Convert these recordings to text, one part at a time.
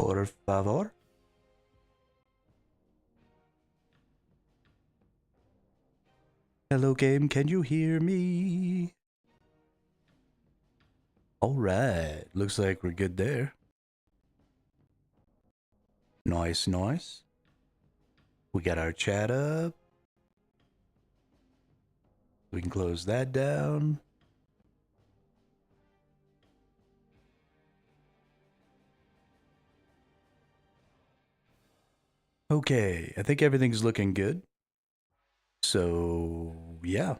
Por favor. Hello, game. Can you hear me? Alright. Looks like we're good there. Nice, nice. We got our chat up. We can close that down. Okay, I think everything's looking good. So, yeah.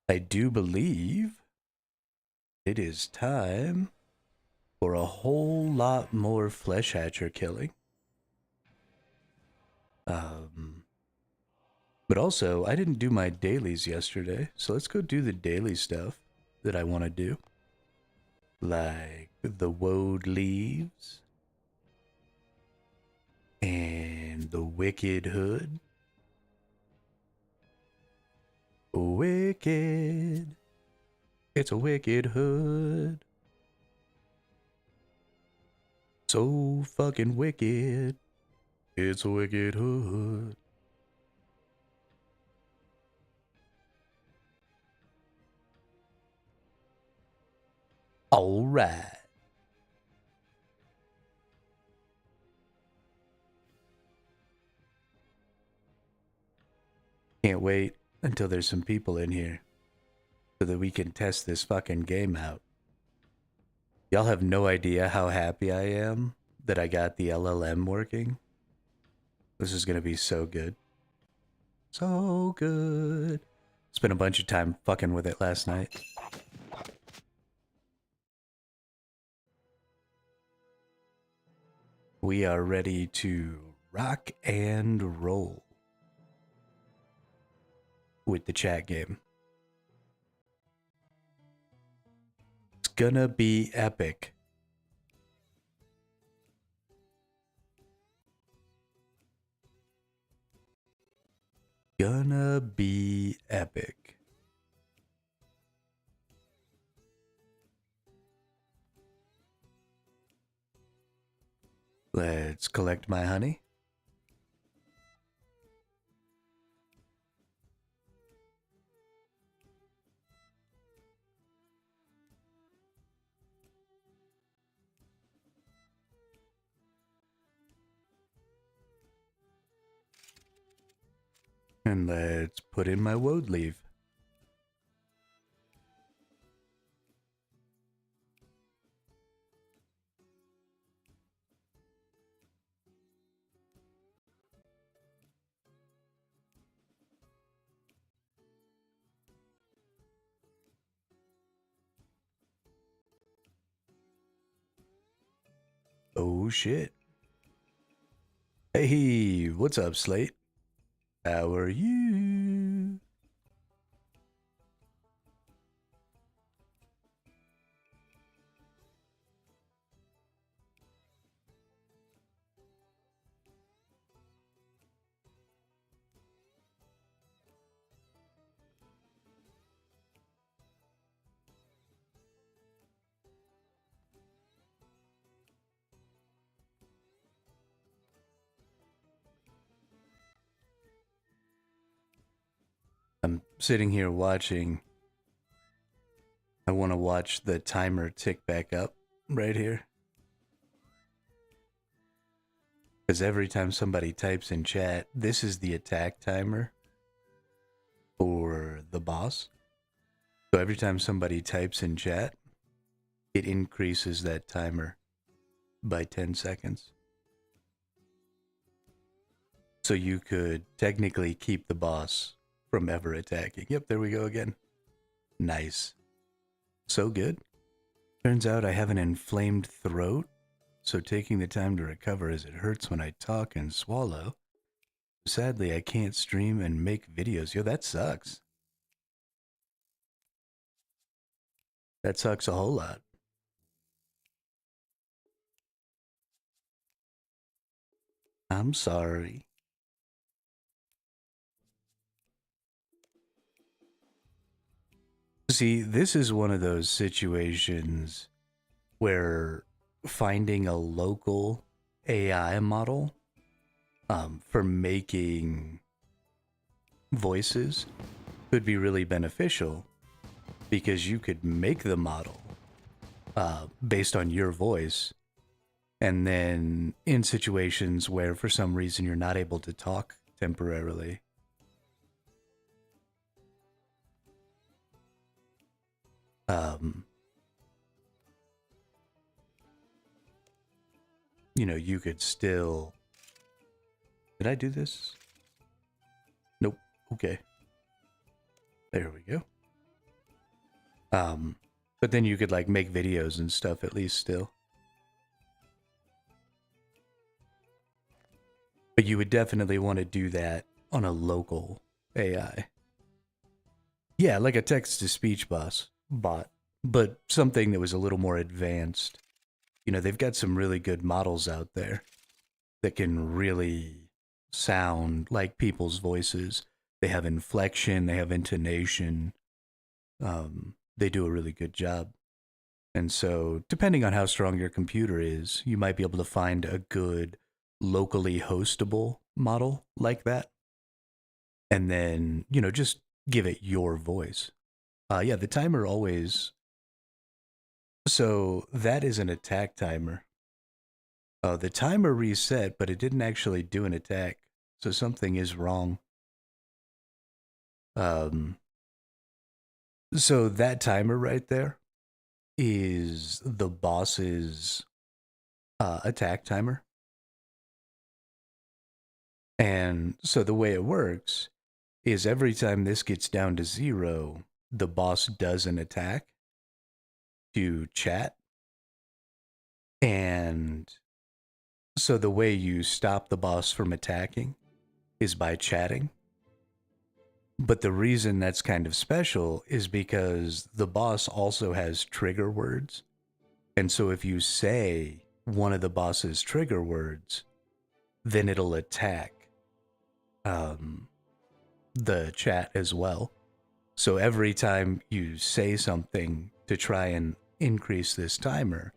I do believe it is time for a whole lot more flesh hatcher killing. But also, I didn't do my dailies yesterday, so let's go do the daily stuff that I want to do. Like the woad leaves and the wicked hood. Wicked. It's a wicked hood. So fucking wicked. It's a wicked hood. All right. Can't wait until there's some people in here so that we can test this fucking game out. Y'all have no idea how happy I am that I got the LLM working. This is gonna be so good. So good. Spent a bunch of time fucking with it last night. We are ready to rock and roll with the chat game. It's gonna be epic. Gonna be epic. Let's collect my honey. And let's put in my woad leaf. Oh shit. Hey, what's up, Slate? How are you? I'm sitting here watching. I want to watch the timer tick back up right here. Because every time somebody types in chat, this is the attack timer for the boss. So every time somebody types in chat, it increases that timer by 10 seconds. So you could technically keep the boss from ever attacking. Yep, there we go again. Nice. So good. Turns out I have an inflamed throat, so taking the time to recover as it hurts when I talk and swallow. Sadly, I can't stream and make videos. Yo, that sucks. That sucks a whole lot. I'm sorry. See, this is one of those situations where finding a local AI model for making voices could be really beneficial, because you could make the model based on your voice, and then in situations where for some reason you're not able to talk temporarily, you could still... Did I do this? Nope. Okay. There we go. But then you could like make videos and stuff at least still. But you would definitely want to do that on a local AI. Yeah, like a text-to-speech bot, but something that was a little more advanced. They've got some really good models out there that can really sound like people's voices. They have inflection, they have intonation. They do a really good job. And so, depending on how strong your computer is, you might be able to find a good locally hostable model like that. And then, just give it your voice. Yeah, the timer always... So, that is an attack timer. The timer reset, but it didn't actually do an attack. So something is wrong. So that timer right there is the boss's attack timer. And so the way it works is every time this gets down to 0, the boss does an attack to chat. And so the way you stop the boss from attacking is by chatting. But the reason that's kind of special is because the boss also has trigger words. And so if you say one of the boss's trigger words, then it'll attack the chat as well. So every time you say something to try and increase this timer,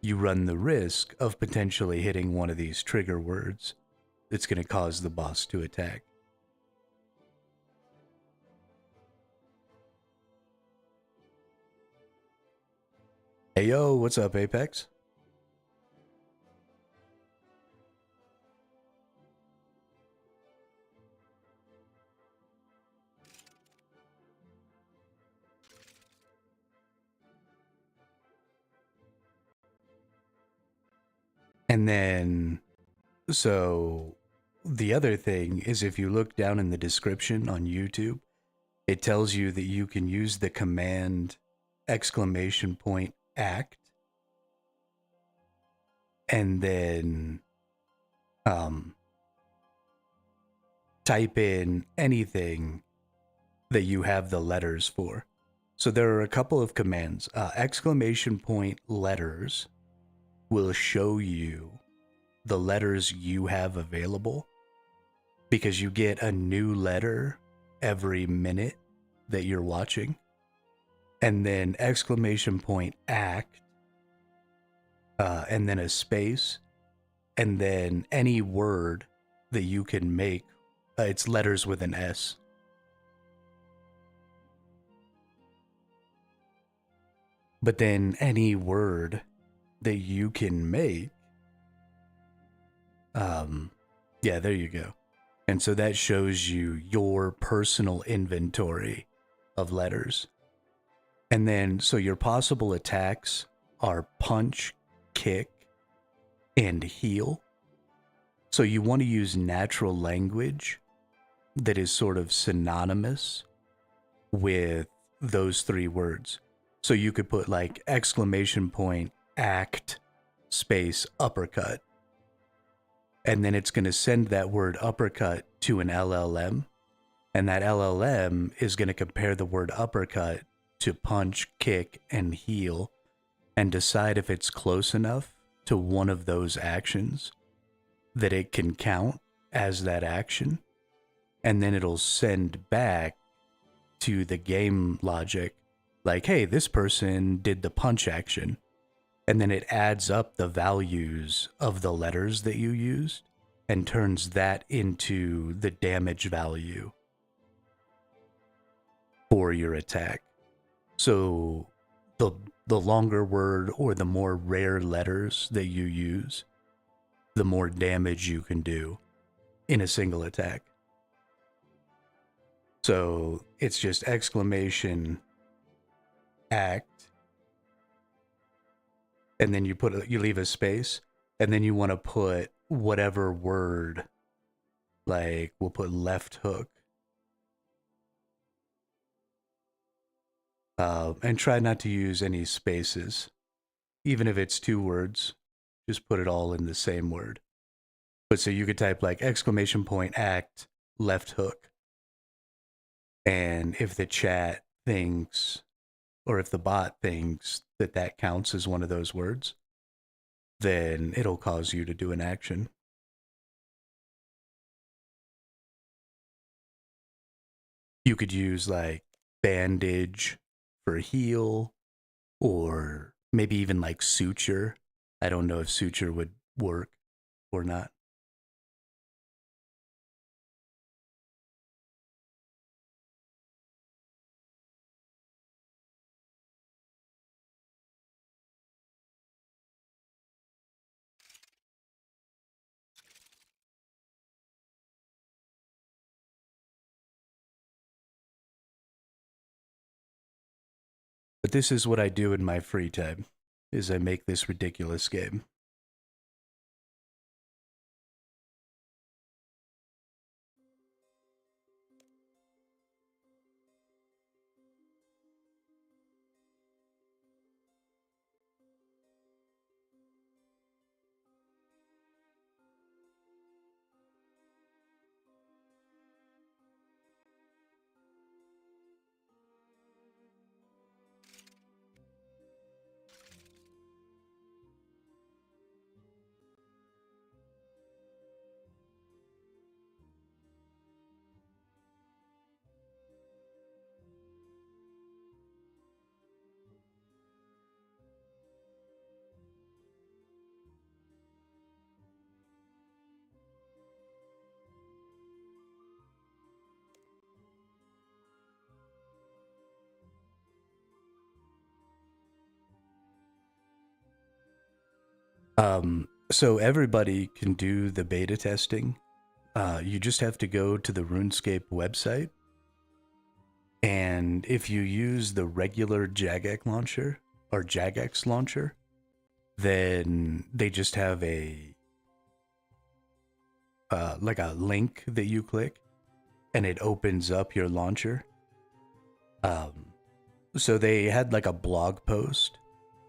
you run the risk of potentially hitting one of these trigger words that's going to cause the boss to attack. Hey yo, what's up, Apex? And then, so the other thing is, if you look down in the description on YouTube, it tells you that you can use the command !act, and then type in anything that you have the letters for. So there are a couple of commands. !letters will show you the letters you have available, because you get a new letter every minute that you're watching. And then !act, and then a space, and then any word that you can make. It's letters with an S. But then any word that you can make, yeah, there you go. And so that shows you your personal inventory of letters. And then, so your possible attacks are punch, kick, and heal. So you want to use natural language that is sort of synonymous with those 3 words. So you could put like !act space uppercut. And then it's going to send that word uppercut to an LLM. And that LLM is going to compare the word uppercut to punch, kick, and heal, and decide if it's close enough to one of those actions that it can count as that action. And then it'll send back to the game logic like, hey, this person did the punch action. and then it adds up the values of the letters that you used and turns that into the damage value for your attack. So the longer word or the more rare letters that you use, the more damage you can do in a single attack. So it's just exclamation act, and then you leave a space, and then you want to put whatever word, like we'll put left hook, and try not to use any spaces. Even if it's 2 words, just put it all in the same word. But so you could type like exclamation point act left hook. And if the chat thinks, or if the bot thinks that that counts as one of those words, then it'll cause you to do an action. You could use like bandage for heal, or maybe even like suture. I don't know if suture would work or not. But this is what I do in my free time, is I make this ridiculous game. So everybody can do the beta testing. You just have to go to the RuneScape website, and if you use the regular Jagex launcher or Jagex launcher, then they just have a like a link that you click, and it opens up your launcher. So they had like a blog post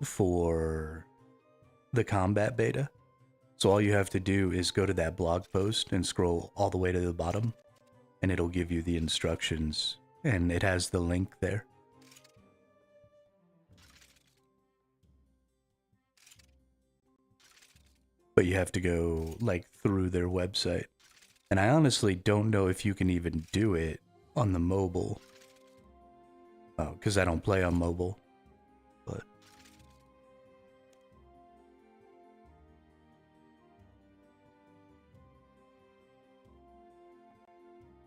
for the combat beta. So all you have to do is go to that blog post and scroll all the way to the bottom, and it'll give you the instructions, and it has the link there. But you have to go like through their website. And I honestly don't know if you can even do it on the mobile. Oh, because I don't play on mobile.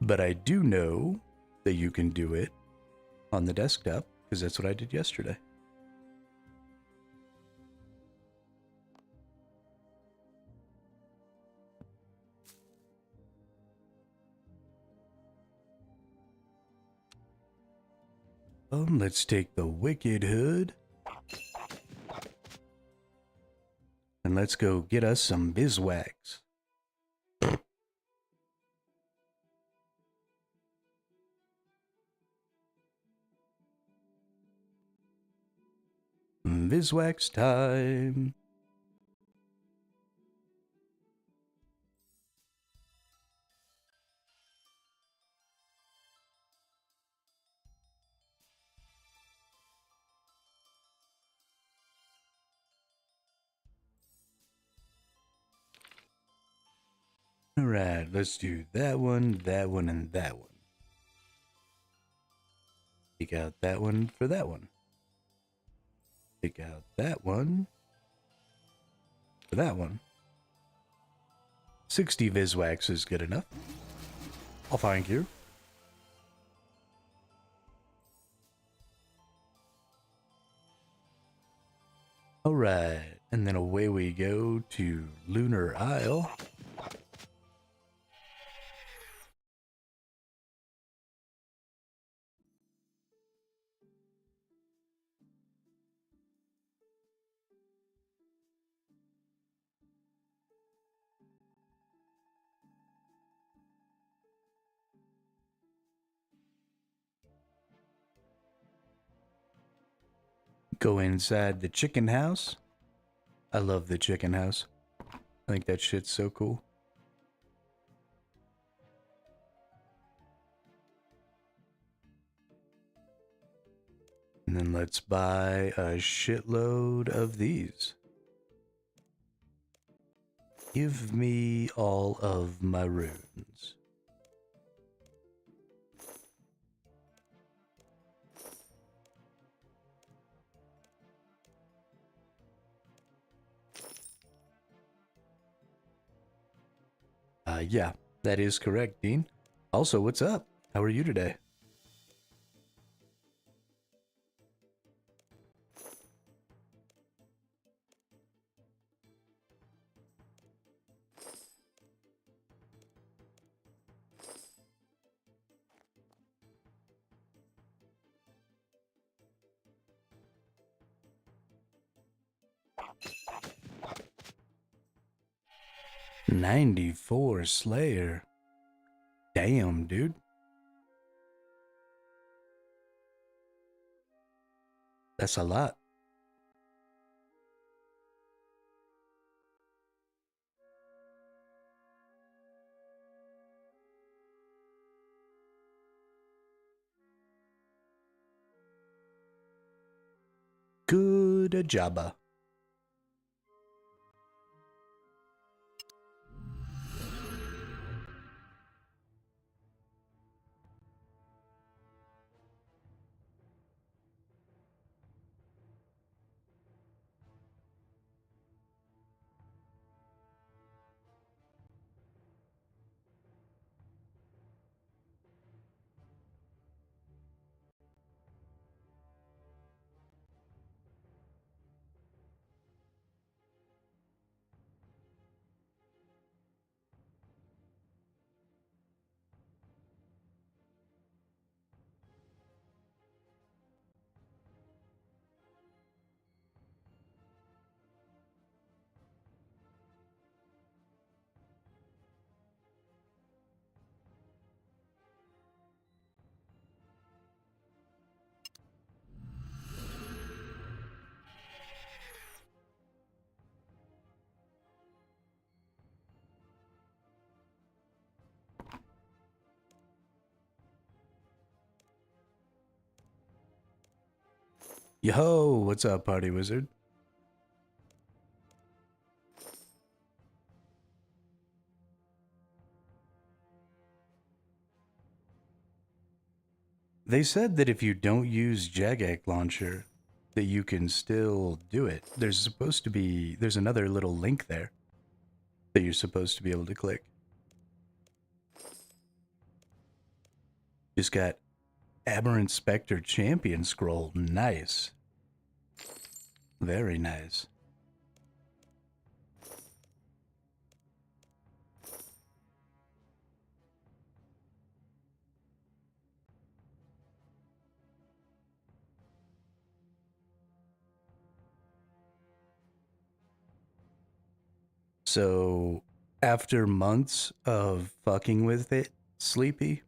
But I do know that you can do it on the desktop, because that's what I did yesterday. Let's take the Wicked Hood. And let's go get us some Bizwags. Bizwags time. Alright, let's do that one, and that one. Take out that one for that one. Take out that one that one. 60 Viswax is good enough. Oh, thank you. Alright, and then away we go to Lunar Isle. Go inside the chicken house. I love the chicken house. I think that shit's so cool. And then let's buy a shitload of these. Give me all of my runes. Yeah, that is correct, Dean. Also, what's up? How are you today? '94 Slayer. Damn, dude. That's a lot. Good jobba. Yo, what's up, party wizard? They said that if you don't use Jagex Launcher, that you can still do it. There's another little link there that you're supposed to be able to click. Just got Aberrant Spectre Champion Scroll. Nice. Very nice. So, after months of fucking with it, Sleepy,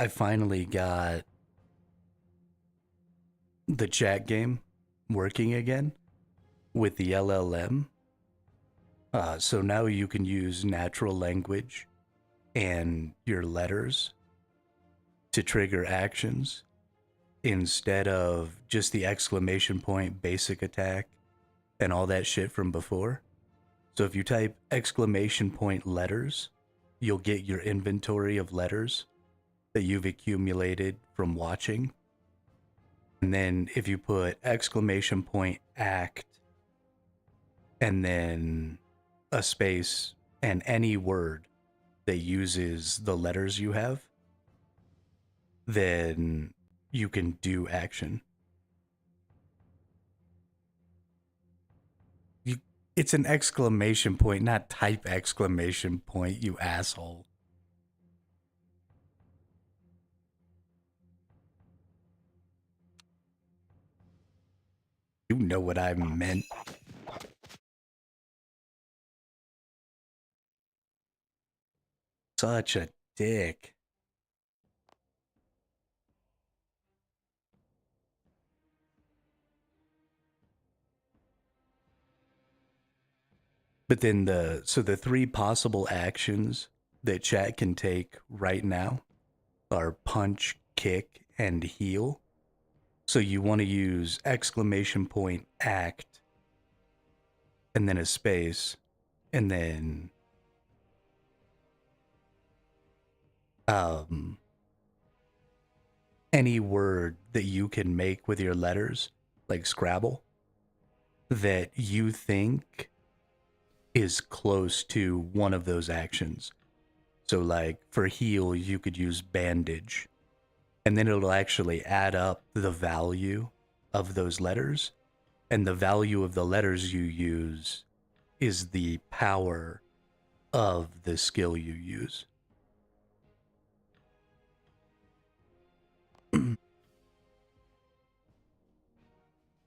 I finally got the chat game working again with the LLM. So now you can use natural language and your letters to trigger actions instead of just the exclamation point basic attack and all that shit from before. So if you type exclamation point letters, you'll get your inventory of letters that you've accumulated from watching. And then if you put exclamation point act and then a space, and any word that uses the letters you have, then you can do action. It's an exclamation point, not type exclamation point, you asshole. You know what I meant. Such a dick. But then the three possible actions that chat can take right now are punch, kick, and heal. So you want to use exclamation point act and then a space and then any word that you can make with your letters, like Scrabble, that you think is close to one of those actions. So like for heal, you could use bandage, and then it'll actually add up the value of those letters, and the value of the letters you use is the power of the skill you use.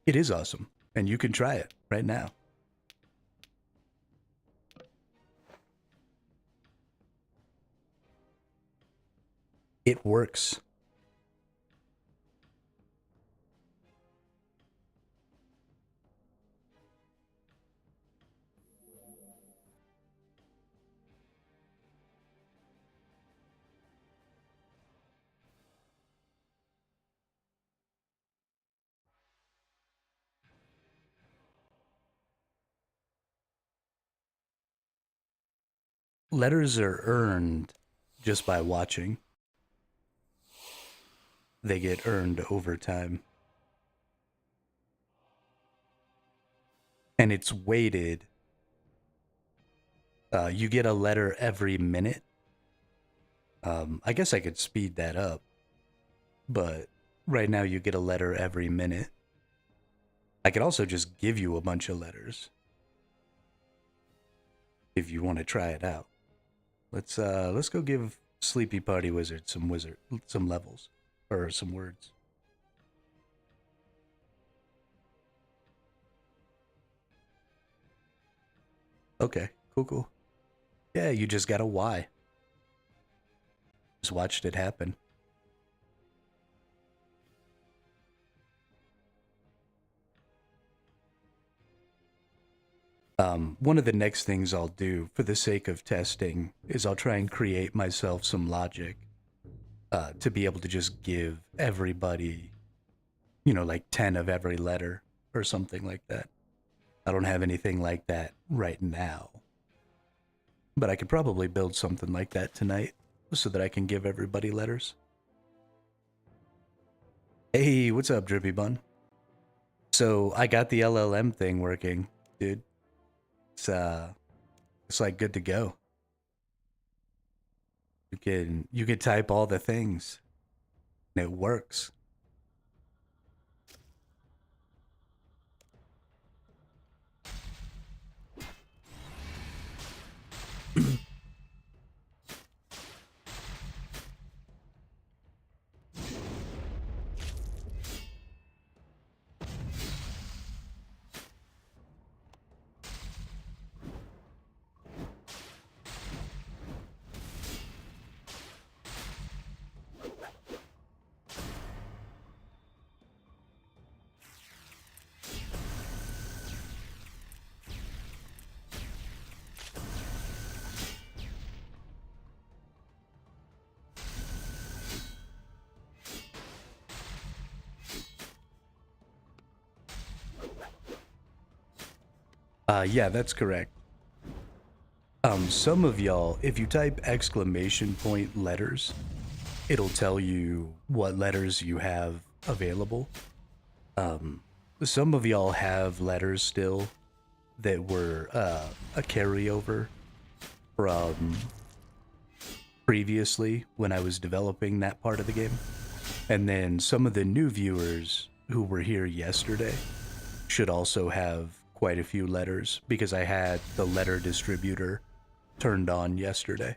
It is awesome, and you can try it right now. It works. Letters are earned just by watching. They get earned over time. And it's weighted. You get a letter every minute. I guess I could speed that up. But right now you get a letter every minute. I could also just give you a bunch of letters if you want to try it out. Let's go give Sleepy Party Wizard some levels or some words. Okay, cool. Yeah, you just got a Y. Just watched it happen. One of the next things I'll do for the sake of testing is I'll try and create myself some logic to be able to just give everybody, like 10 of every letter or something like that. I don't have anything like that right now, but I could probably build something like that tonight so that I can give everybody letters. Hey, what's up, Drippy Bun? So I got the LLM thing working, dude. It's like good to go. You can type all the things, and it works. Yeah, that's correct. Some of y'all, if you type exclamation point letters, it'll tell you what letters you have available. Some of y'all have letters still that were a carryover from previously when I was developing that part of the game. And then some of the new viewers who were here yesterday should also have quite a few letters because I had the letter distributor turned on yesterday.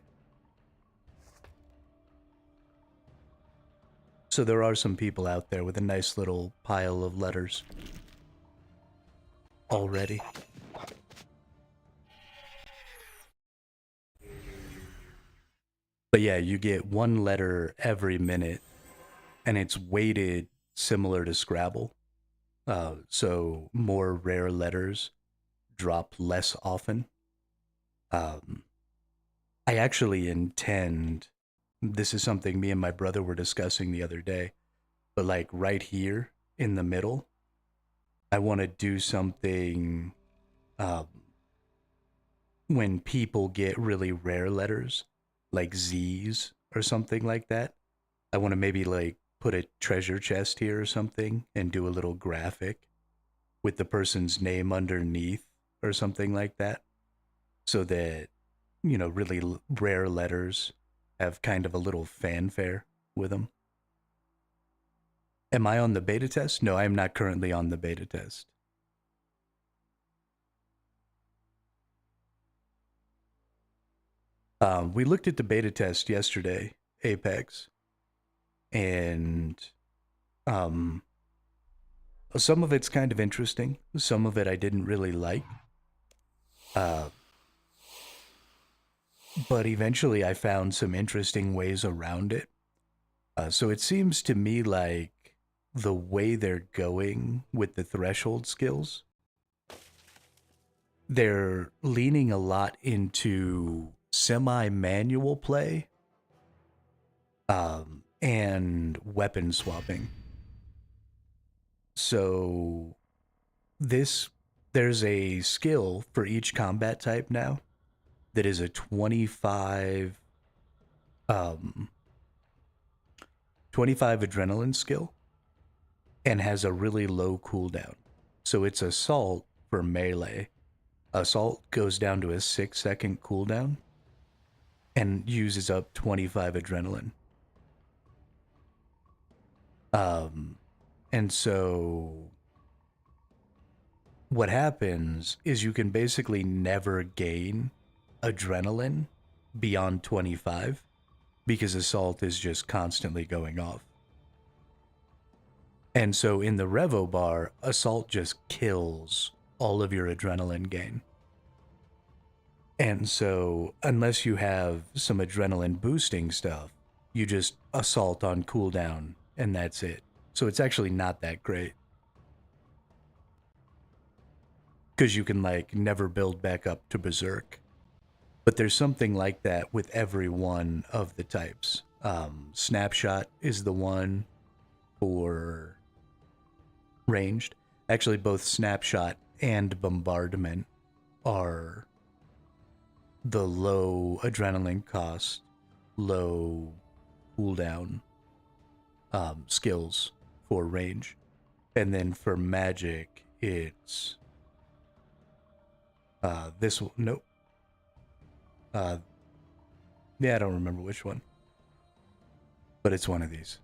So there are some people out there with a nice little pile of letters already. But yeah, you get one letter every minute, and it's weighted similar to Scrabble. So more rare letters drop less often. I actually intend, this is something me and my brother were discussing the other day, but like right here in the middle, I want to do something when people get really rare letters, like Z's or something like that. I want to maybe like put a treasure chest here or something and do a little graphic with the person's name underneath or something like that, so that, you know, really rare letters have kind of a little fanfare with them. Am I on the beta test? No, I am not currently on the beta test. We looked at the beta test yesterday, Apex, and some of it's kind of interesting. Some of it I didn't really like. But eventually I found some interesting ways around it. So it seems to me like the way they're going with the threshold skills, they're leaning a lot into semi-manual play and weapon swapping. So there's a skill for each combat type now that is a 25 adrenaline skill and has a really low cooldown. So it's assault for melee. Assault goes down to a 6-second cooldown and uses up 25 adrenaline. And so what happens is you can basically never gain adrenaline beyond 25 because assault is just constantly going off. And so in the Revo bar, assault just kills all of your adrenaline gain. And so unless you have some adrenaline boosting stuff, you just assault on cooldown and that's it. So it's actually not that great. Because you can like never build back up to Berserk. But there's something like that with every one of the types. Snapshot is the one for ranged. Actually, both Snapshot and Bombardment are the low adrenaline cost, low cooldown skills for range. And then for magic, it's this one. Nope. Yeah, I don't remember which one. But it's one of these.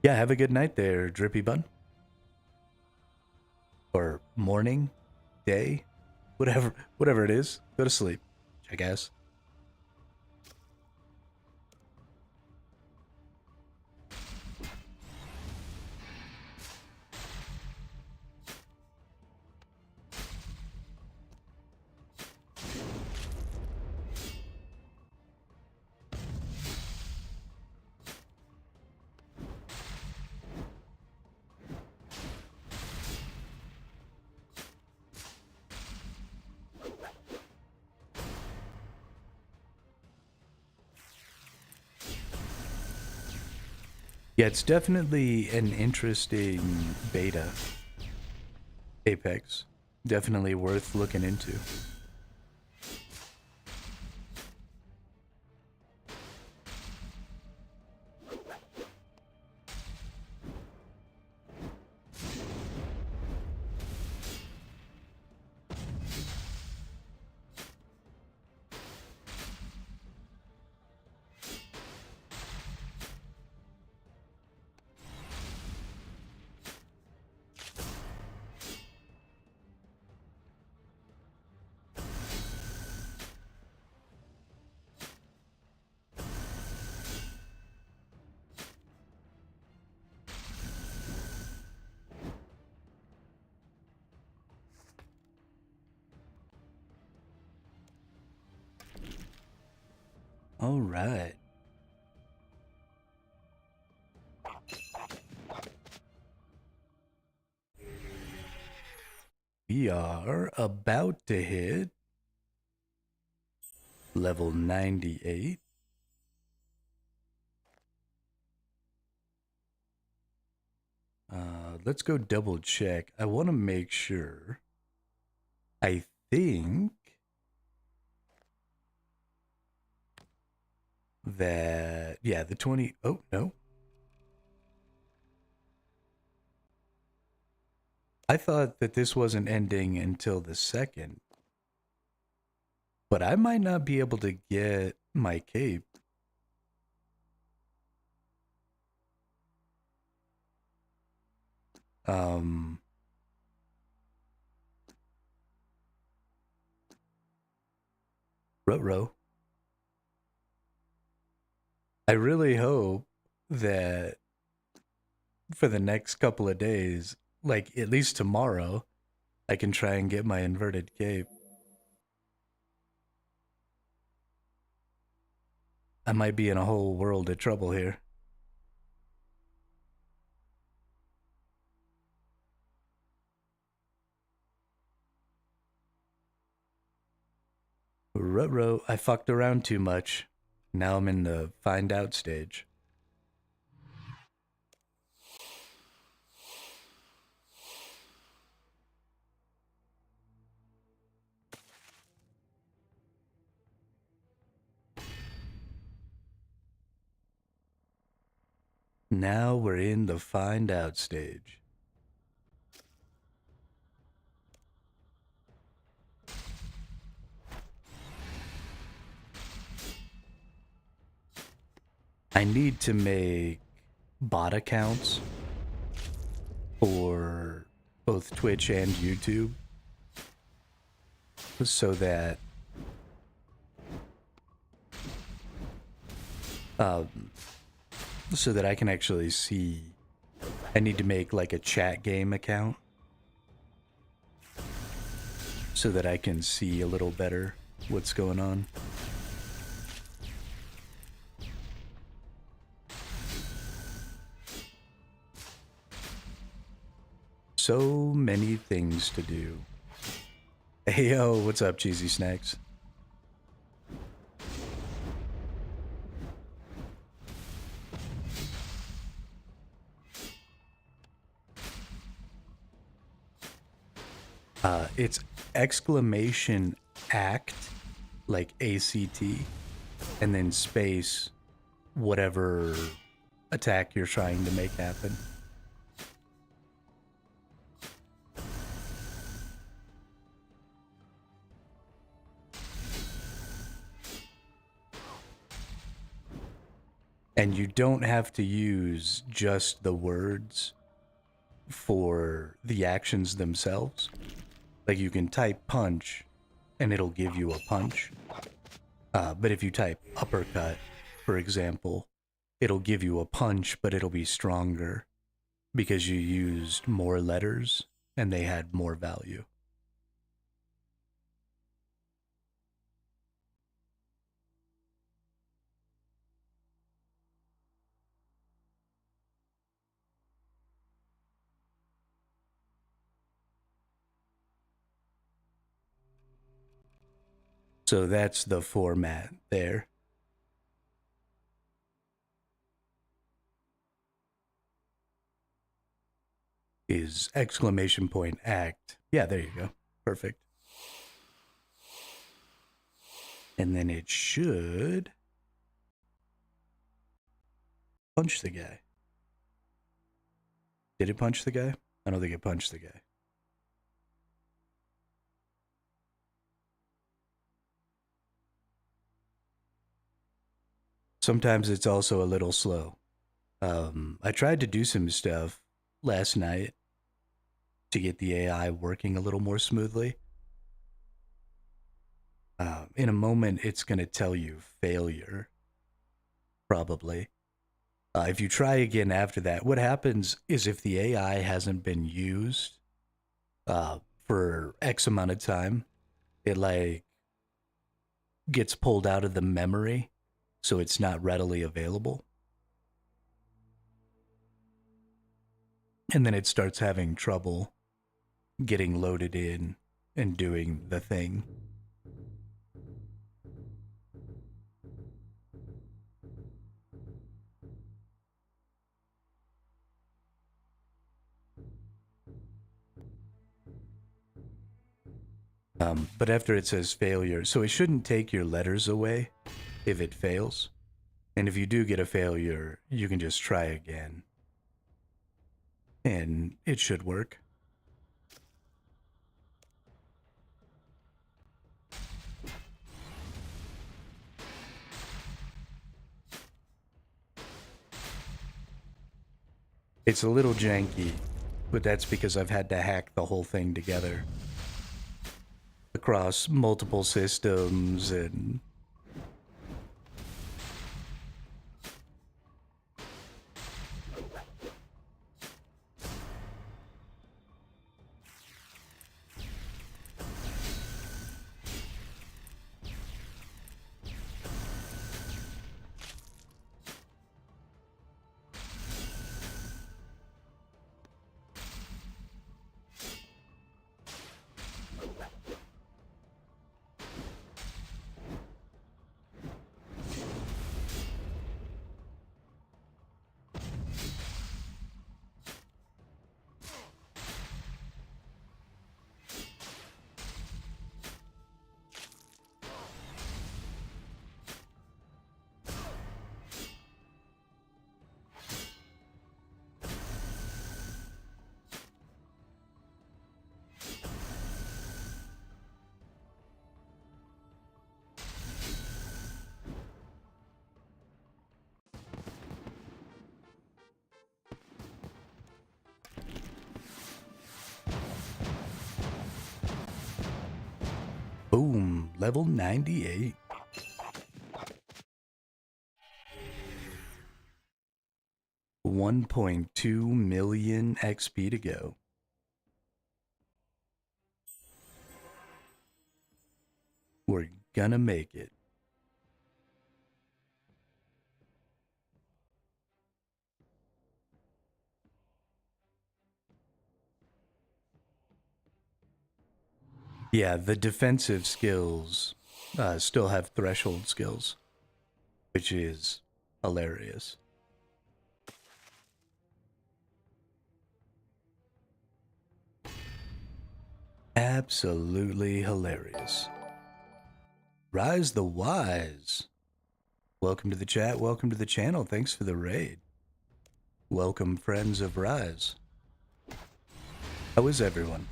Yeah, have a good night there, Drippy Bun. Or morning, day, whatever it is. Go to sleep, jackass. Yeah, it's definitely an interesting beta. Apex. Definitely worth looking into. All right. We are about to hit level 98. Let's go double check. I want to make sure. I think that, yeah, the 20. Oh, no. I thought that this wasn't ending until the 2nd. But I might not be able to get my cape. Ruh-roh. I really hope that for the next couple of days, like at least tomorrow, I can try and get my inverted cape. I might be in a whole world of trouble here. Ruh-roh, I fucked around too much. Now I'm in the find out stage. Now we're in the find out stage. I need to make bot accounts for both Twitch and YouTube so that I can actually see. I need to make like a chat game account so that I can see a little better what's going on. So many things to do. Hey yo, what's up, Cheesy Snacks? It's exclamation act, like ACT, and then space, whatever attack you're trying to make happen. And you don't have to use just the words for the actions themselves. Like you can type punch and it'll give you a punch. But if you type uppercut, for example, it'll give you a punch, but it'll be stronger because you used more letters and they had more value. So that's the format there. Is exclamation point act. Yeah, there you go. Perfect. And then it should punch the guy. Did it punch the guy? I don't think it punched the guy. Sometimes it's also a little slow. I tried to do some stuff last night to get the AI working a little more smoothly. In a moment, it's going to tell you failure, probably. If you try again after that, what happens is if the AI hasn't been used for X amount of time, it like gets pulled out of the memory so it's not readily available. And then it starts having trouble getting loaded in and doing the thing. But after it says failure, so it shouldn't take your letters away if it fails. And if you do get a failure, you can just try again. And it should work. It's a little janky, but that's because I've had to hack the whole thing together across multiple systems and boom, level 98. $1.2 million XP to go. We're gonna make it. Yeah, the defensive skills still have threshold skills, which is hilarious. Absolutely hilarious. Rise the Wise. Welcome to the chat. Welcome to the channel. Thanks for the raid. Welcome, friends of Rise. How is everyone?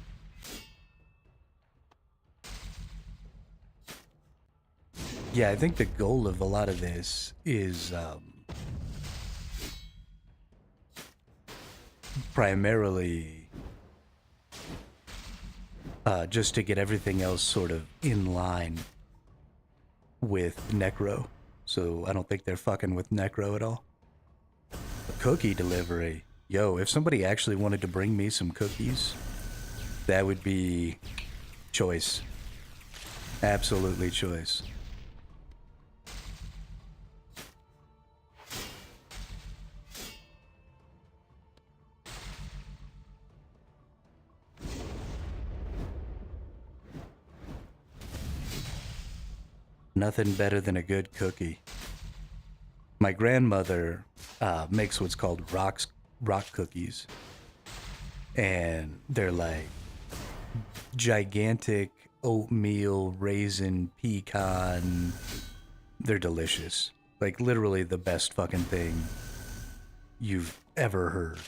Yeah, I think the goal of a lot of this is primarily just to get everything else sort of in line with Necro. So I don't think they're fucking with Necro at all. A cookie delivery. Yo, if somebody actually wanted to bring me some cookies, that would be choice. Absolutely choice. Nothing better than a good cookie. My grandmother makes what's called rock cookies. And they're like gigantic oatmeal, raisin, pecan. They're delicious. Like literally the best fucking thing you've ever heard.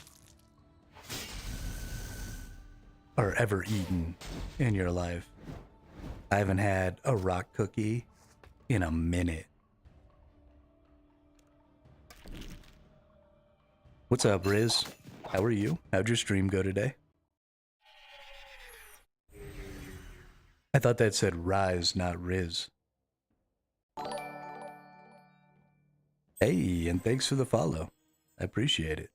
Or ever eaten in your life. I haven't had a rock cookie in a minute. What's up, Riz? How are you? How'd your stream go today? I thought that said Rise, not Riz. Hey, and thanks for the follow. I appreciate it.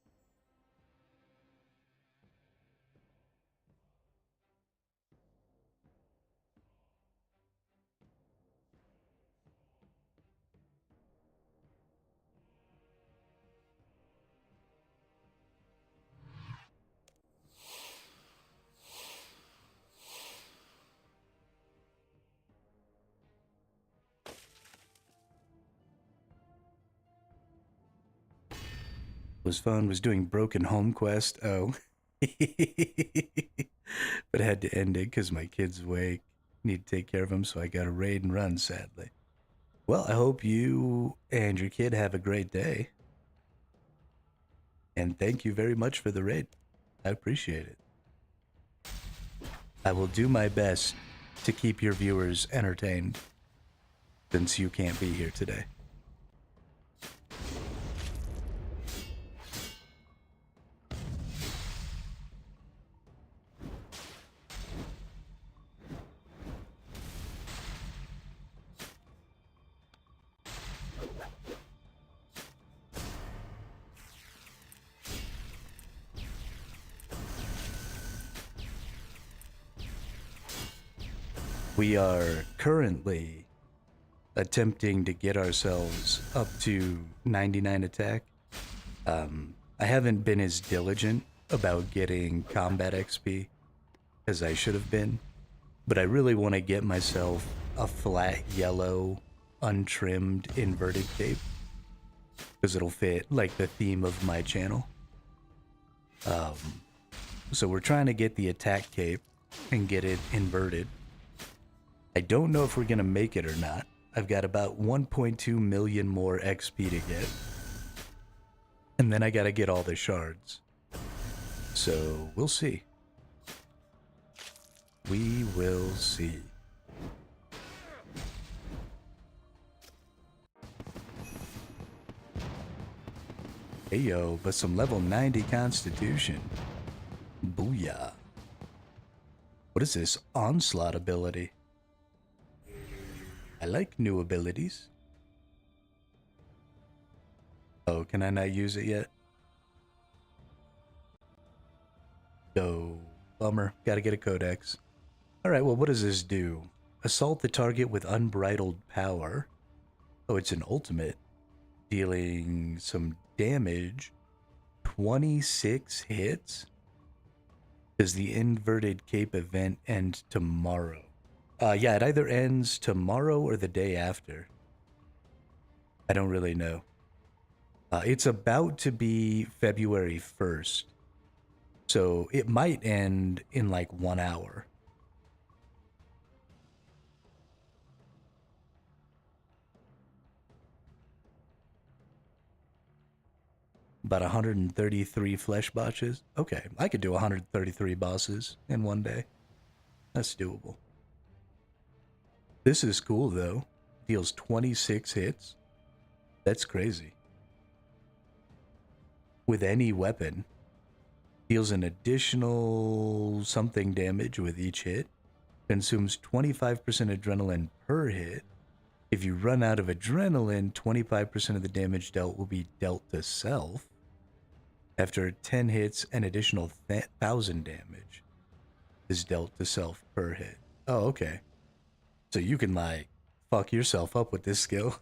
Was fun. Was doing Broken Home Quest. Oh. But I had to end it because my kid's awake. Need to take care of him, so I got to raid and run, sadly. Well, I hope you and your kid have a great day. And thank you very much for the raid. I appreciate it. I will do my best to keep your viewers entertained since you can't be here today. We are currently attempting to get ourselves up to 99 attack. I haven't been as diligent about getting combat XP as I should have been, but I really want to get myself a flat yellow, untrimmed, inverted cape, because it'll fit like the theme of my channel. So we're trying to get the attack cape and get it inverted. I don't know if we're going to make it or not. I've got about 1.2 million more XP to get. And then I got to get all the shards. So we'll see. We will see. Hey yo, but some level 90 constitution. Booyah. What is this onslaught ability? I like new abilities. Oh, can I not use it yet? Oh, bummer. Gotta get a codex. Alright, well, what does this do? Assault the target with unbridled power. Oh, it's an ultimate. Dealing some damage. 26 hits? Does the inverted cape event end tomorrow? Yeah, it either ends tomorrow or the day after. I don't really know. It's about to be February 1st. So it might end in like 1 hour. About 133 flesh botches. Okay, I could do 133 bosses in one day. That's doable. This is cool though. Deals 26 hits. That's crazy. With any weapon. Deals an additional something damage with each hit. Consumes 25% adrenaline per hit. If you run out of adrenaline, 25% of the damage dealt will be dealt to self. After 10 hits, an additional 1,000 damage is dealt to self per hit. Oh, okay. So you can, like, fuck yourself up with this skill.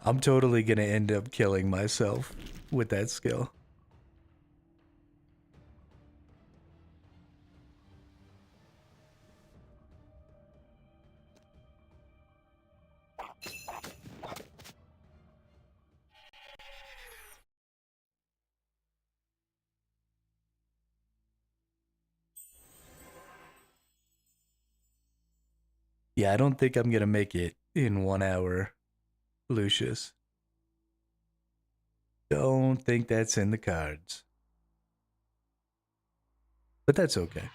I'm totally gonna end up killing myself with that skill. Yeah, I don't think I'm gonna make it in 1 hour, Lucius. Don't think that's in the cards. But that's okay.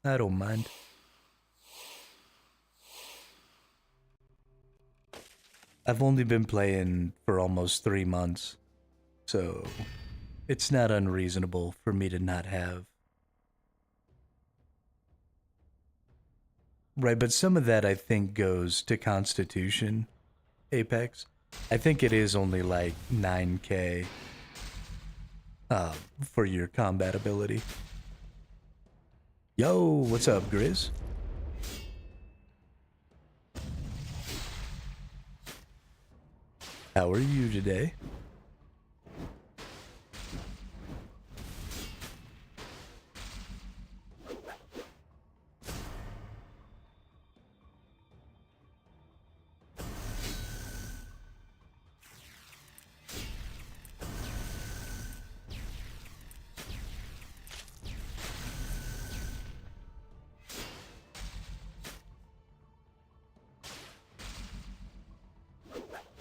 I don't mind. I've only been playing for almost 3 months, so it's not unreasonable for me to not have. Right, but some of that I think goes to Constitution, Apex. I think it is only like 9k for your combat ability. Yo, what's up, Grizz? How are you today?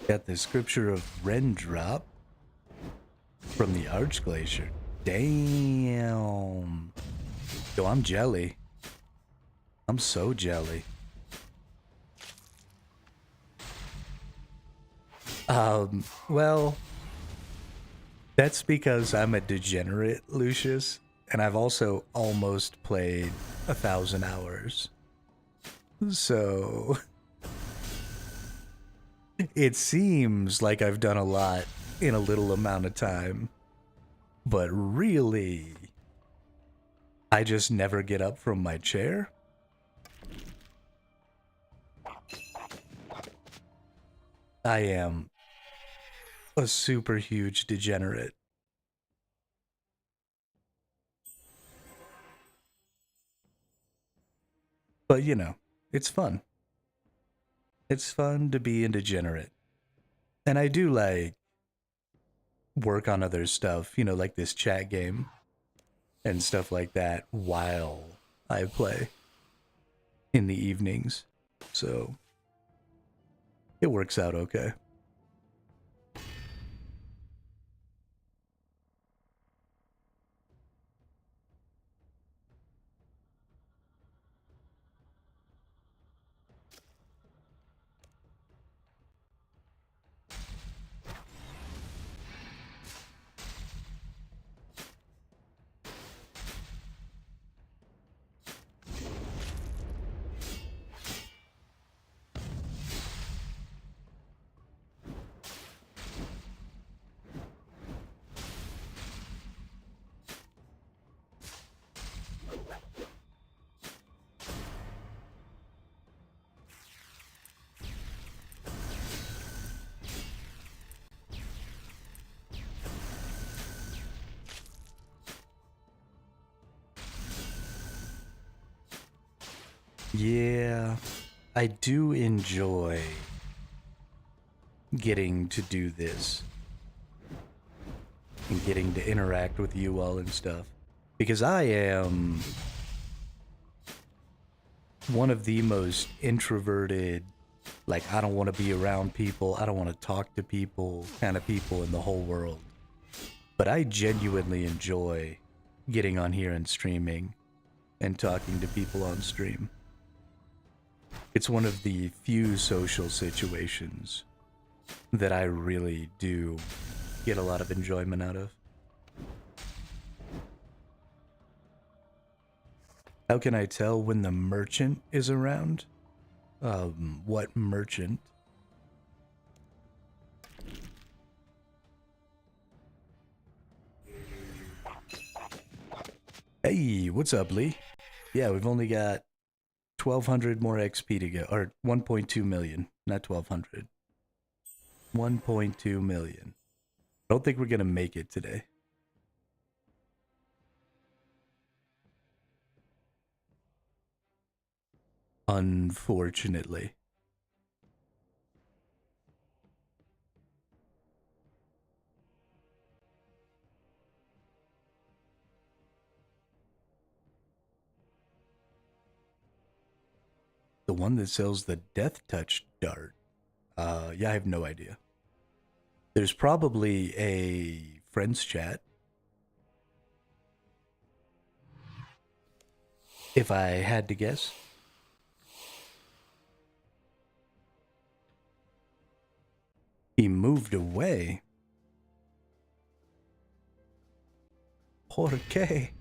Got the scripture of Rendrop from the Arch Glacier. Damn. Yo, I'm jelly. I'm so jelly. Well, that's because I'm a degenerate, Lucius, and I've also almost played 1,000 hours. So it seems like I've done a lot in a little amount of time, but really, I just never get up from my chair. I am a super huge degenerate. But you know, it's fun. It's fun to be a degenerate. And I do like work on other stuff, you know, like this chat game and stuff like that while I play in the evenings. So it works out okay. Yeah, I do enjoy getting to do this and getting to interact with you all and stuff, because I am one of the most introverted, like I don't want to be around people, I don't want to talk to people kind of people in the whole world. But I genuinely enjoy getting on here and streaming and talking to people on stream. It's one of the few social situations that I really do get a lot of enjoyment out of. How can I tell when the merchant is around? What merchant? Hey, what's up, Lee? Yeah, we've only got 1,200 more XP to go, or 1.2 million, not 1,200. 1.2 million. I don't think we're gonna make it today. Unfortunately. The one that sells the Death Touch dart. Yeah, I have no idea. There's probably a friends chat. If I had to guess. He moved away. ¿Por qué?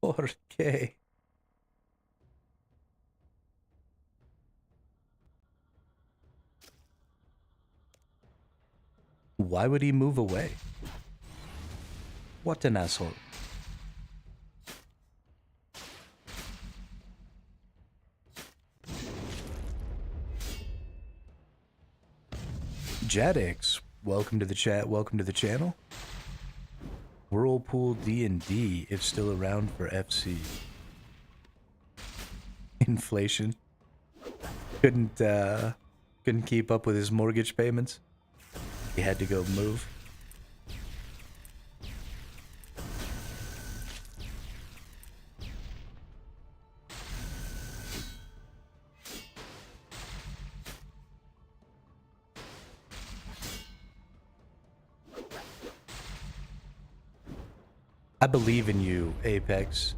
¿Por qué? Why would he move away? What an asshole. Jadix, welcome to the chat, welcome to the channel. Whirlpool D&D, if still around for FC. Inflation. Couldn't keep up with his mortgage payments. He had to go move. I believe in you, Apex.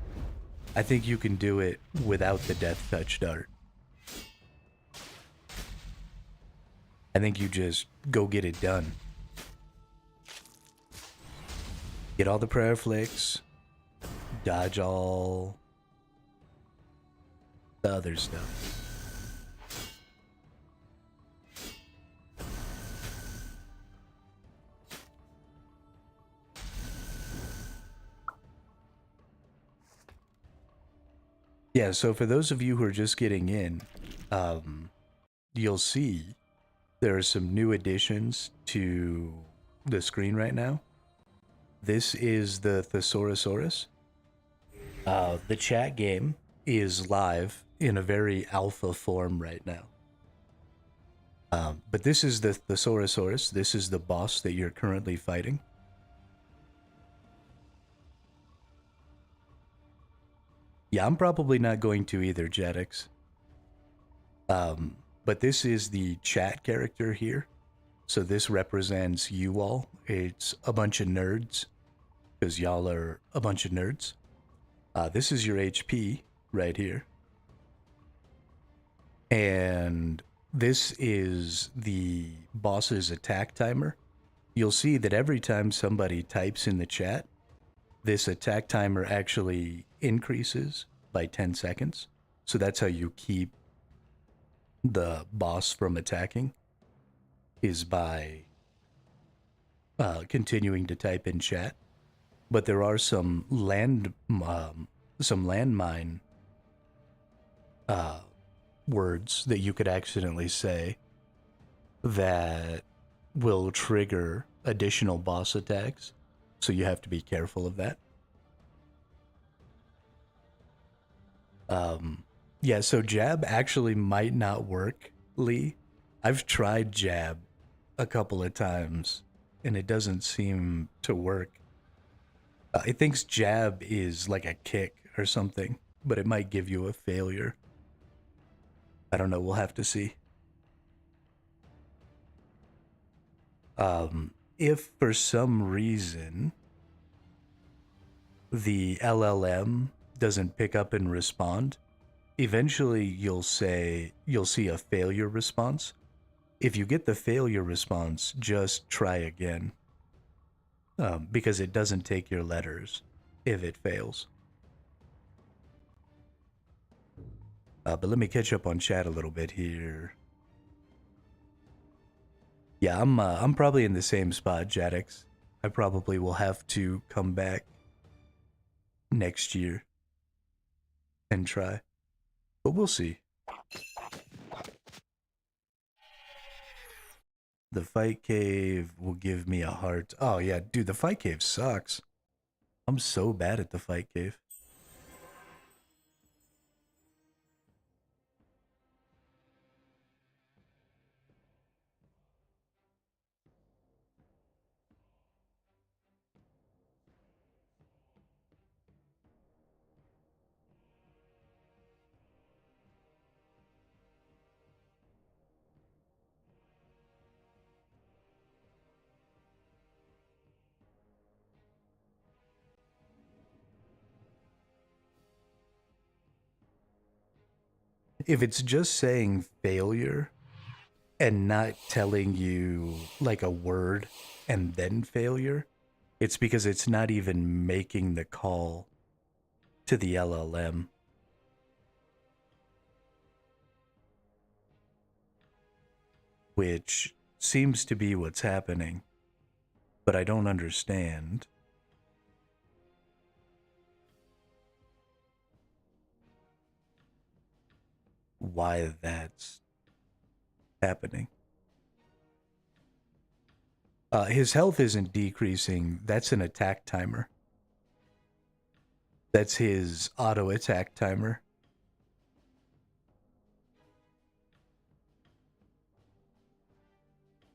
I think you can do it without the death touch dart. I think you just go get it done. Get all the prayer flicks, dodge all the other stuff. Yeah, so for those of you who are just getting in, you'll see there are some new additions to the screen right now. This is the Thesaurosaurus. The chat game is live in a very alpha form right now. But this is the Thesaurosaurus. This is the boss that you're currently fighting. Yeah, I'm probably not going to either, Jetix. But this is the chat character here. So this represents you all. It's a bunch of nerds, because y'all are a bunch of nerds. This is your HP right here. And this is the boss's attack timer. You'll see that every time somebody types in the chat, this attack timer actually increases by 10 seconds. So that's how you keep the boss from attacking, is by continuing to type in chat. But there are some landmine words that you could accidentally say that will trigger additional boss attacks. So you have to be careful of that. Yeah, so jab actually might not work, Lee. I've tried jab a couple of times and it doesn't seem to work. It thinks jab is like a kick or something, but it might give you a failure. I don't know, we'll have to see. If for some reason the LLM doesn't pick up and respond, eventually you'll see a failure response. If you get the failure response, just try again, because it doesn't take your letters if it fails. But let me catch up on chat a little bit here. Yeah, I'm probably in the same spot, Jadix. I probably will have to come back next year and try, but we'll see. The fight cave will give me a heart. Oh yeah, dude, the fight cave sucks. I'm so bad at the fight cave. If it's just saying failure and not telling you like a word and then failure, it's because it's not even making the call to the LLM. Which seems to be what's happening, but I don't understand. Why that's happening. His health isn't decreasing. That's an attack timer. That's his auto attack timer.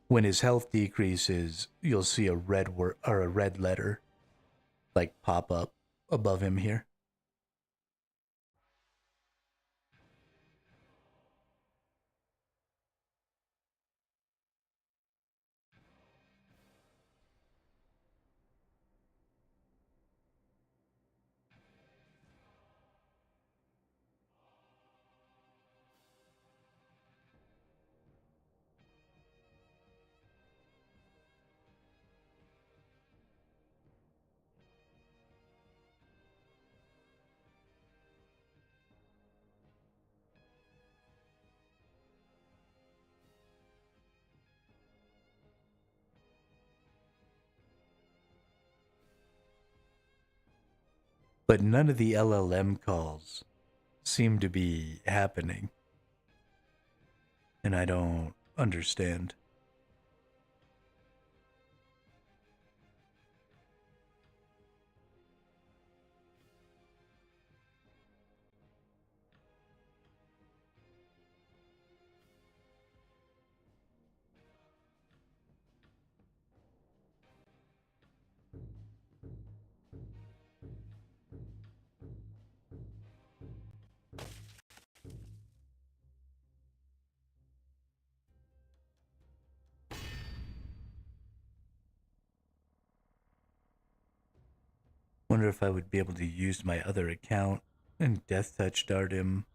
When his health decreases, you'll see a red word or a red letter like pop up above him here. But none of the LLM calls seem to be happening. And I don't understand. Wonder if I would be able to use my other account and Death Touch Dart him.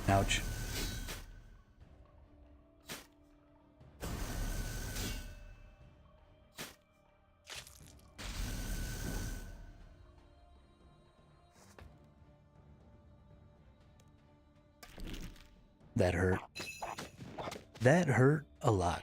Ouch. That hurt. That hurt a lot.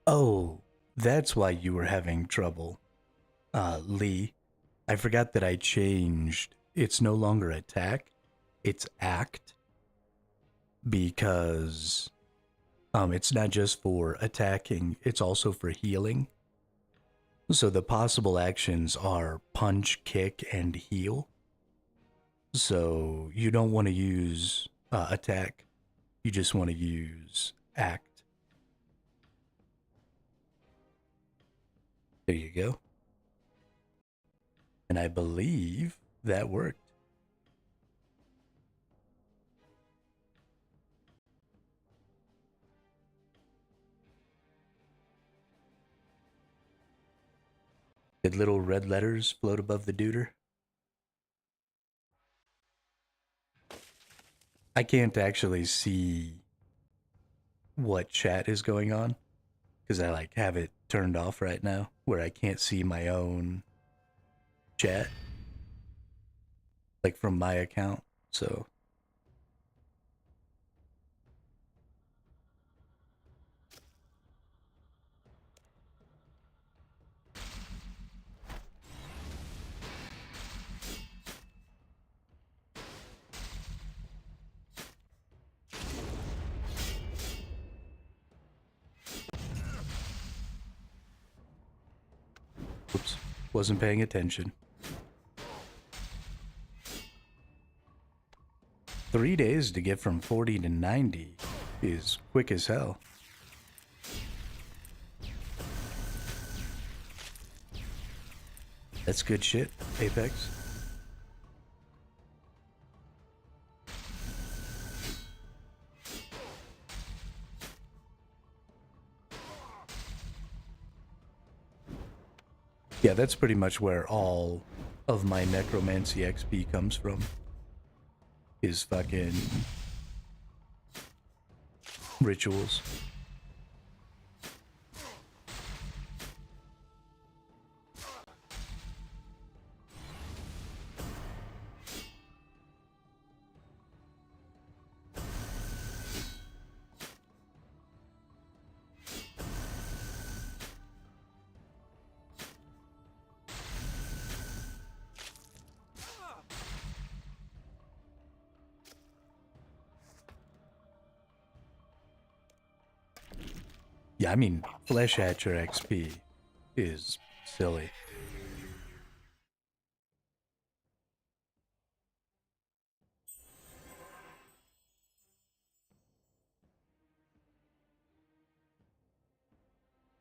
Oh, that's why you were having trouble. Lee, I forgot that I changed. It's no longer attack, it's act. Because it's not just for attacking, it's also for healing. So the possible actions are punch, kick, and heal. So you don't want to use attack. You just want to use act. There you go. And I believe that worked. Did little red letters float above the duder? I can't actually see what chat is going on because I like have it turned off right now where I can't see my own chat like from my account. So oops, wasn't paying attention. 3 days to get from 40 to 90 is quick as hell. That's good shit, Apex. Yeah, that's pretty much where all of my necromancy XP comes from. Is fucking rituals. Yeah, I mean, Flesh Hatcher XP is silly.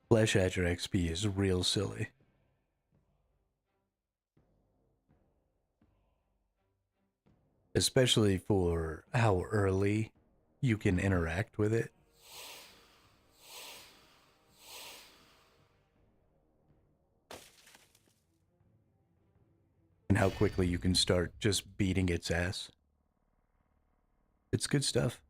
Flesh Hatcher XP is real silly. Especially for how early you can interact with it. And how quickly you can start just beating its ass. It's good stuff.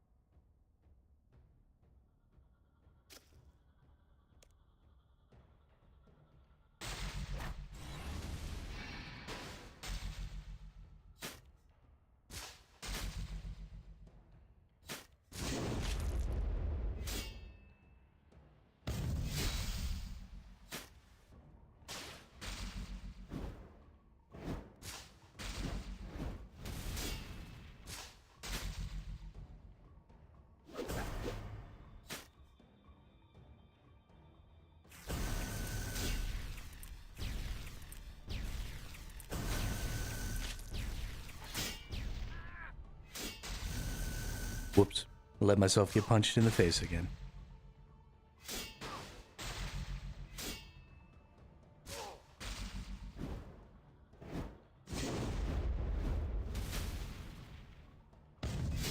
Whoops. Let myself get punched in the face again.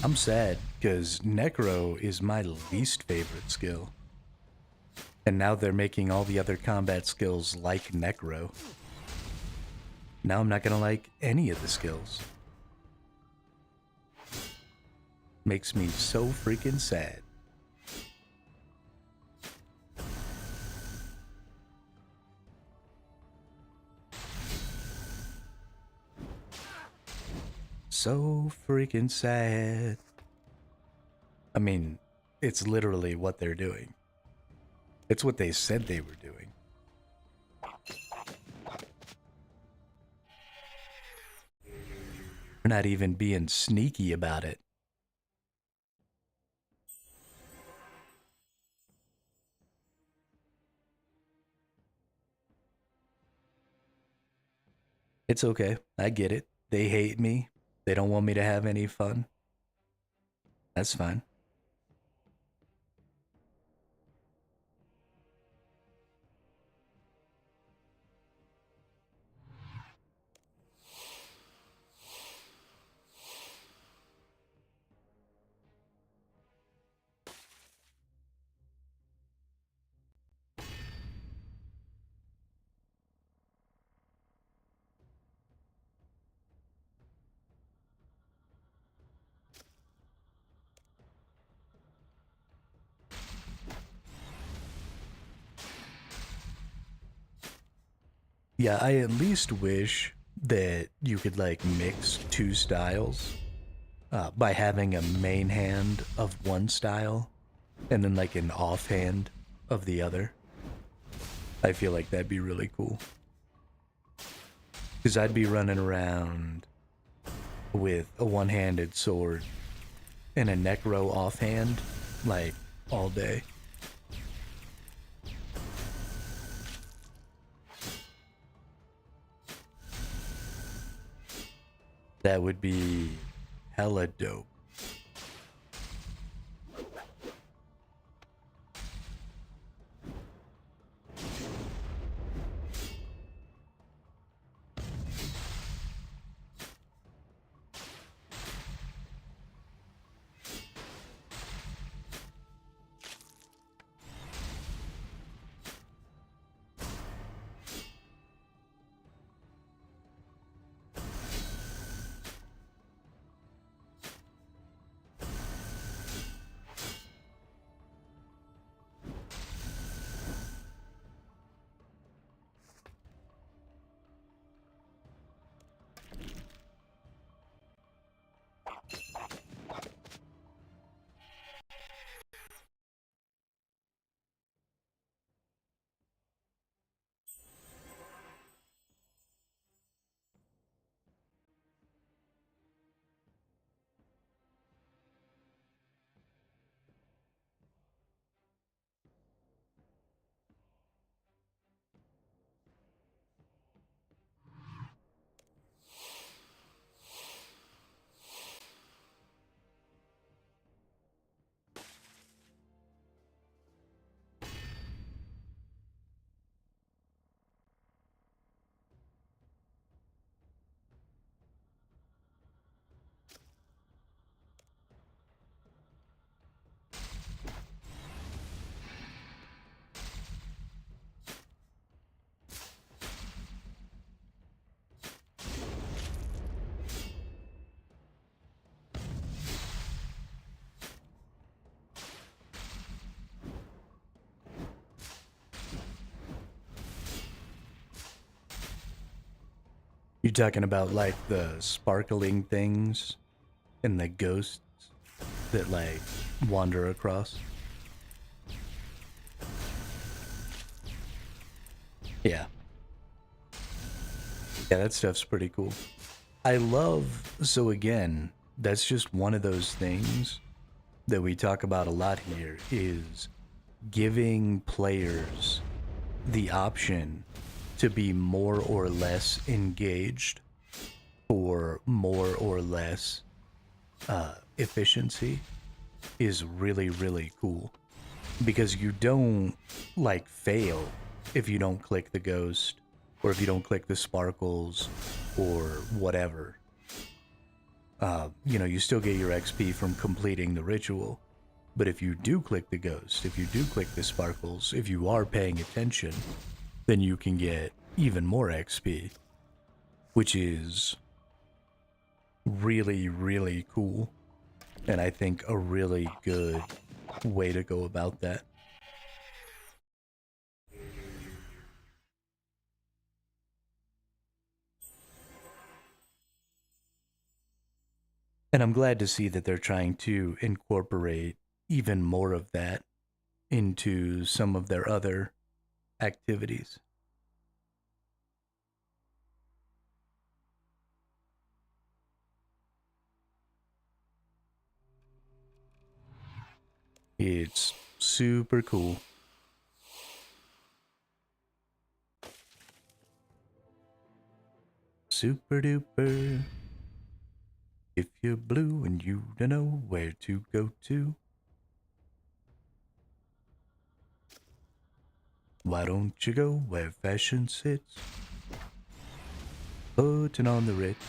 I'm sad, because Necro is my least favorite skill. And now they're making all the other combat skills like Necro. Now I'm not gonna like any of the skills. Makes me so freaking sad. So freaking sad. I mean, it's literally what they're doing. It's what they said they were doing. They're not even being sneaky about it. It's okay. I get it. They hate me. They don't want me to have any fun. That's fine. Yeah, I at least wish that you could like mix two styles by having a main hand of one style and then like an offhand of the other. I feel like that'd be really cool. Because I'd be running around with a one-handed sword and a necro offhand like all day. That would be hella dope. You talking about like the sparkling things and the ghosts that like wander across? Yeah. Yeah, that stuff's pretty cool. I love, so again, that's just one of those things that we talk about a lot here is giving players the option to be more or less engaged for more or less efficiency is really, really cool. Because you don't, like, fail if you don't click the ghost, or if you don't click the sparkles, or whatever. You know, you still get your XP from completing the ritual. But if you do click the ghost, if you do click the sparkles, if you are paying attention, then you can get even more XP, which is really, really cool. And I think a really good way to go about that. And I'm glad to see that they're trying to incorporate even more of that into some of their other activities. It's super cool. Super duper. If you're blue and you don't know where to go to, why don't you go where fashion sits? Putting on the Ritz.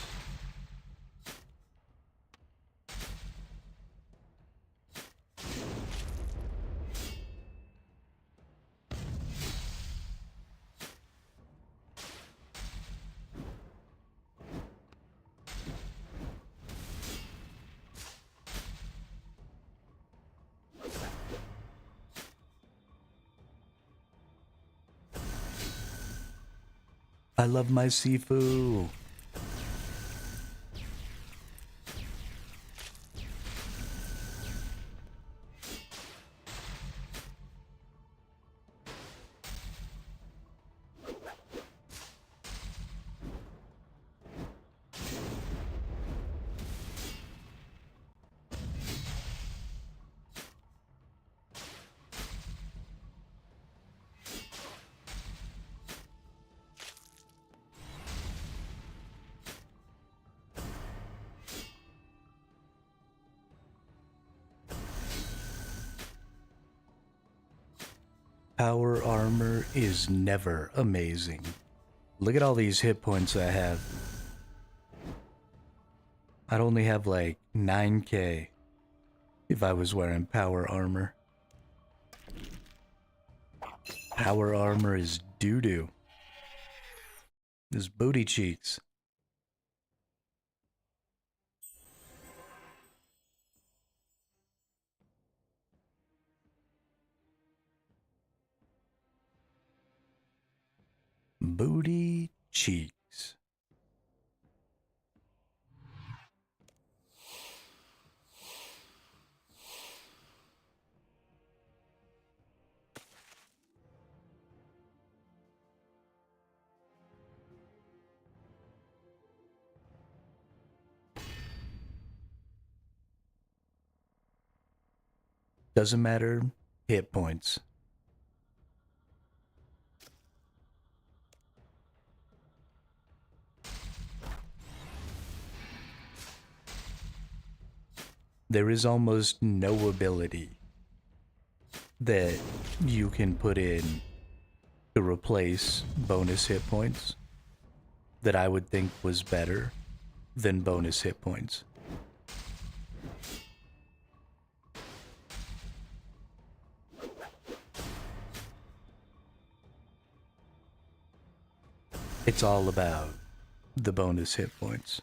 I love my seafood. Power armor is never amazing. Look at all these hit points I have. I'd only have like 9k if I was wearing power armor. Power armor is doo-doo. This booty cheeks. Booty cheeks. Doesn't matter. Hit points. There is almost no ability that you can put in to replace bonus hit points that I would think was better than bonus hit points. It's all about the bonus hit points.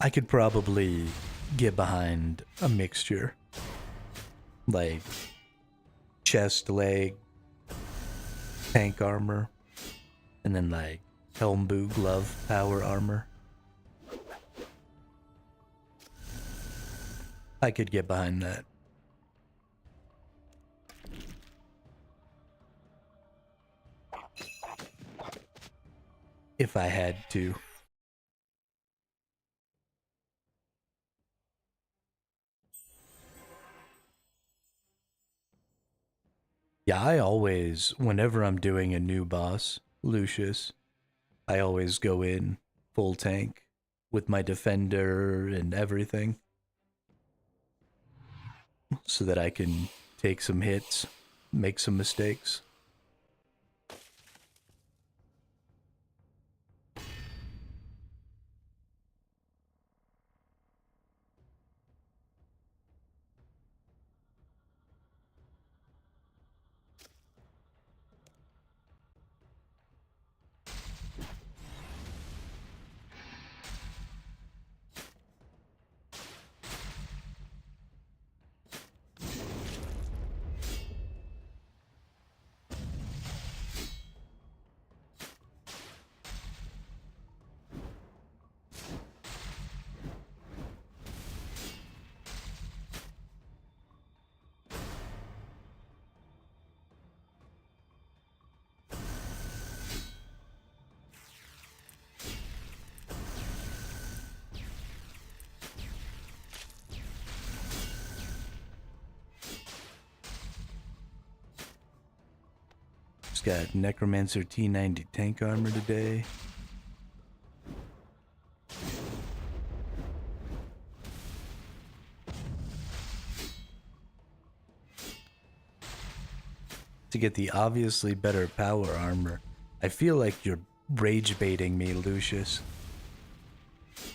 I could probably get behind a mixture. Like chest, leg, tank armor, and then like helm, boot, glove, power armor. I could get behind that. If I had to. Yeah, I always, whenever I'm doing a new boss, Lucius, I always go in full tank with my defender and everything so that I can take some hits, make some mistakes. Just got Necromancer T90 tank armor today. To get the obviously better power armor. I feel like you're rage baiting me, Lucius.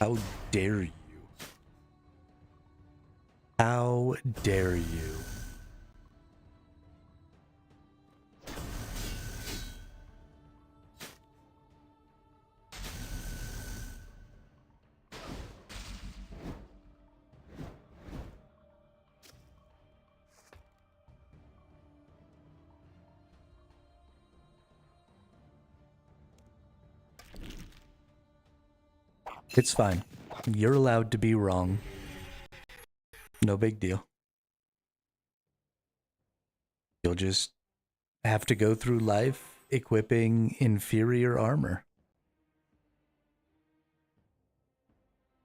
How dare you? How dare you? It's fine. You're allowed to be wrong. No big deal. You'll just have to go through life equipping inferior armor.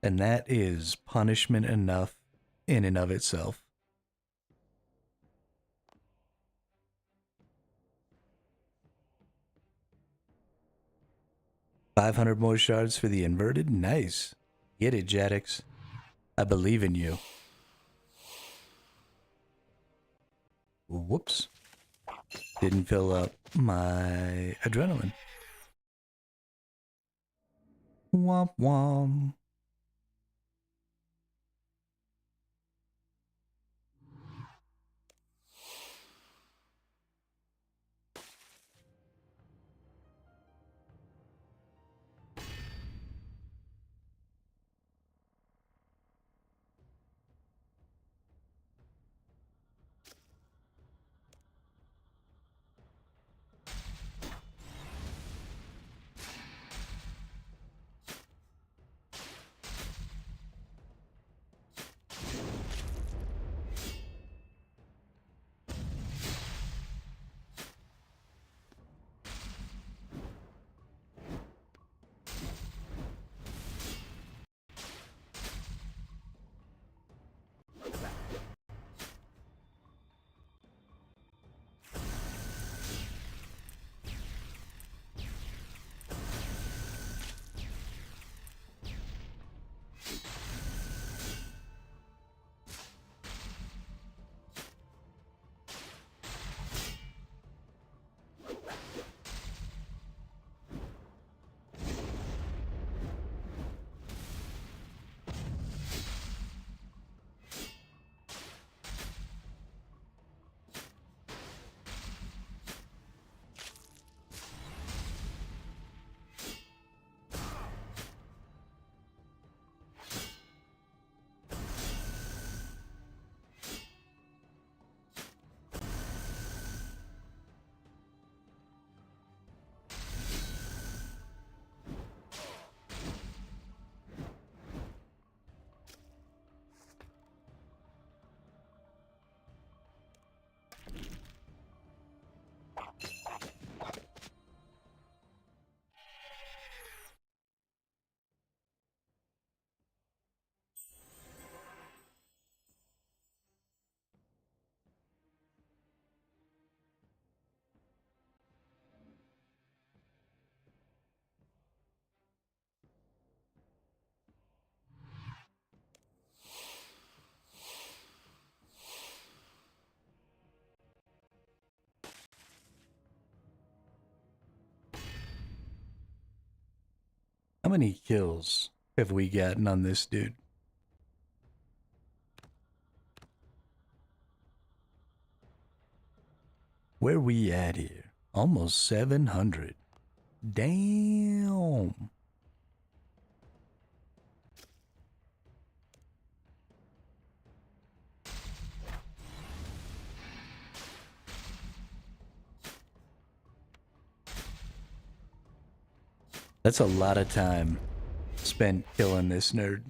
And that is punishment enough in and of itself. $500 more shards for the inverted? Nice. Get it, Jaddix. I believe in you. Whoops. Didn't fill up my adrenaline. Womp womp. How many kills have we gotten on this dude? Where we at here? Almost 700. Damn. That's a lot of time spent killing this nerd.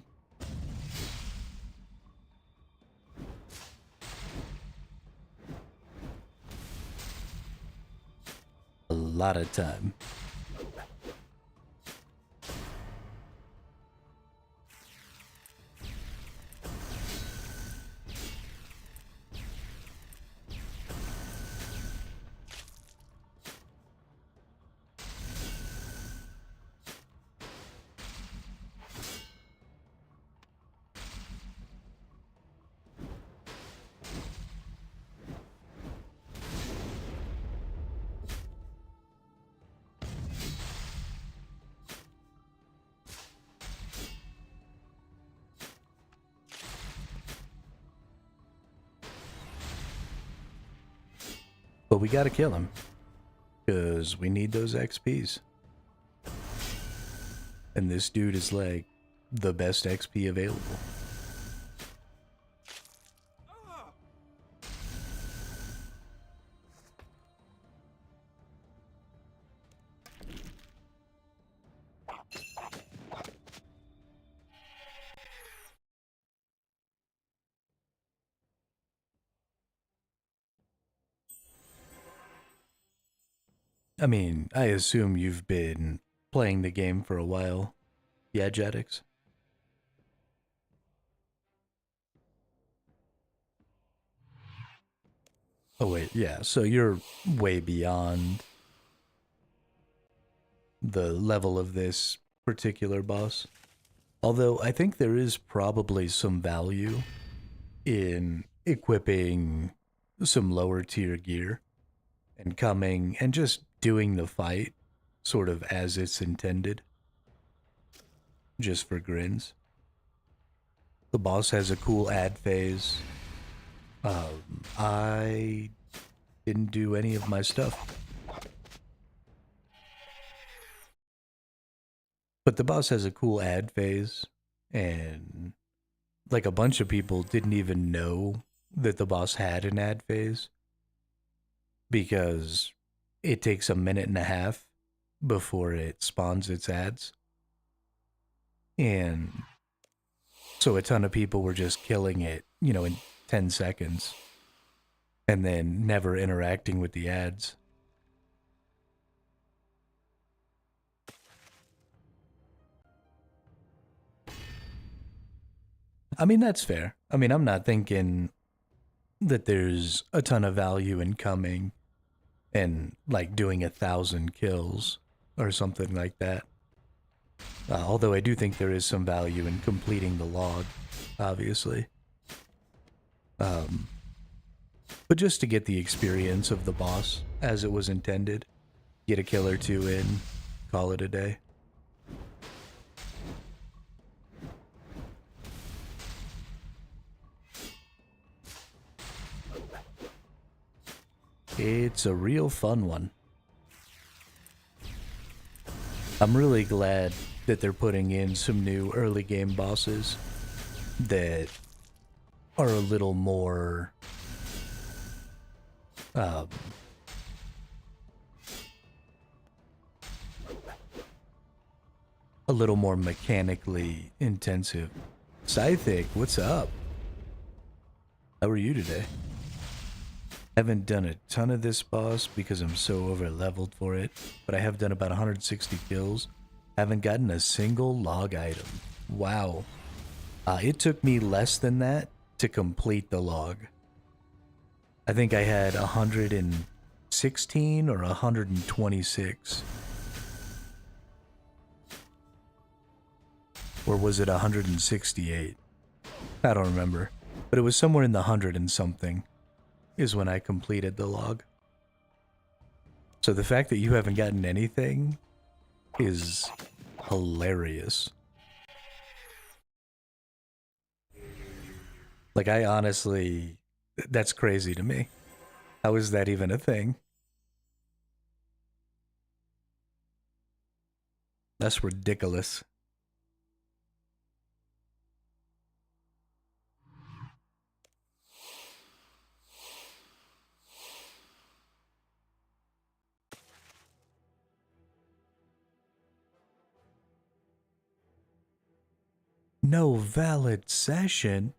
A lot of time. But we gotta kill him, because we need those XPs. And this dude is like the best XP available. I mean, I assume you've been playing the game for a while. Yeah, Jetix? Oh wait, yeah, so you're way beyond the level of this particular boss. Although I think there is probably some value in equipping some lower tier gear and coming and just doing the fight sort of as it's intended, just for grins. The boss has a cool ad phase. I didn't do any of my stuff. But the boss has a cool ad phase, and like a bunch of people didn't even know that the boss had an ad phase because it takes a minute and a half before it spawns its ads. And so a ton of people were just killing it, you know, in 10 seconds and then never interacting with the ads. I mean, that's fair. I mean, I'm not thinking that there's a ton of value in coming and like doing 1,000 kills or something like that. Although I do think there is some value in completing the log, obviously. But just to get the experience of the boss as it was intended, get a kill or two in, call it a day. It's a real fun one. I'm really glad that they're putting in some new early game bosses that are a little more a little more mechanically intensive. Scythic, what's up? How are you today? Haven't done a ton of this boss because I'm so over leveled for it, but I have done about 160 kills. Haven't gotten a single log item. Wow. It took me less than that to complete the log. I think I had 116 or 126. Or was it 168? I don't remember. But it was somewhere in the 100 and something is when I completed the log. So the fact that you haven't gotten anything is hilarious. Like, I honestly, that's crazy to me. How is that even a thing? That's ridiculous. No valid session?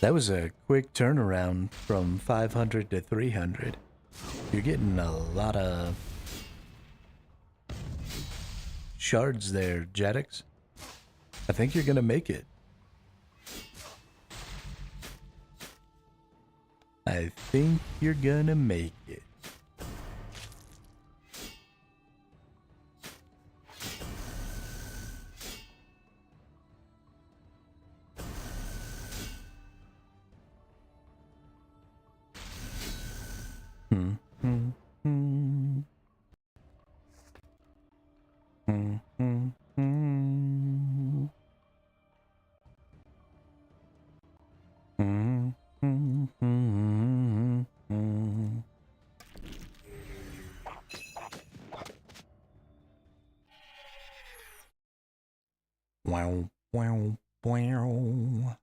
That was a quick turnaround from 500 to 300. You're getting a lot of shards there, Jetix. I think you're gonna make it. I think you're gonna make it. Wow, wow, wow.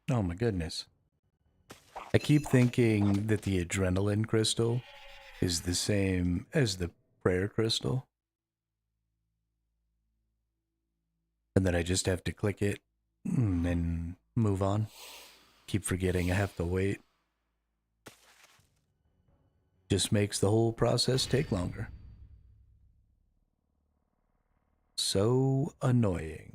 Oh my goodness. I keep thinking that the adrenaline crystal is the same as the prayer crystal. And then I just have to click it and move on. Keep forgetting I have to wait. Just makes the whole process take longer. So annoying.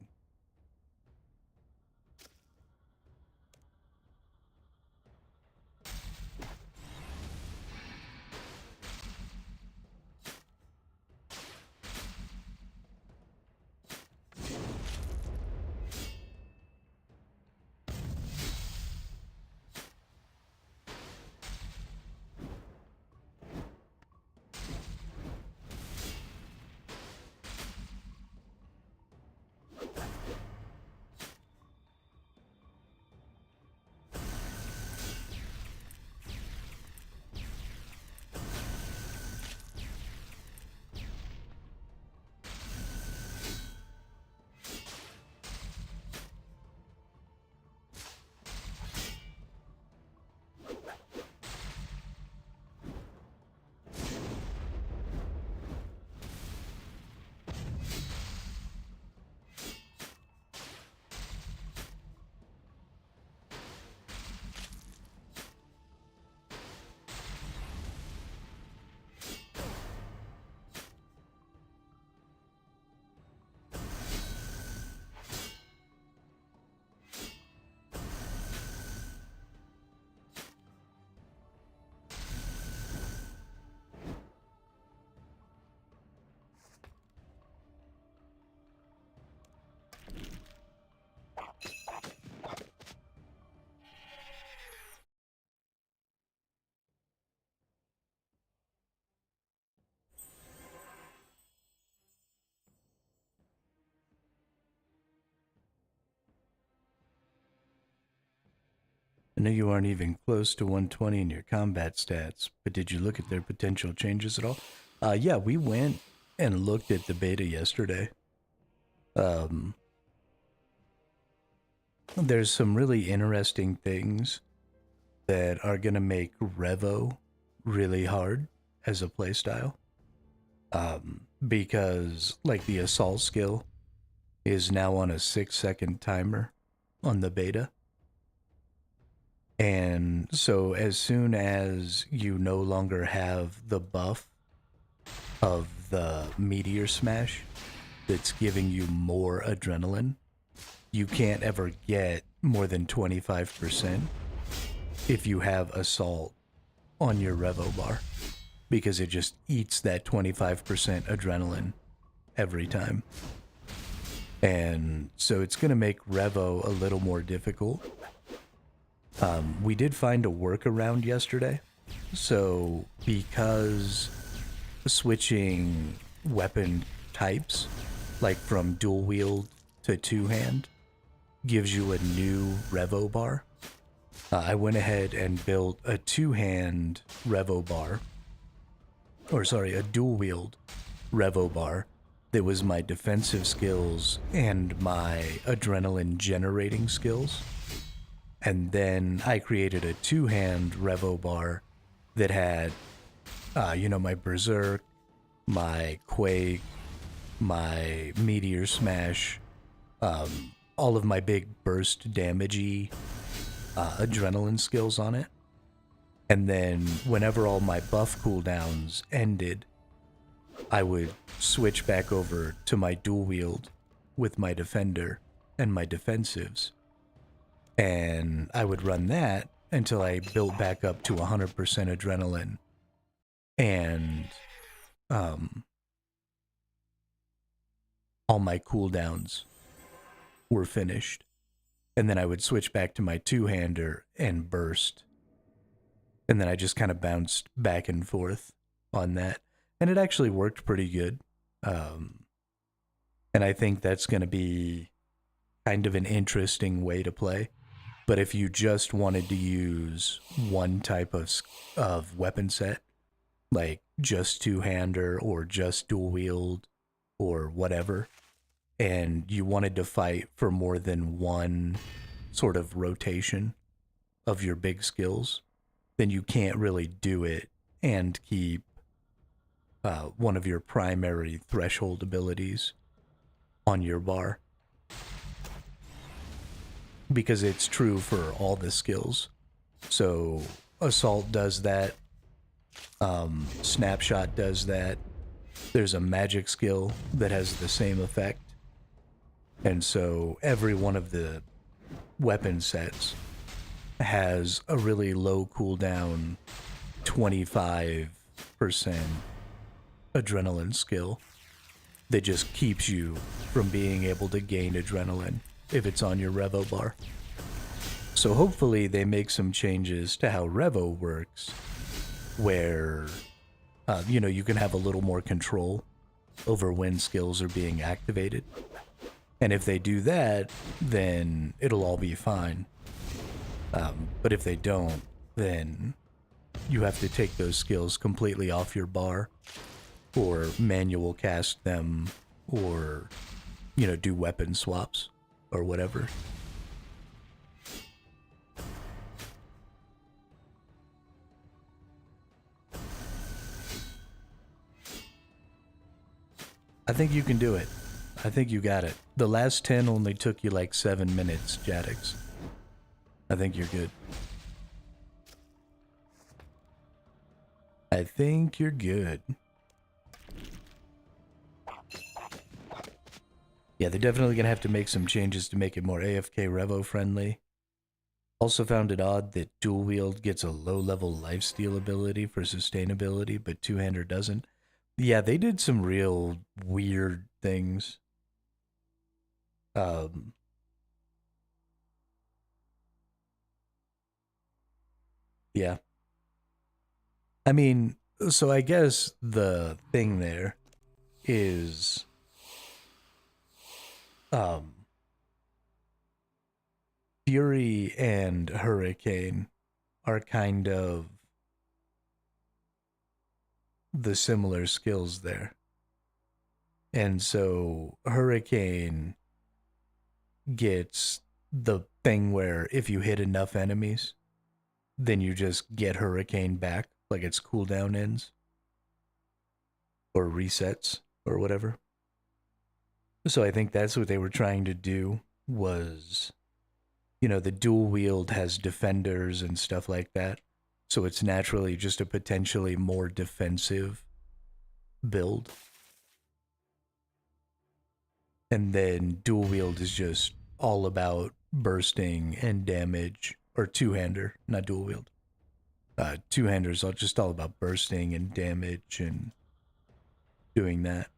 I know you aren't even close to 120 in your combat stats, but did you look at their potential changes at all? Yeah, we went and looked at the beta yesterday. There's some really interesting things that are going to make Revo really hard as a playstyle. Because, like, the assault skill is now on a 6-second timer on the beta. And so as soon as you no longer have the buff of the meteor smash that's giving you more adrenaline, you can't ever get more than 25% if you have assault on your Revo bar, because it just eats that 25% adrenaline every time. And so it's going to make Revo a little more difficult. We did find a workaround yesterday. So because switching weapon types, like from dual wield to two-hand, gives you a new Revo bar, I went ahead and built a two-hand Revo bar, or sorry, a dual wield Revo bar that was my defensive skills and my adrenaline generating skills. And then I created a two-hand Revo bar that had, my Berserk, my Quake, my Meteor Smash, all of my big burst damagey adrenaline skills on it. And then whenever all my buff cooldowns ended, I would switch back over to my dual wield with my defender and my defensives. And I would run that until I built back up to 100% adrenaline. And all my cooldowns were finished. And then I would switch back to my two-hander and burst. And then I just kind of bounced back and forth on that. And it actually worked pretty good. And I think that's going to be kind of an interesting way to play. But if you just wanted to use one type of weapon set, like just two-hander or just dual wield or whatever, and you wanted to fight for more than one sort of rotation of your big skills, then you can't really do it and keep one of your primary threshold abilities on your bar. Because it's true for all the skills. So Assault does that. Snapshot does that. There's a magic skill that has the same effect. And so every one of the weapon sets has a really low cooldown 25% adrenaline skill that just keeps you from being able to gain adrenaline if it's on your Revo bar. So hopefully they make some changes to how Revo works, where you can have a little more control over when skills are being activated. And if they do that, then it'll all be fine. But if they don't, then you have to take those skills completely off your bar, or manual cast them, or do weapon swaps or whatever. I think you can do it. I think you got it. The last 10 only took you like 7 minutes, Jadix. I think you're good. I think you're good. Yeah, they're definitely going to have to make some changes to make it more AFK Revo friendly. Also found it odd that dual wield gets a low level lifesteal ability for sustainability, but two-hander doesn't. Yeah, they did some real weird things. Yeah. I mean, so I guess the thing there is Fury and Hurricane are kind of the similar skills there. And so Hurricane gets the thing where if you hit enough enemies, then you just get Hurricane back, like its cooldown ends or resets or whatever. So I think that's what they were trying to do was, you know, the dual wield has defenders and stuff like that. So it's naturally just a potentially more defensive build. And then dual wield is just all about bursting and damage, or two-hander, not dual wield. Two-handers are just all about bursting and damage and doing that.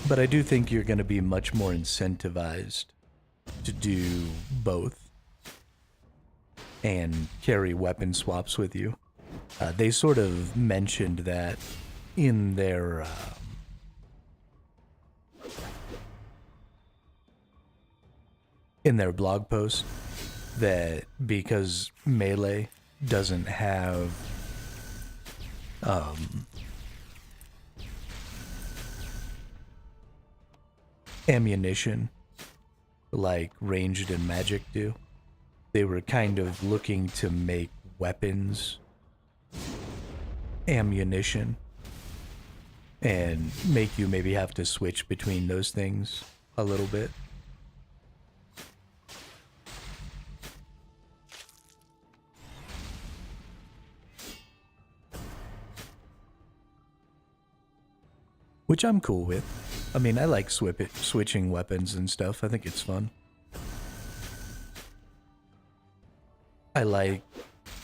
But I do think you're going to be much more incentivized to do both and carry weapon swaps with you. They sort of mentioned that in their blog post, that because melee doesn't have ammunition like ranged and magic do, they were kind of looking to make weapons ammunition and make you maybe have to switch between those things a little bit. Which I'm cool with. I mean, I like switching weapons and stuff. I think it's fun. I like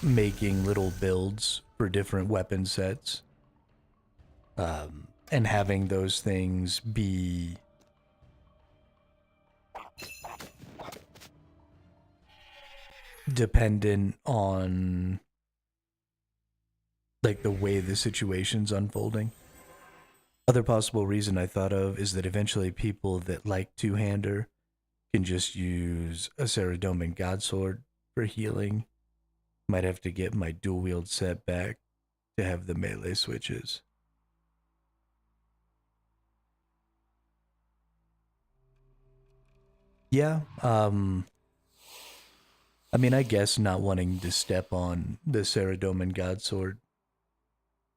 making little builds for different weapon sets. And having those things be dependent on like the way the situation's unfolding. Other possible reason I thought of is that eventually people that like two-hander can just use a Saradomin Godsword for healing. Might have to get my dual wield set back to have the melee switches. Yeah, I mean, I guess not wanting to step on the Saradomin Godsword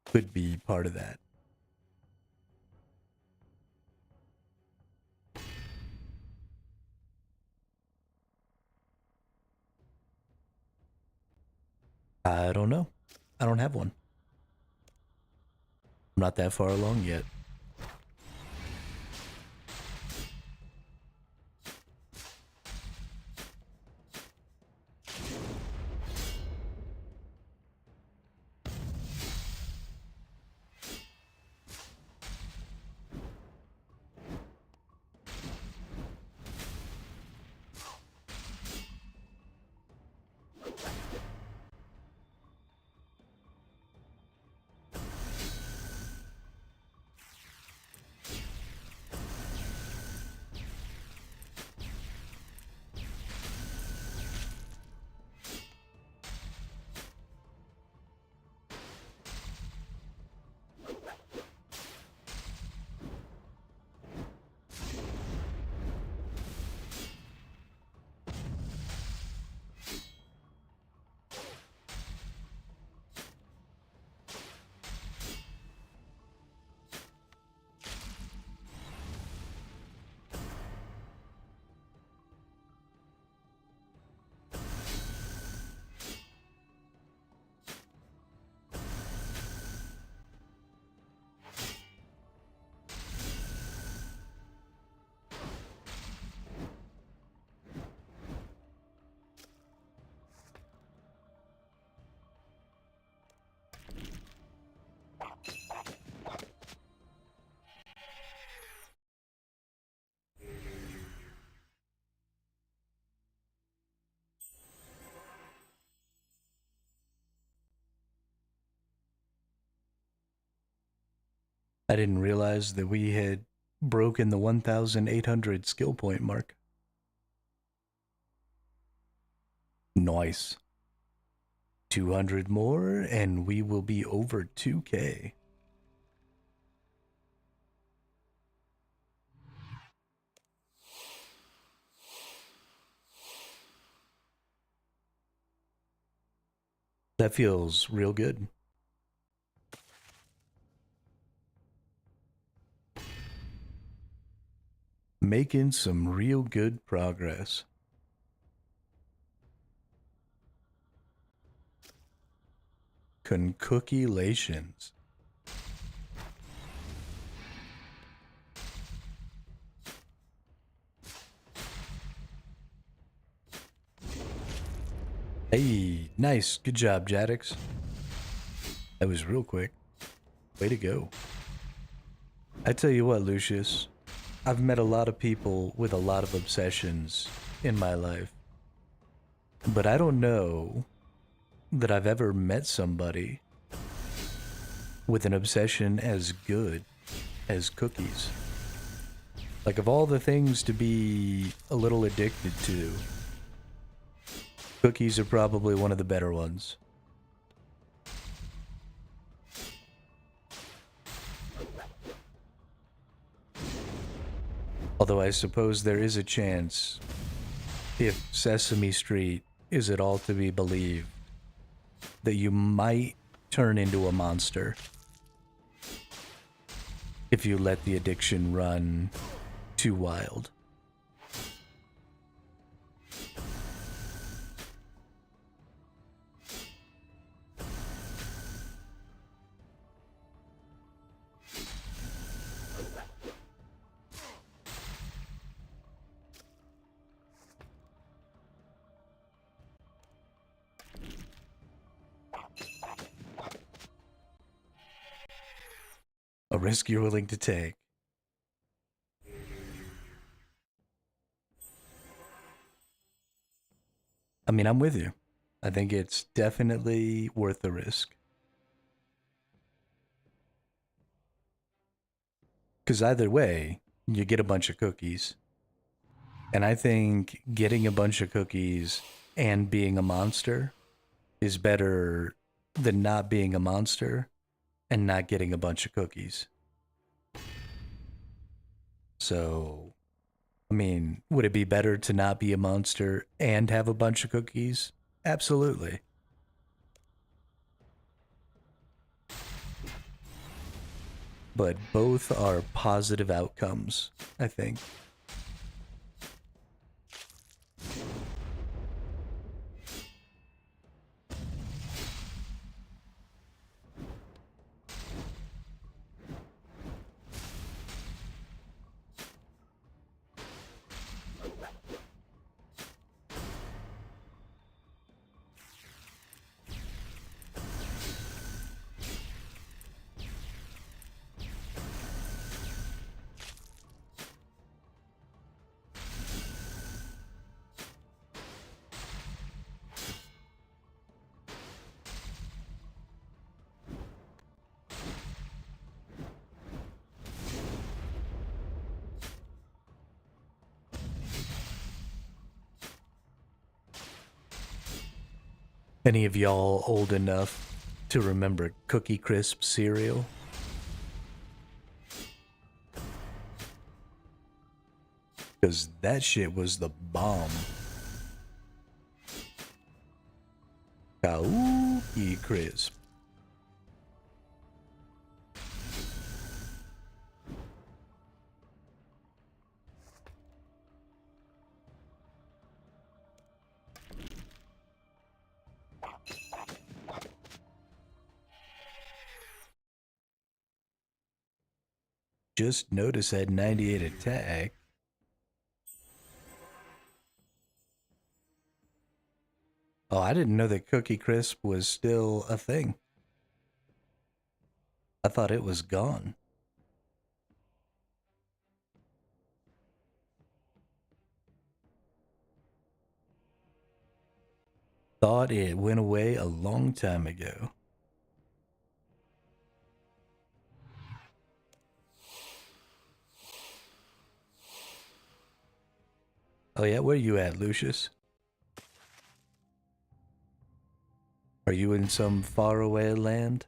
could be part of that. I don't know. I don't have one. I'm not that far along yet. I didn't realize that we had broken the 1,800 skill point mark. Nice. 200 more, and we will be over 2K. That feels real good. Making some real good progress. Congratulations. Hey, nice. Good job, Jaddix. That was real quick. Way to go. I tell you what, Lucius. I've met a lot of people with a lot of obsessions in my life. But I don't know that I've ever met somebody with an obsession as good as cookies. Like, of all the things to be a little addicted to, cookies are probably one of the better ones. Although I suppose there is a chance, if Sesame Street is at all to be believed, that you might turn into a monster if you let the addiction run too wild. A risk you're willing to take. I mean, I'm with you. I think it's definitely worth the risk. Because either way, you get a bunch of cookies. And I think getting a bunch of cookies and being a monster is better than not being a monster and not getting a bunch of cookies. So, I mean, would it be better to not be a monster and have a bunch of cookies? Absolutely. But both are positive outcomes, I think. Any of y'all old enough to remember Cookie Crisp cereal? Because that shit was the bomb. Cookie Crisp. Just notice that 98 attack. Oh, I didn't know that Cookie Crisp was still a thing. I thought it was gone. Thought it went away a long time ago. Oh yeah, where you at, Lucius? Are you in some faraway land?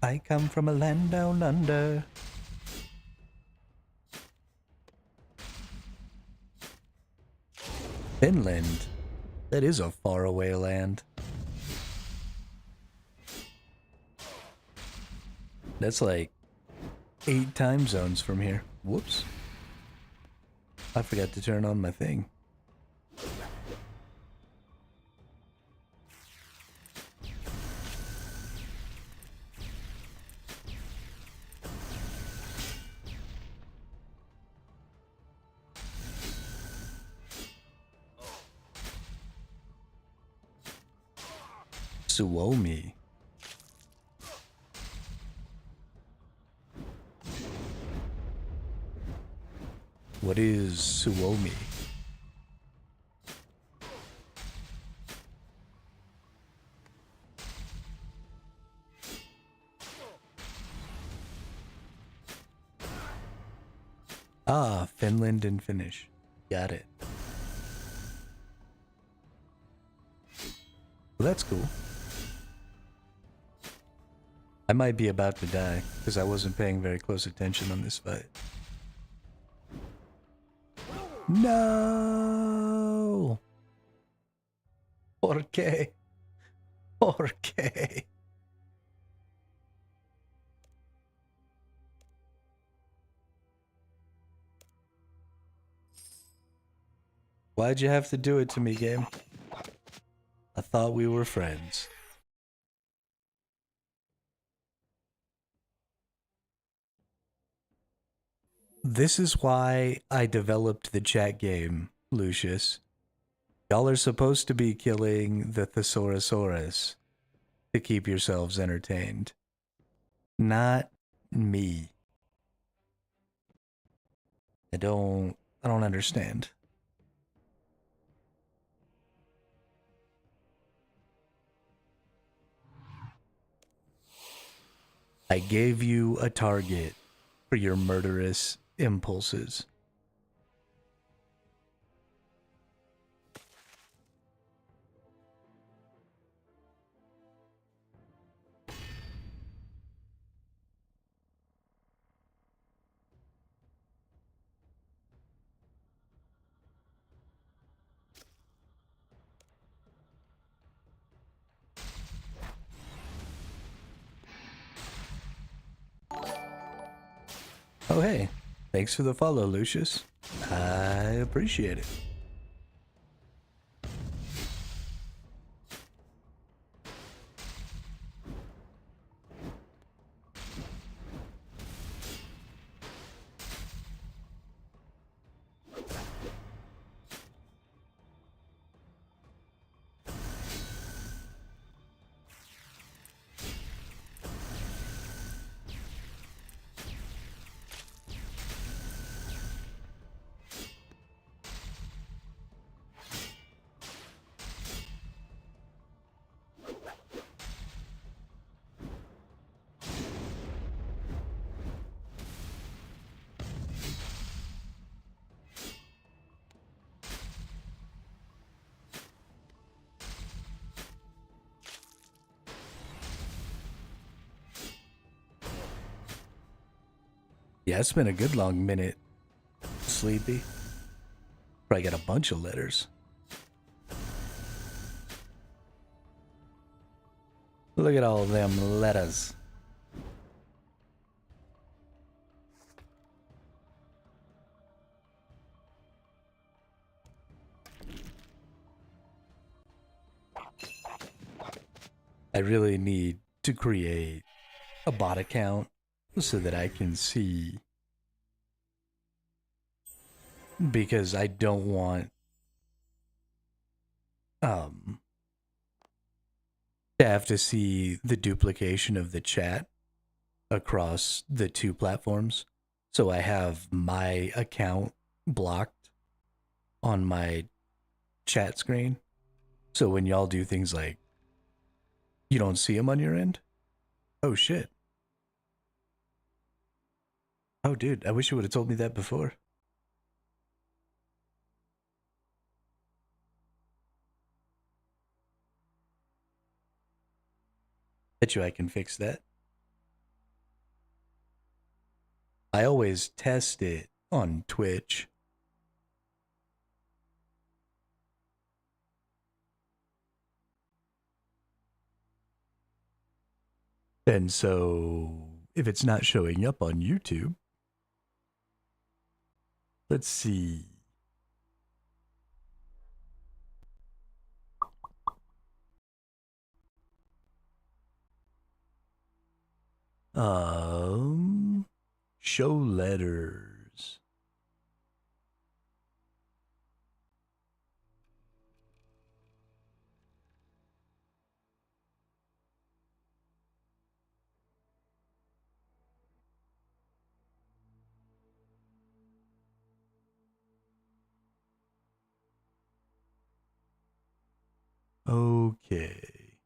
I come from a land down under. Finland. That is a faraway land. That's like 8 time zones from here. Whoops. I forgot to turn on my thing. Suomi. What is Suomi? Ah, Finland and Finnish. Got it. Well, that's cool. I might be about to die because I wasn't paying very close attention on this fight. No! ¿Por qué? ¿Por qué? Why'd you have to do it to me, game? I thought we were friends. This is why I developed the chat game, Lucius. Y'all are supposed to be killing the Thesaurosaurus to keep yourselves entertained. Not me. I don't understand. I gave you a target for your murderous impulses. Oh hey, thanks for the follow, Lucius. I appreciate it. Yeah, it's been a good long minute. Sleepy. Probably got a bunch of letters. Look at all them letters. I really need to create a bot account so that I can see, because I don't want to have to see the duplication of the chat across the 2 platforms. So I have my account blocked on my chat screen. So when y'all do things like You don't see them on your end? Oh, shit. Oh, dude, I wish you would have told me that before. Bet you I can fix that. I always test it on Twitch. And so, if it's not showing up on YouTube, let's see. Show letters. Okay.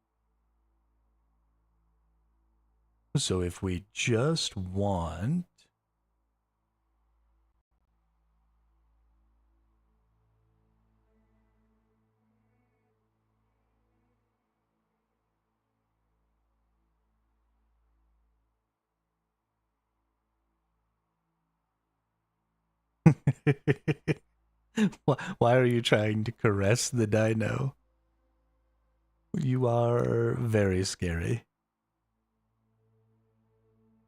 So if we just want why are you trying to caress the dino? You are very scary.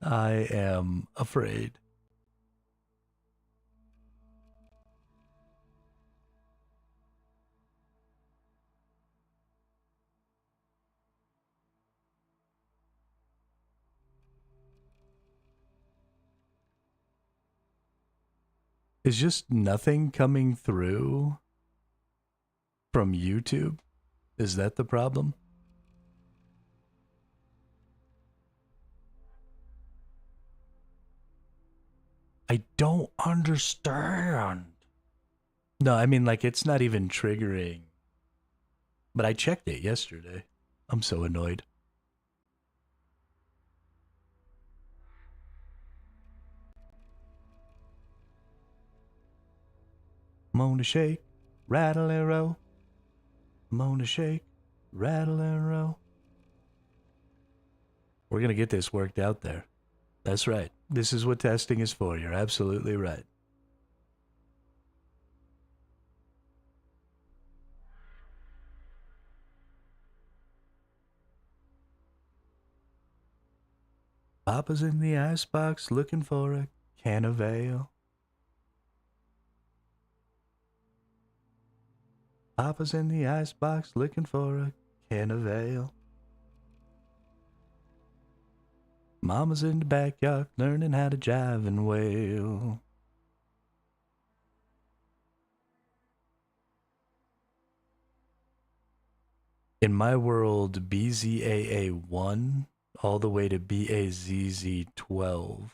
I am afraid. Is just nothing coming through from YouTube? Is that the problem? I don't understand. No, I mean, like, it's not even triggering. But I checked it yesterday. I'm so annoyed. Moan to shake, rattle and roll. Moan to shake, rattle and roll. We're going to get this worked out there. That's right. This is what testing is for. You're absolutely right. Papa's in the icebox looking for a can of ale. Papa's in the icebox looking for a can of ale. Mama's in the backyard learning how to jive and wail. In my world, BZAA1 all the way to BAZZ12.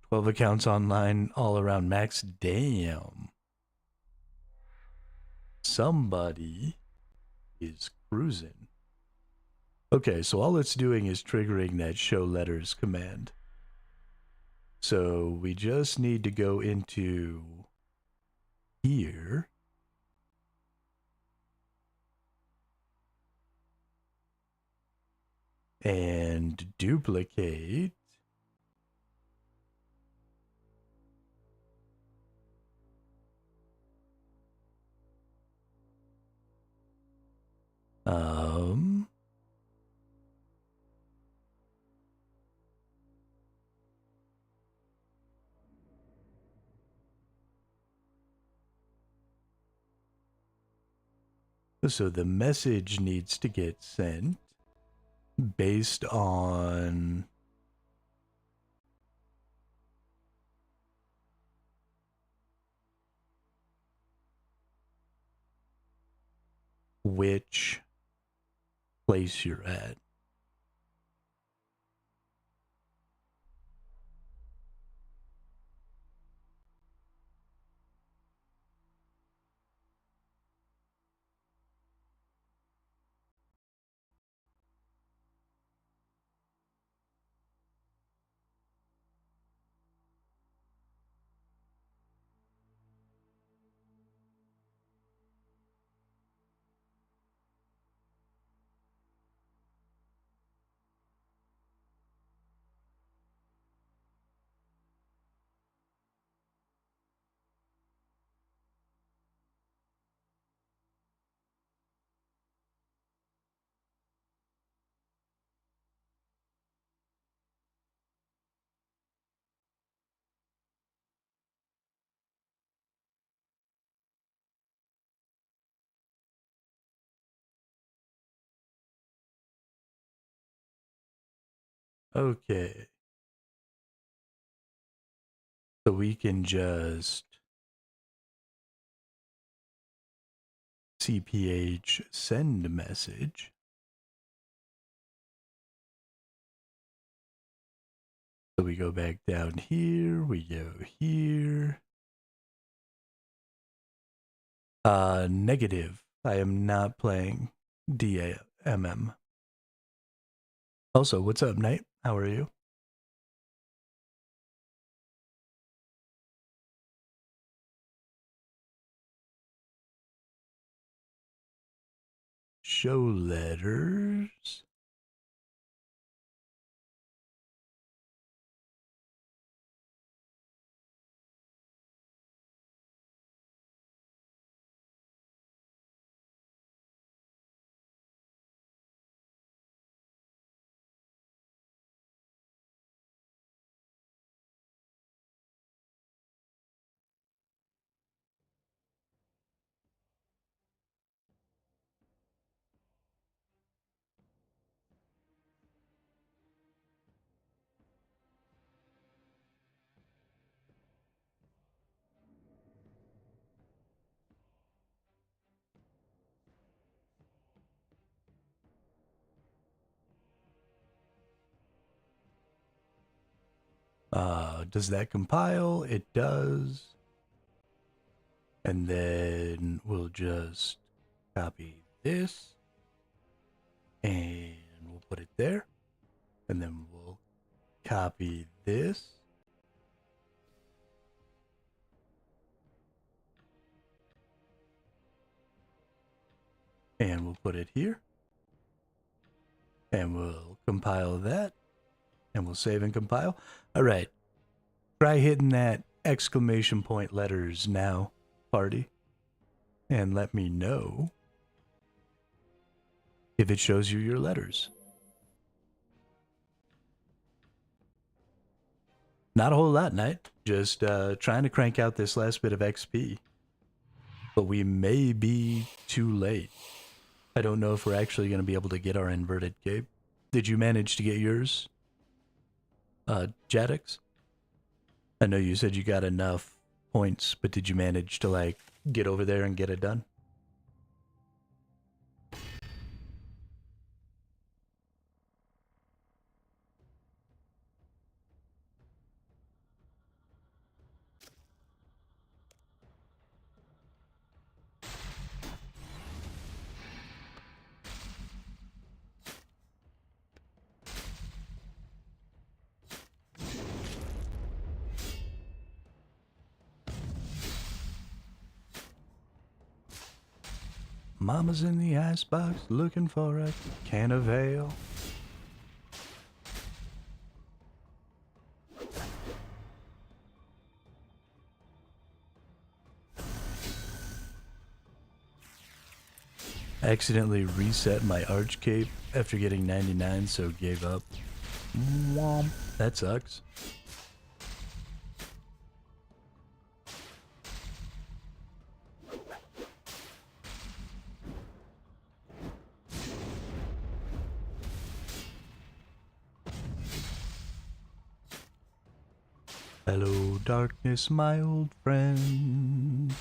12 accounts online all around max. Damn. Somebody is cruising. Okay, so all it's doing is triggering that show letters command. So we just need to go into here. And duplicate. So the message needs to get sent based on which place you're at. Okay. So we can just CPH send message. So we go back down here, we go here. Negative. I am not playing DAMM. Also, what's up, Knight? How are you? Show letters. Does that compile? It does. And then we'll just copy this and we'll put it there. And then we'll copy this. And we'll put it here. And we'll compile that. And we'll save and compile. All right. Try hitting that exclamation point letters now, party. And let me know if it shows you your letters. Not a whole lot, Knight. Just trying to crank out this last bit of XP. But we may be too late. I don't know if we're actually going to be able to get our inverted cape. Did you manage to get yours, Jadix? I know you said you got enough points, but did you manage to, like, get over there and get it done? Mama's in the icebox looking for a can of ale. I accidentally reset my arch cape after getting 99, so gave up. Womp. That sucks. Hello, darkness, my old friend.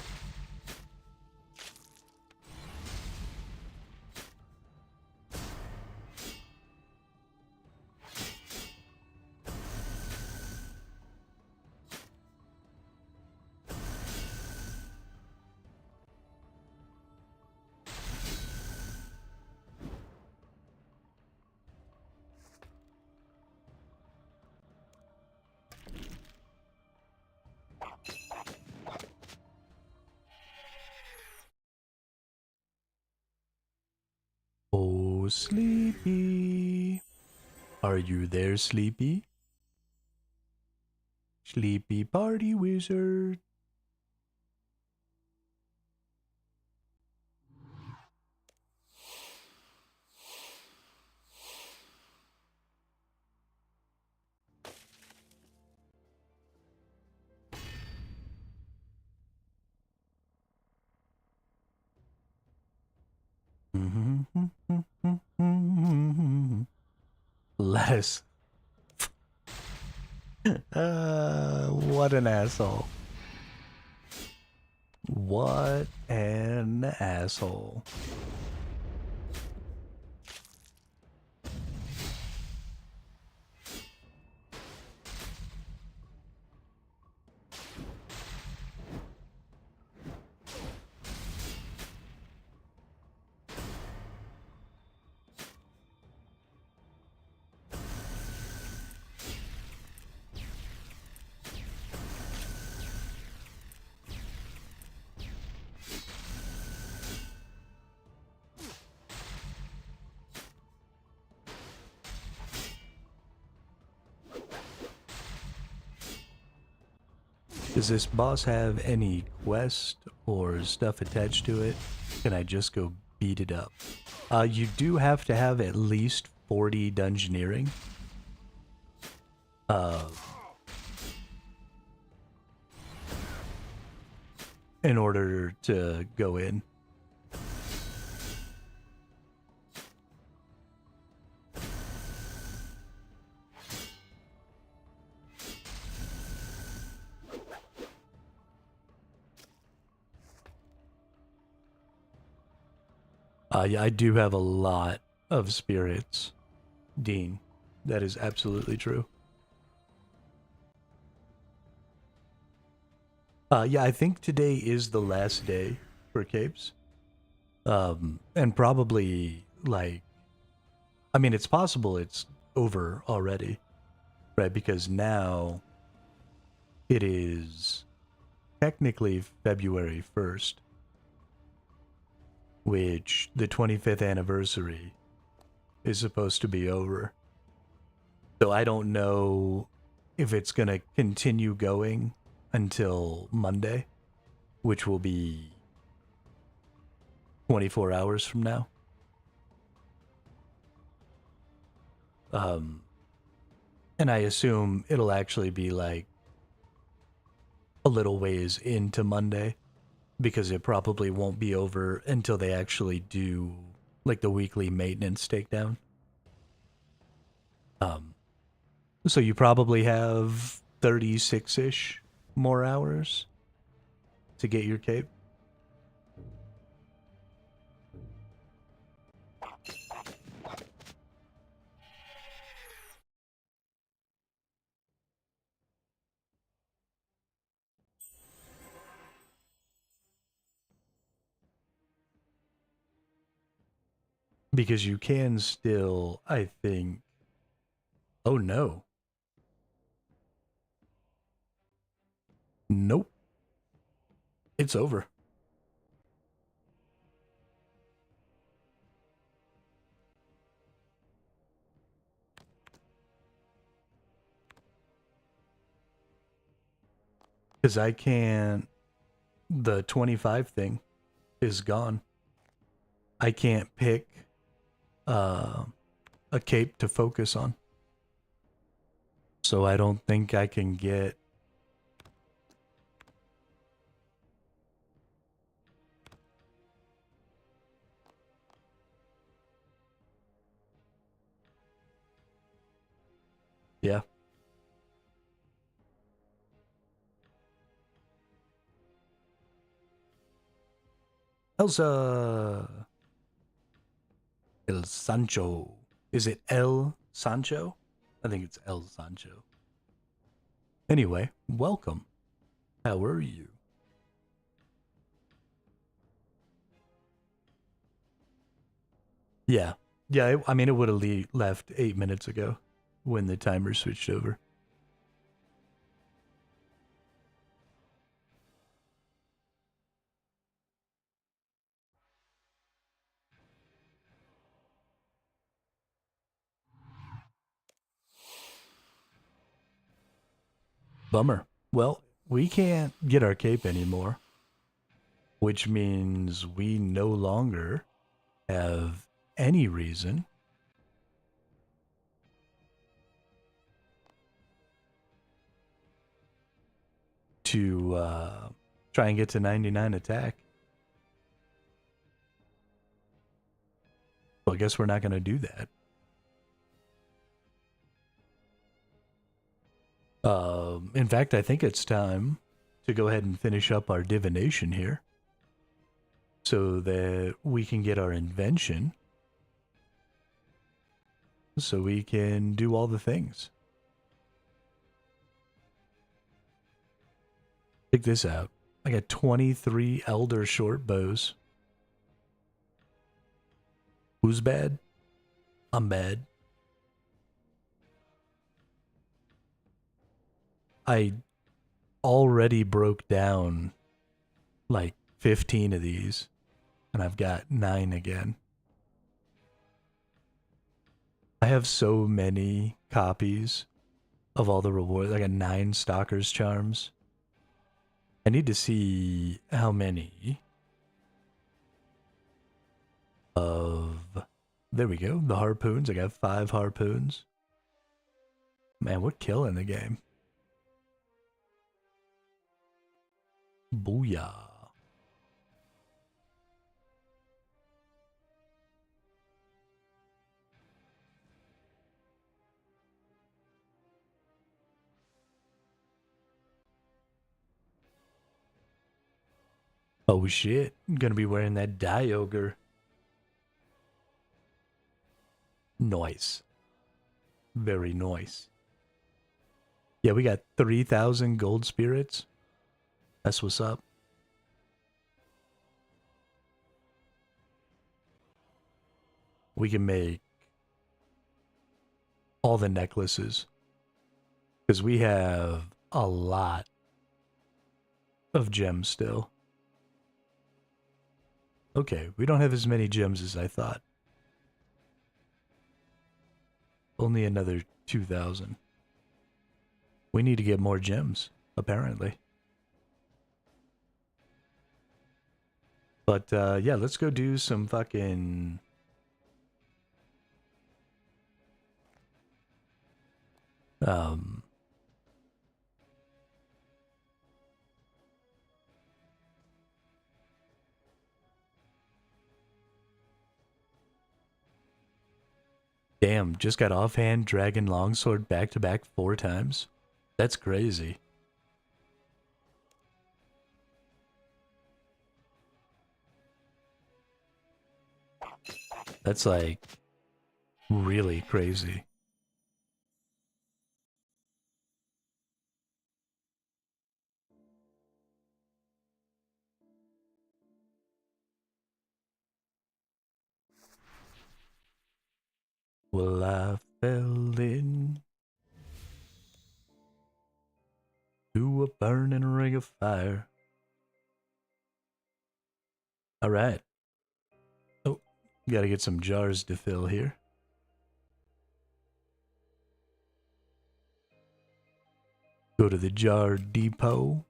Oh, Sleepy. Are you there, Sleepy? Sleepy party wizard. Lettuce. What an asshole. What an asshole. Does this boss have any quest or stuff attached to it? Can I just go beat it up? You do have to have at least 40 dungeoneering. In order to go in. Yeah, I do have a lot of spirits, Dean. That is absolutely true. Yeah, I think today is the last day for capes. And probably, like, I mean, it's possible it's over already, right? Because now it is technically February 1st, which the 25th anniversary is supposed to be over. So I don't know if it's going to continue going until Monday, which will be 24 hours from now. And I assume it'll actually be like a little ways into Monday, because it probably won't be over until they actually do like the weekly maintenance takedown. So you probably have 36-ish more hours to get your cape. Because you can still, I think... Oh no. Nope. It's over. Because I can't... The 25 thing is gone. I can't pick a cape to focus on. So I don't think I can get... Yeah. Elsa... El Sancho. Is it El Sancho? I think it's El Sancho. Anyway, welcome. How are you? Yeah. Yeah, I mean, it would have left 8 minutes ago when the timer switched over. Bummer. Well, we can't get our cape anymore, which means we no longer have any reason to try and get to 99 attack. Well, I guess we're not going to do that. In fact, I think it's time to go ahead and finish up our divination here so that we can get our invention so we can do all the things. Check this out. I got 23 elder short bows. Who's bad? I'm bad. I already broke down like 15 of these, and I've got 9 again. I have so many copies of all the rewards. I got 9 Stalker's Charms. I need to see how many of... There we go, the harpoons. I got 5 harpoons. Man, we're killing the game. Booyah. Oh shit, I'm gonna be wearing that dye ogre. Nice. Very nice. Yeah, we got 3,000 gold spirits. That's what's up. We can make all the necklaces. Because we have a lot of gems still. Okay, we don't have as many gems as I thought. Only another 2,000. We need to get more gems, apparently. But, yeah, let's go do some fucking... Damn, just got offhand dragon longsword back-to-back 4 times. That's crazy. That's like really crazy. Well, I fell in to a burning ring of fire. All right. Oh, gotta get some jars to fill here. Go to the jar depot.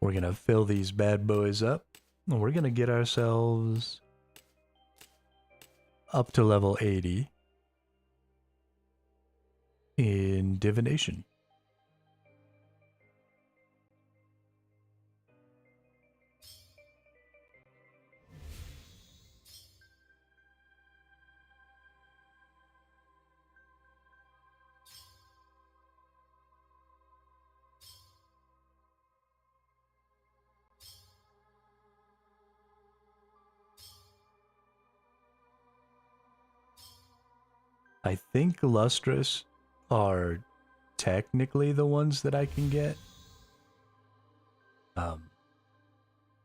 We're gonna fill these bad boys up. And we're gonna get ourselves up to level 80 in divination. I think lustrous are technically the ones that I can get. But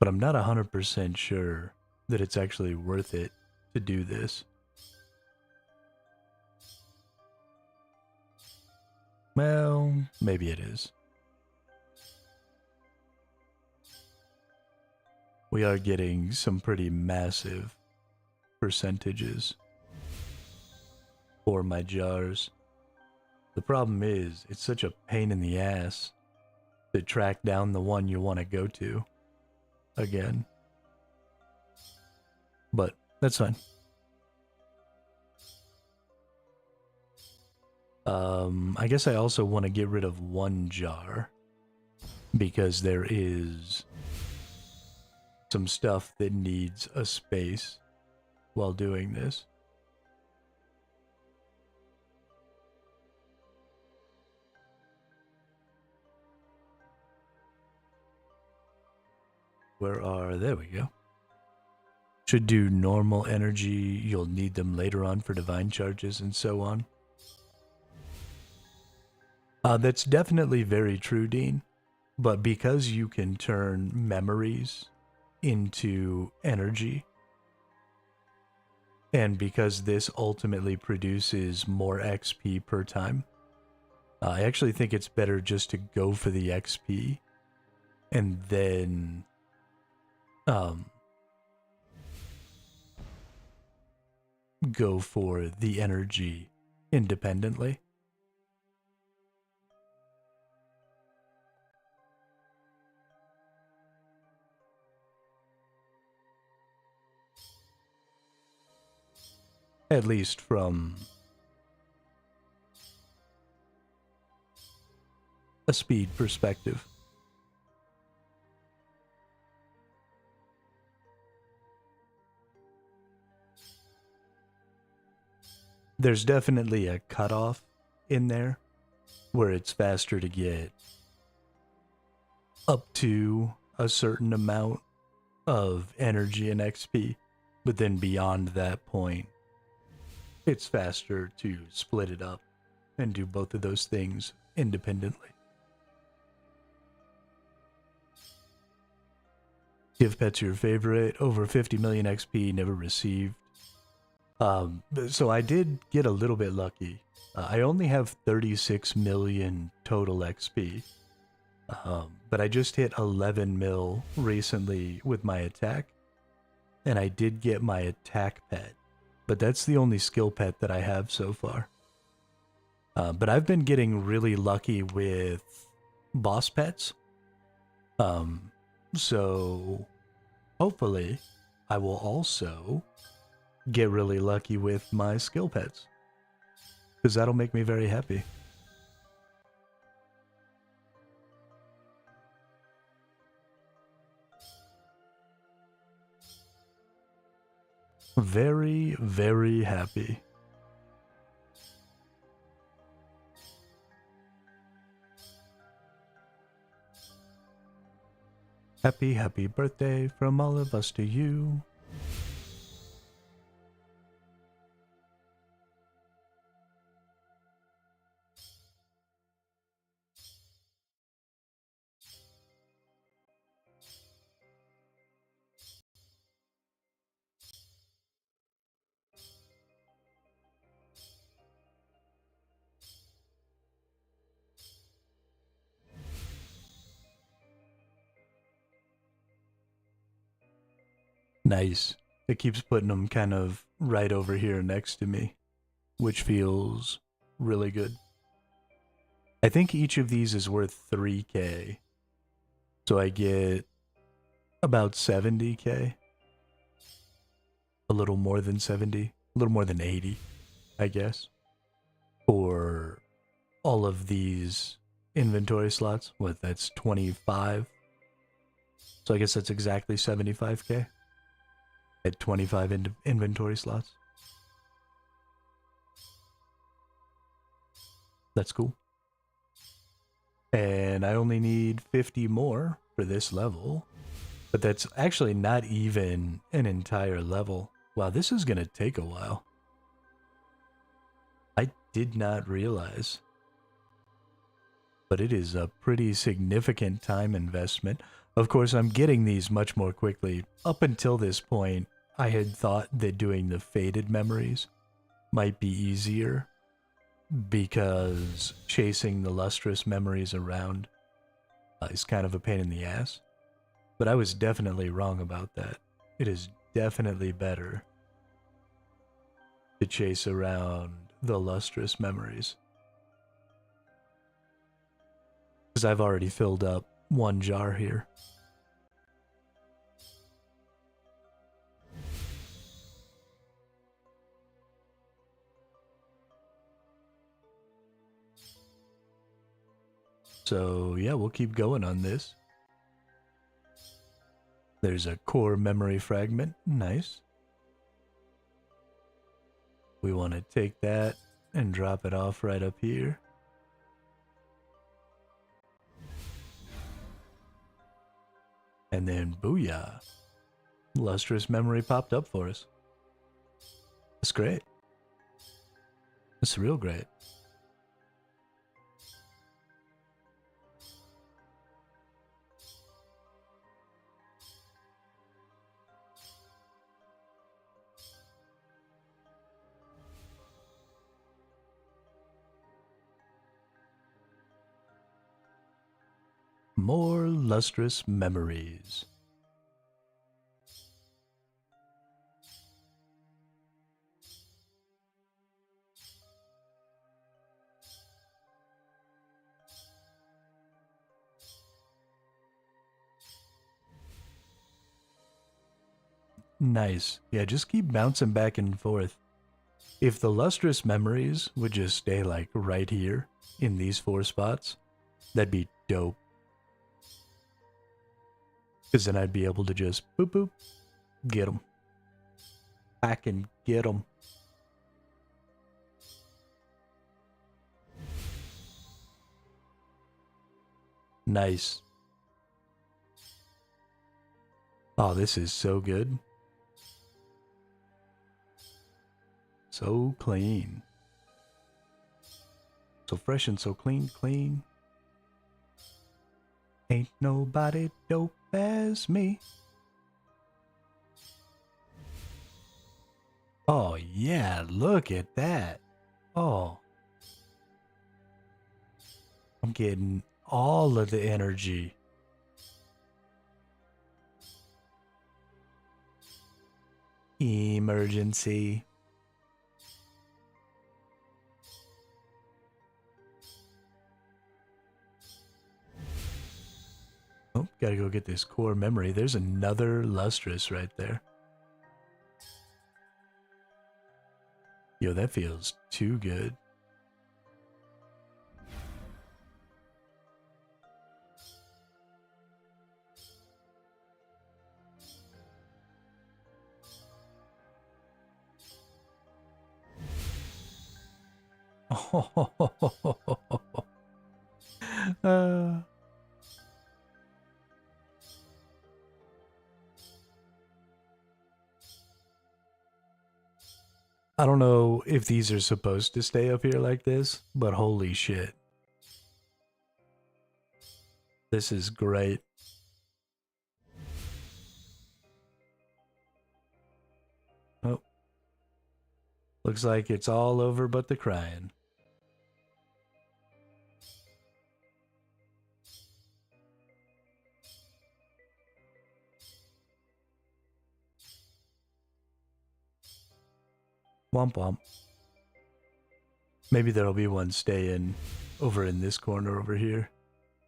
I'm not 100% sure that it's actually worth it to do this. Well, maybe it is. We are getting some pretty massive percentages for my jars. The problem is, it's such a pain in the ass to track down the one you want to go to again. But that's fine. I guess I also want to get rid of 1 jar because there is some stuff that needs a space while doing this. There we go. Should do normal energy. You'll need them later on for divine charges and so on. That's definitely very true, Dean. But because you can turn memories into energy, and because this ultimately produces more XP per time, I actually think it's better just to go for the XP and then go for the energy independently. At least from a speed perspective. There's definitely a cutoff in there where it's faster to get up to a certain amount of energy and XP, but then beyond that point, it's faster to split it up and do both of those things independently. Give pets your favorite. Over 50 million XP, never received. So I did get a little bit lucky. I only have 36 million total XP. But I just hit 11 mil recently with my attack. And I did get my attack pet. But that's the only skill pet that I have so far. But I've been getting really lucky with boss pets. So hopefully I will also get really lucky with my skill pets, because that'll make me very happy. Very, very happy. Happy, happy birthday from all of us to you. Nice. It keeps putting them kind of right over here next to me, which feels really good. I think each of these is worth 3k. So I get about 70k. A little more than 70. A little more than 80, I guess. For all of these inventory slots. What, that's 25. So I guess that's exactly 75k. At 25 inventory slots. That's cool. And I only need 50 more for this level. But that's actually not even an entire level. Wow, this is going to take a while. I did not realize. But it is a pretty significant time investment. Of course, I'm getting these much more quickly. Up until this point, I had thought that doing the faded memories might be easier because chasing the lustrous memories around is kind of a pain in the ass. But I was definitely wrong about that. It is definitely better to chase around the lustrous memories. Because I've already filled up one jar here. So yeah, we'll keep going on this. There's a core memory fragment. Nice. We want to take that and drop it off right up here. And then booyah. Lustrous memory popped up for us. That's great. That's real great. More lustrous memories. Nice. Yeah, just keep bouncing back and forth. If the lustrous memories would just stay like right here in these 4 spots, that'd be dope. Because then I'd be able to just boop boop, get them. I can get them. Nice. Oh, this is so good. So clean. So fresh and so clean, clean. Ain't nobody dope as me. Oh yeah, look at that. Oh. I'm getting all of the energy. Emergency. Oh, gotta go get this core memory. There's another lustrous right there. Yo, that feels too good. I don't know if these are supposed to stay up here like this, but holy shit. This is great. Oh. Looks like it's all over but the crying. Womp womp. Maybe there'll be one staying over in this corner over here.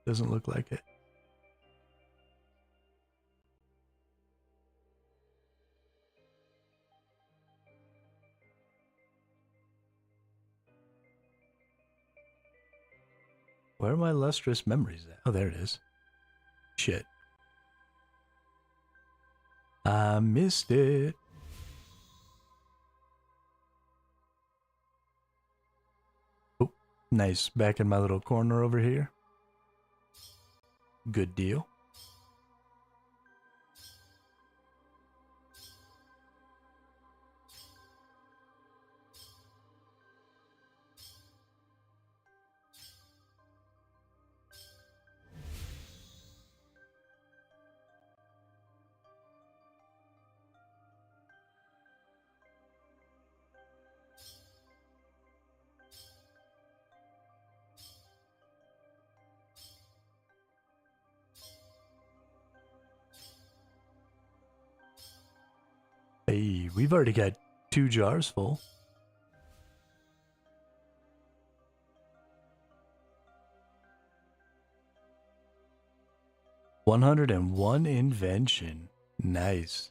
Doesn't look like it. Where are my lustrous memories at? Oh, there it is. Shit. I missed it. Oh, nice. Back in my little corner over here. Good deal. Hey, we've already got 2 jars full. "101 invention." Nice.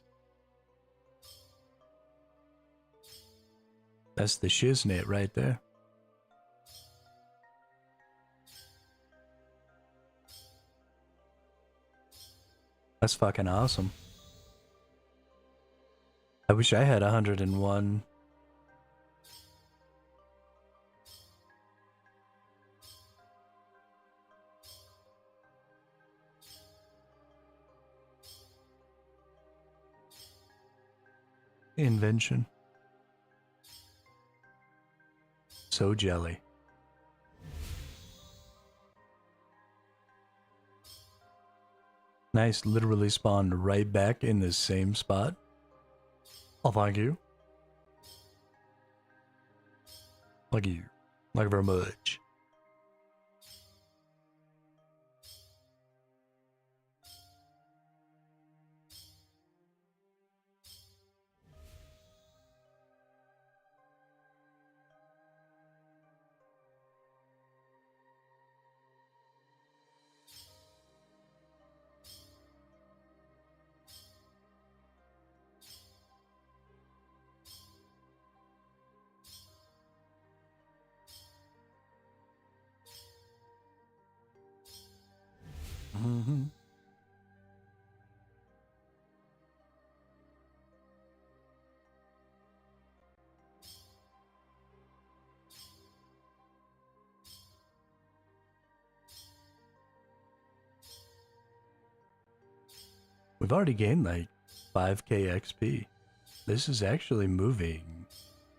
That's the shiznit right there. That's fucking awesome. I wish I had 101. Invention. So jelly. Nice, literally spawned right back in the same spot. Oh, thank you. Thank you. Thank you very much. Mm-hmm. We've already gained like 5k XP. This is actually moving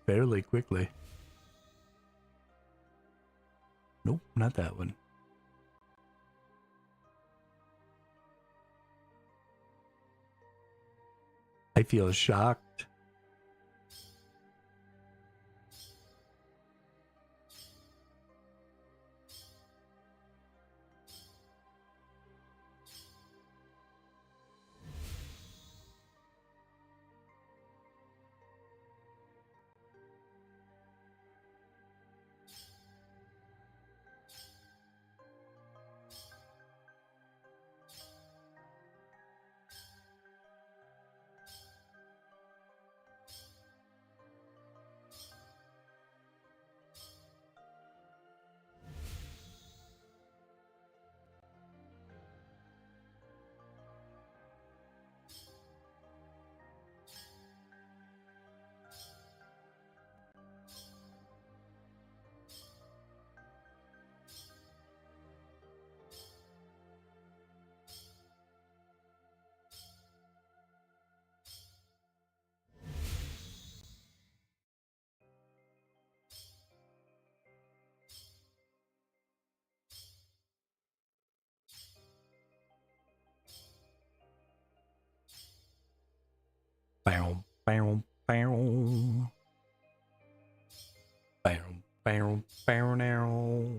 fairly quickly. Nope, not that one. I feel shocked. Bow, bow, bow. Bow, bow, bow now.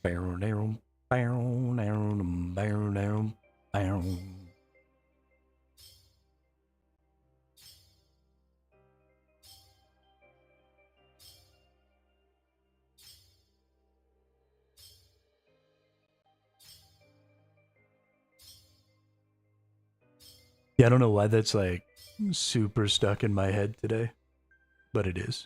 Bow down, bow down, bow down, bow. Yeah, I don't know why that's like super stuck in my head today, but it is.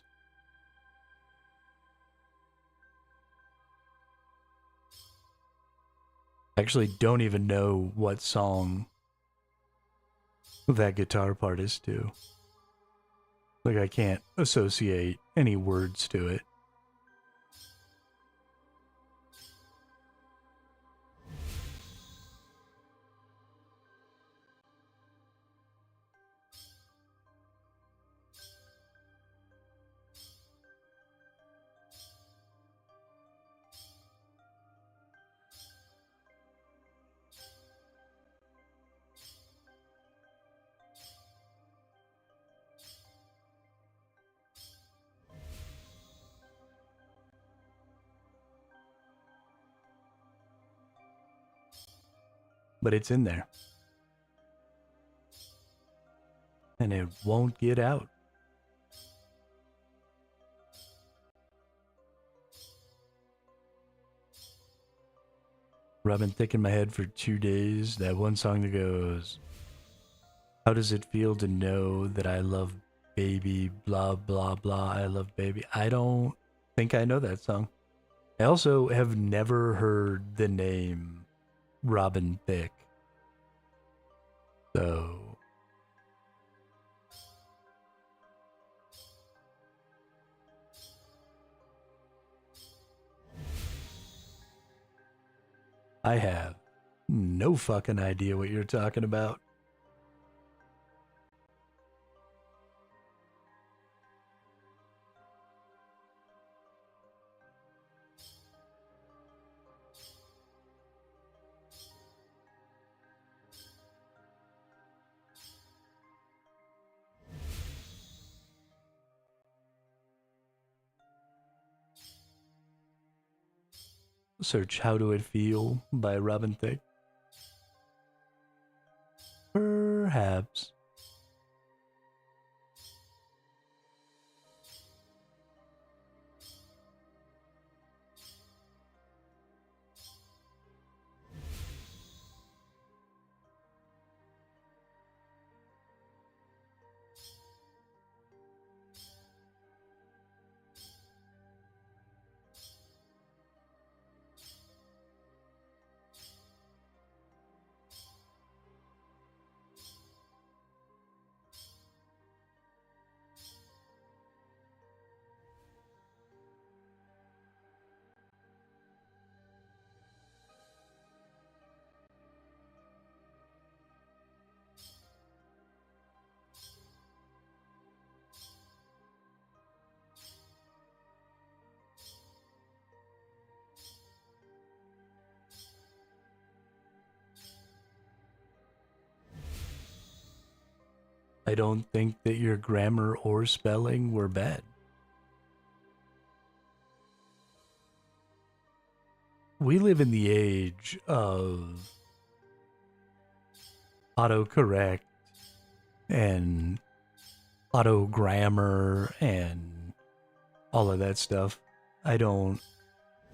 I actually don't even know what song that guitar part is to. Like, I can't associate any words to it. But it's in there. And it won't get out. Rubbing thick in my head for 2 days. That one song that goes, how does it feel to know that I love baby, blah, blah, blah, I love baby. I don't think I know that song. I also have never heard the name Robin Thicke. So I have no fucking idea what you're talking about. Search How Do It Feel by Robin Thicke. Perhaps. I don't think that your grammar or spelling were bad. We live in the age of autocorrect and auto grammar and all of that stuff. I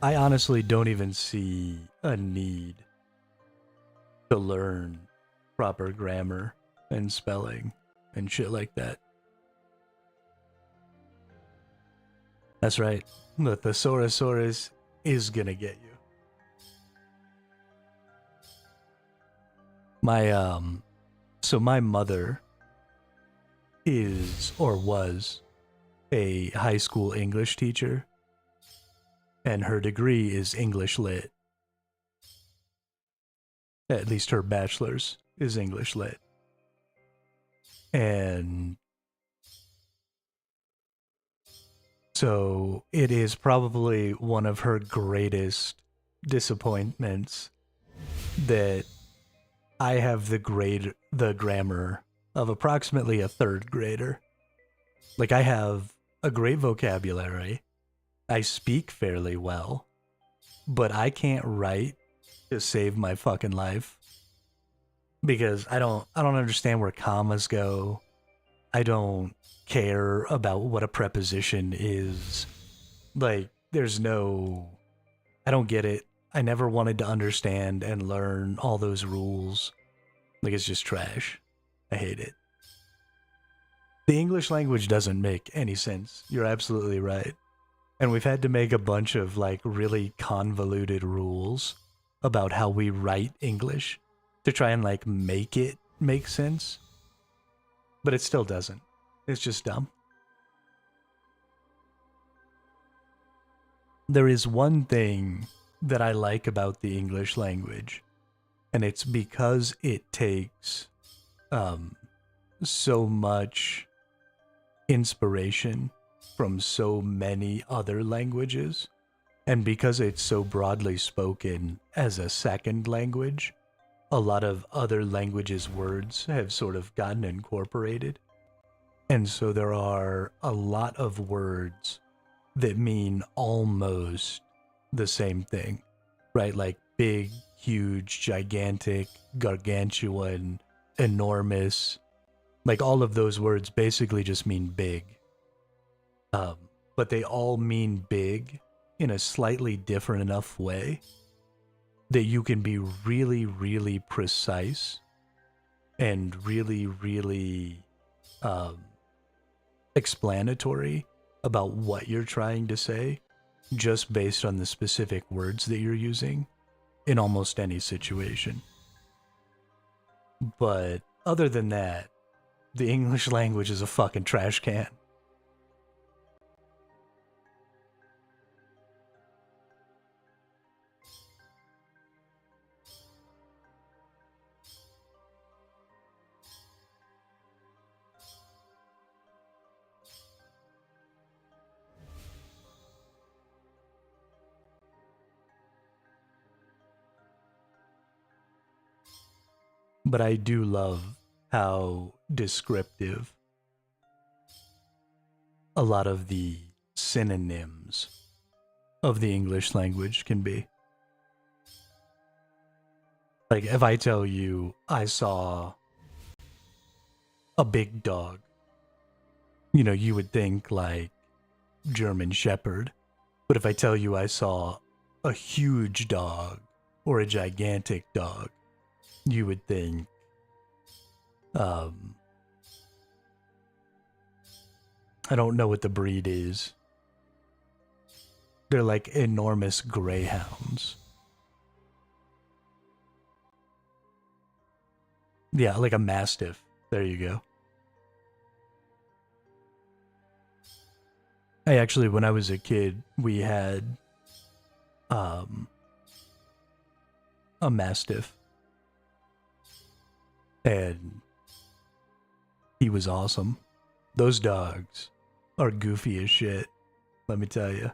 honestly don't even see a need to learn proper grammar and spelling and shit like that. That's right. The Thesaurus is gonna get you. My mother is or was a high school English teacher, and her degree is English Lit. At least her bachelor's is English Lit. And so it is probably one of her greatest disappointments that I have the grammar of approximately a third grader. Like, I have a great vocabulary. I speak fairly well, but I can't write to save my fucking life because I don't understand where commas go. I don't care about what a preposition is. Like, I don't get it. I never wanted to understand and learn all those rules. Like, it's just trash. I hate it. The English language doesn't make any sense. You're absolutely right. And we've had to make a bunch of like really convoluted rules about how we write English to try and like make it make sense. But it still doesn't. It's just dumb. There is one thing that I like about the English language, and it's because it takes so much inspiration from so many other languages, and because it's so broadly spoken as a second language, a lot of other languages' words have sort of gotten incorporated. And so there are a lot of words that mean almost the same thing, right? Like big, huge, gigantic, gargantuan, enormous. Like all of those words basically just mean big. But they all mean big in a slightly different enough way that you can be really, really precise and really, really explanatory about what you're trying to say just based on the specific words that you're using in almost any situation. But other than that, the English language is a fucking trash can. But I do love how descriptive a lot of the synonyms of the English language can be. Like, if I tell you I saw a big dog, you know, you would think like German Shepherd. But if I tell you I saw a huge dog or a gigantic dog, you would think, I don't know what the breed is. They're like enormous greyhounds. Yeah, like a mastiff. There you go. When I was a kid, we had a mastiff. And he was awesome. Those dogs are goofy as shit, let me tell you.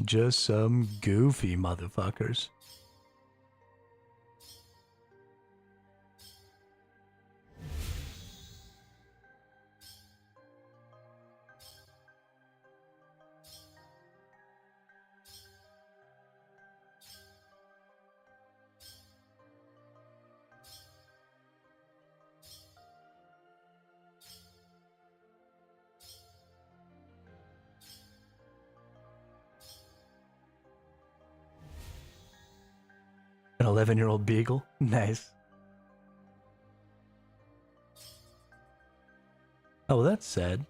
Just some goofy motherfuckers. An 11-year-old beagle? Nice. Oh, well, that's sad.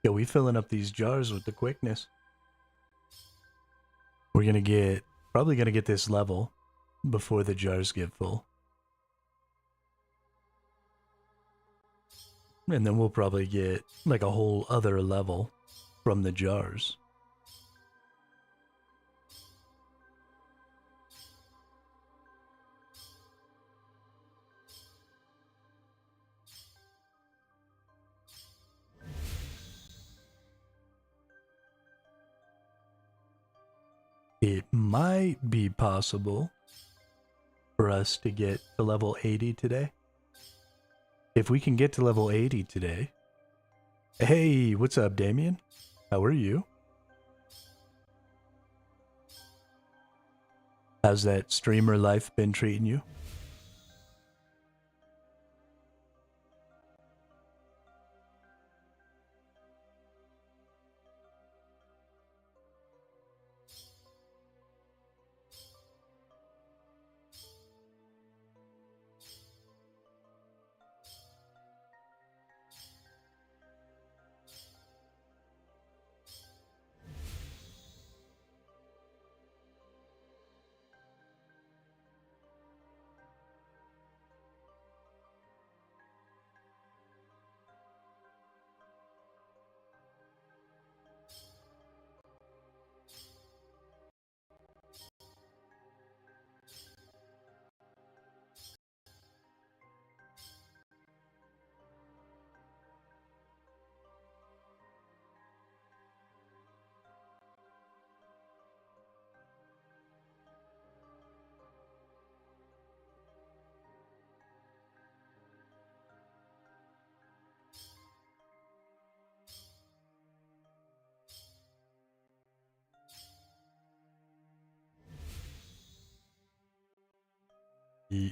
Yo, we filling up these jars with the quickness. We're probably gonna get this level before the jars get full. And then we'll probably get like a whole other level from the jars. It might be possible for us to get to level 80 today. If we can get to level 80 today. Hey, what's up, Damien? How are you? How's that streamer life been treating you?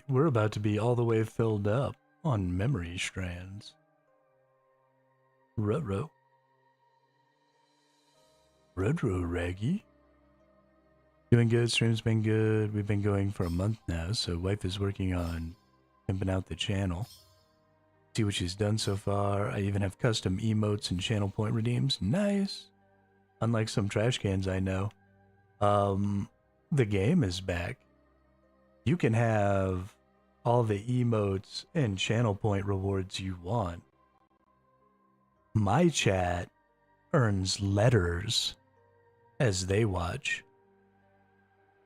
we're about to be all the way filled up on memory strands. Ruh-roh. Ruh-roh, Raggy. Doing good, stream's been good. We've been going for a month now, so wife is working on pimping out the channel. See what she's done so far. I even have custom emotes and channel point redeems. Nice. Unlike some trash cans I know. The game is back. You can have all the emotes and channel point rewards you want. My chat earns letters as they watch.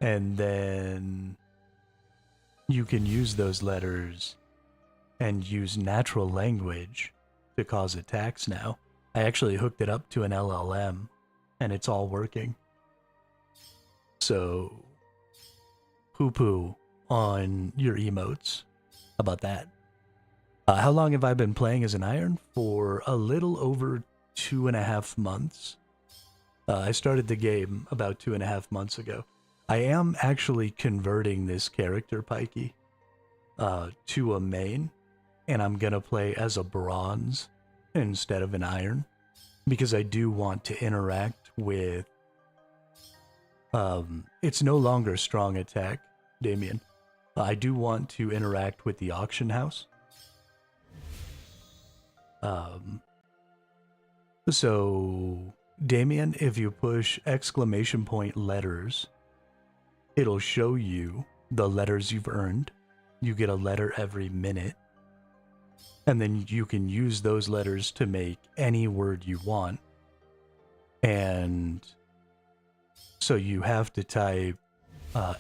And then you can use those letters and use natural language to cause attacks now. I actually hooked it up to an LLM and it's all working. So, poo-poo on your emotes. How about that? How long have I been playing as an Iron? For a little over 2.5 months. I started the game about 2.5 months ago. I am actually converting this character, Pikey, to a main, and I'm gonna play as a bronze instead of an Iron, because I do want to interact with... it's no longer strong attack, Damien. I do want to interact with the auction house. So, Damien, if you push exclamation point letters, it'll show you the letters you've earned. You get a letter every minute. And then you can use those letters to make any word you want. And so you have to type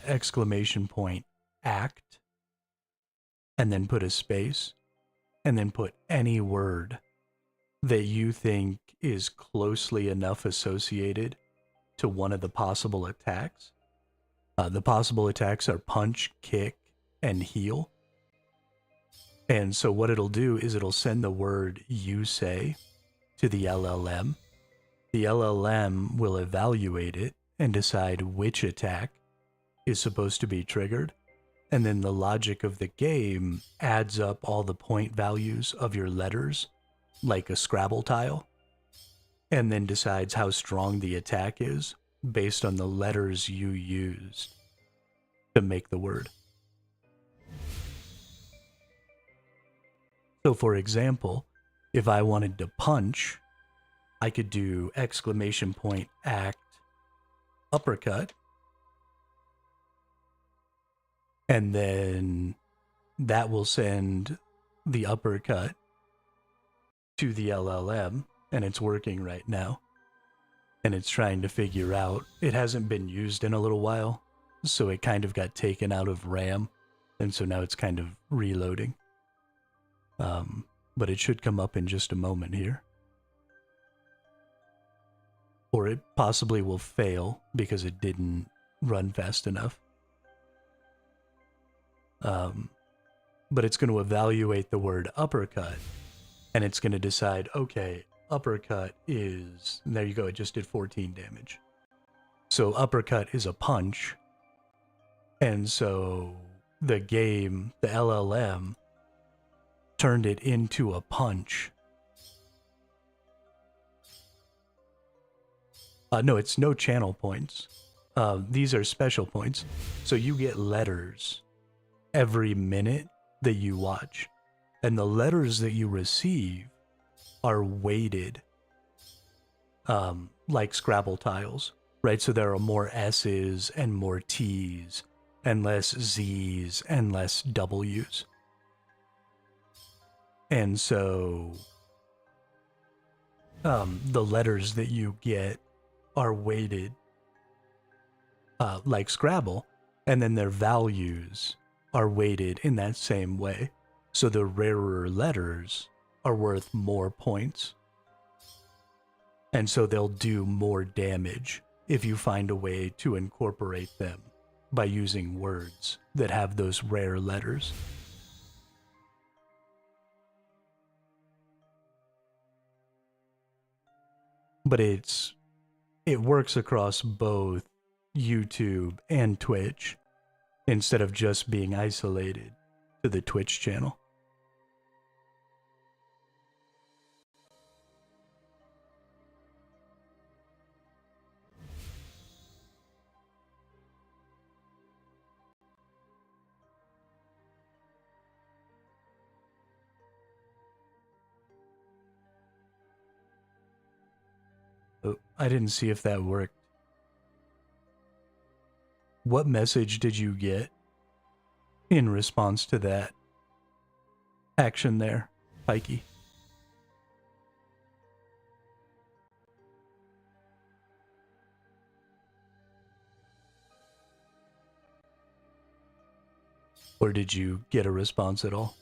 exclamation point act, and then put a space, and then put any word that you think is closely enough associated to one of the possible attacks. The possible attacks are punch, kick, and heal. And so what it'll do is it'll send the word you say to the LLM. The LLM will evaluate it and decide which attack is supposed to be triggered. And then the logic of the game adds up all the point values of your letters, like a Scrabble tile, and then decides how strong the attack is based on the letters you used to make the word. So for example, if I wanted to punch, I could do exclamation point act uppercut, and then that will send the uppercut to the LLM, and it's working right now. And it's trying to figure out, it hasn't been used in a little while, so it kind of got taken out of RAM, and so now it's kind of reloading. But it should come up in just a moment here. Or it possibly will fail because it didn't run fast enough. But it's going to evaluate the word uppercut, and it's going to decide, okay, uppercut is, and there you go, it just did 14 damage. So uppercut is a punch, and so the game, the LLM, turned it into a punch. No, it's no channel points. These are special points. So you get letters every minute that you watch. And the letters that you receive are weighted like Scrabble tiles, right? So there are more S's and more T's and less Z's and less W's. And so the letters that you get are weighted like Scrabble, and then their values are weighted in that same way. So the rarer letters are worth more points. And so they'll do more damage if you find a way to incorporate them by using words that have those rare letters. But it works across both YouTube and Twitch. instead of just being isolated to the Twitch channel. Oh, I didn't see if that worked. What message did you get in response to that action there, Pikey? Or did you get a response at all?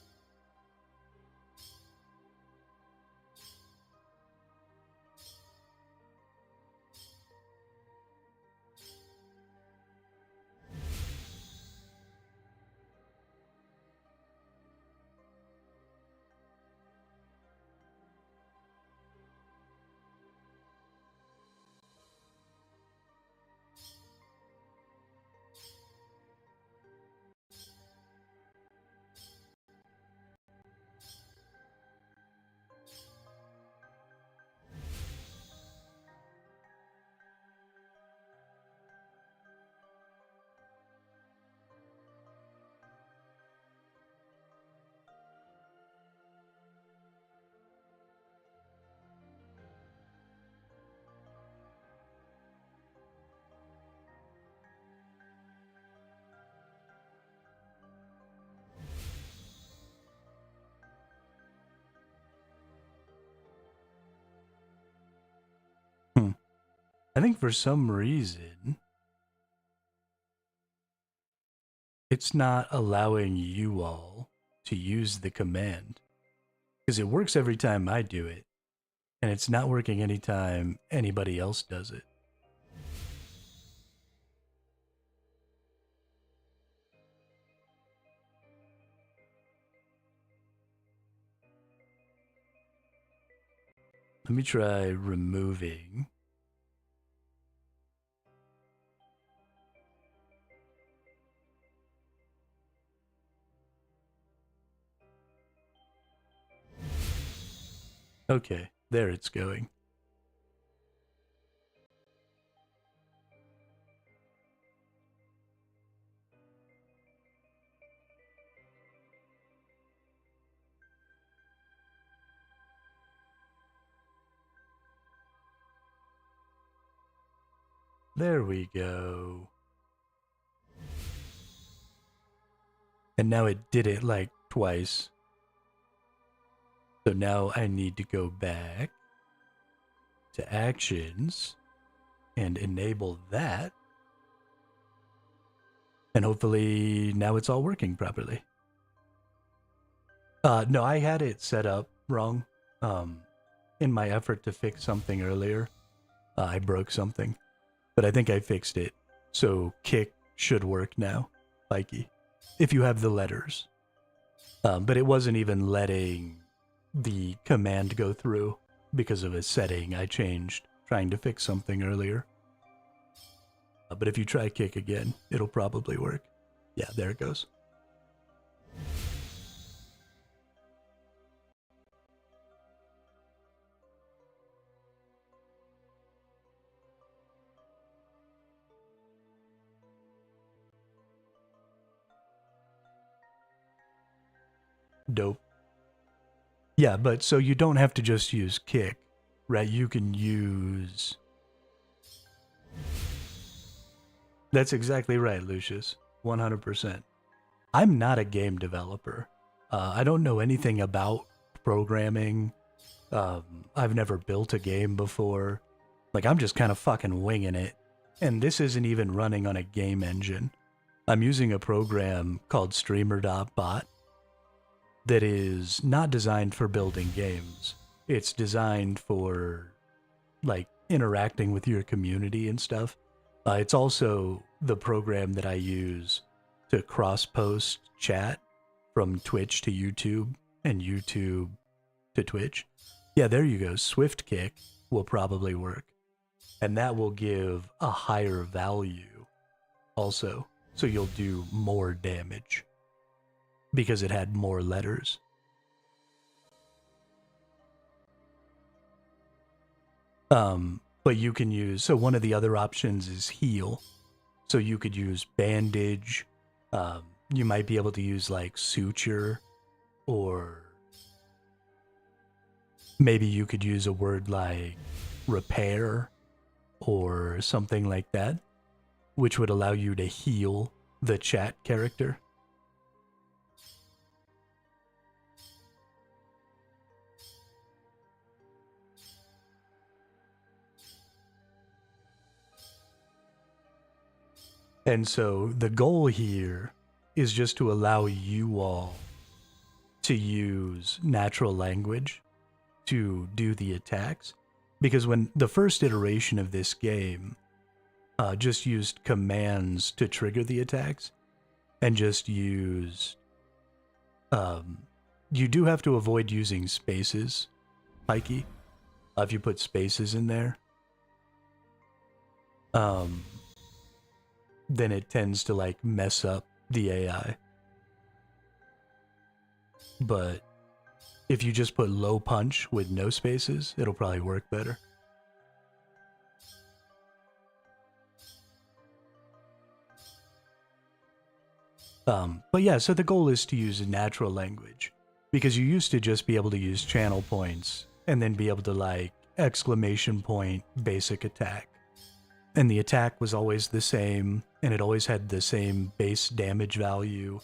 I think for some reason, it's not allowing you all to use the command. Because it works every time I do it, and it's not working anytime anybody else does it. Let me try removing. Okay, there it's going. There we go. And now it did it like twice. So now I need to go back to actions and enable that. And hopefully now it's all working properly. No, I had it set up wrong. In my effort to fix something earlier, I broke something. But I think I fixed it. So kick should work now, Pikey, if you have the letters. But it wasn't even letting the command go through because of a setting I changed trying to fix something earlier. But if you try kick again, it'll probably work. Yeah, there it goes. Dope. Yeah, but so you don't have to just use kick, right? You can use... That's exactly right, Lucius. 100%. I'm not a game developer. I don't know anything about programming. I've never built a game before. Like, I'm just kind of fucking winging it. And this isn't even running on a game engine. I'm using a program called Streamer.bot that is not designed for building games. It's designed for, like, interacting with your community and stuff. It's also the program that I use to cross-post chat from Twitch to YouTube and YouTube to Twitch. Yeah, there you go. Swift Kick will probably work. And that will give a higher value also so you'll do more damage because it had more letters. But you can use, so one of the other options is heal. So you could use bandage. You might be able to use like suture, or maybe you could use a word like repair or something like that, which would allow you to heal the chat character. And so the goal here is just to allow you all to use natural language to do the attacks. Because when the first iteration of this game just used commands to trigger the attacks, and just used... you do have to avoid using spaces, Pikey. If you put spaces in there, then it tends to like mess up the AI. But if you just put low punch with no spaces, it'll probably work better. But yeah, so the goal is to use natural language, because you used to just be able to use channel points and then be able to like exclamation point basic attack. And the attack was always the same, and it always had the same base damage value.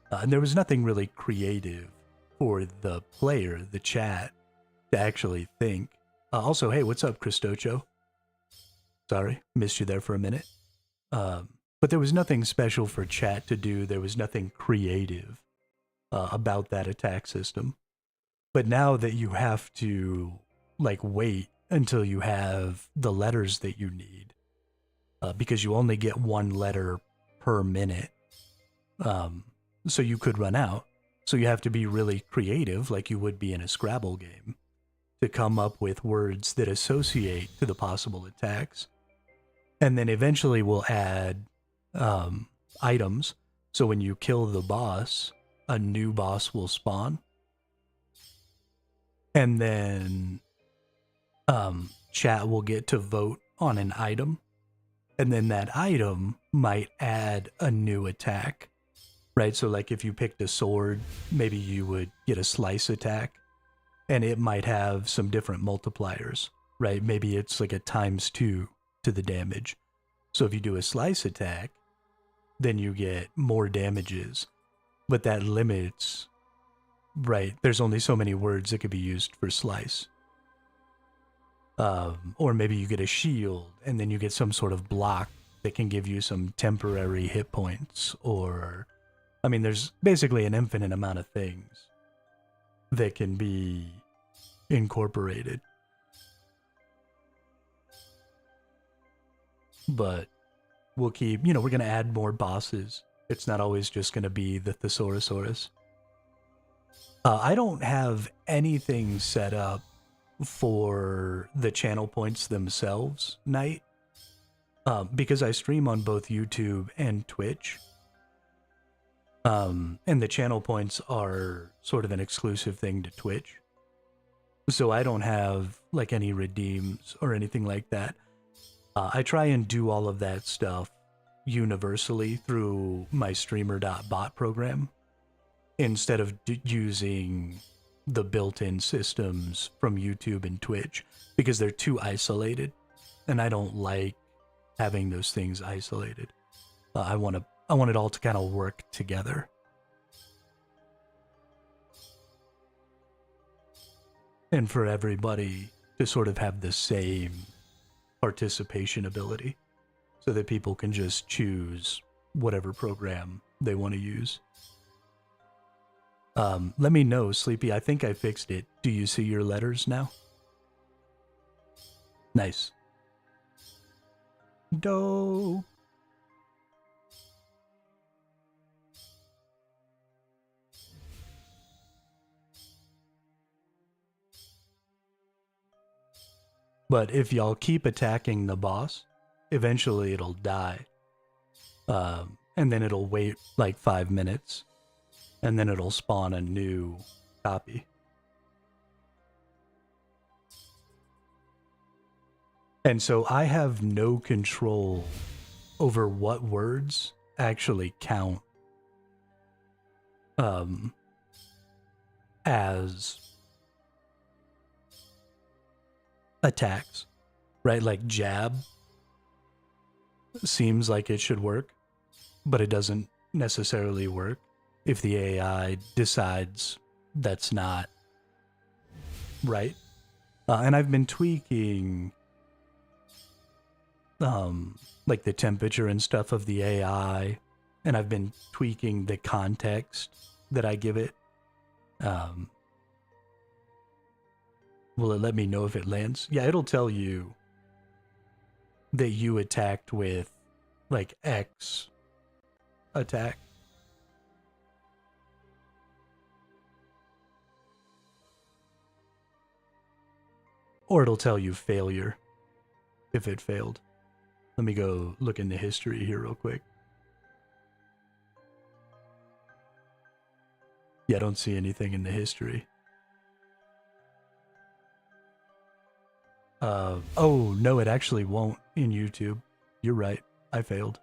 And there was nothing really creative for the player, the chat, to actually think. Also, hey, what's up, Christocho? Sorry, missed you there for a minute. But there was nothing special for chat to do. There was nothing creative about that attack system. But now that you have to like wait until you have the letters that you need, because you only get one letter per minute, so you could run out. So you have to be really creative, like you would be in a Scrabble game, to come up with words that associate to the possible attacks. And then eventually we'll add items. So when you kill the boss, a new boss will spawn. And then chat will get to vote on an item. And then that item might add a new attack, right? So like if you picked a sword, maybe you would get a slice attack, and it might have some different multipliers, right? Maybe it's like a ×2 to the damage. So if you do a slice attack, then you get more damages, but that limits, right? There's only so many words that could be used for slice. Or maybe you get a shield, and then you get some sort of block that can give you some temporary hit points, or... I mean, there's basically an infinite amount of things that can be incorporated. But we'll keep, we're going to add more bosses. It's not always just going to be the Thesaurosaurus. I don't have anything set up for the channel points themselves, Knight, because I stream on both YouTube and Twitch. And the channel points are sort of an exclusive thing to Twitch. So I don't have like any redeems or anything like that. I try and do all of that stuff universally through my streamer.bot program, instead of using the built-in systems from YouTube and Twitch, because they're too isolated, and I don't like having those things isolated. I want it all to kind of work together. And for everybody to sort of have the same participation ability, so that people can just choose whatever program they want to use. Let me know, Sleepy. I think I fixed it. Do you see your letters now? Nice. Dope. But if y'all keep attacking the boss, eventually it'll die. and then it'll wait like 5 minutes, and then it'll spawn a new copy. And so I have no control over what words actually count as attacks, right? Like jab seems like it should work, but it doesn't necessarily work if the AI decides that's not right. And I've been tweaking like the temperature and stuff of the AI, and I've been tweaking the context that I give it. Will it let me know if it lands? Yeah, it'll tell you that you attacked with like X attack. Or it'll tell you failure if it failed. Let me go look in the history here real quick. Yeah, I don't see anything in the history. Oh, no, it actually won't in YouTube. You're right. I failed.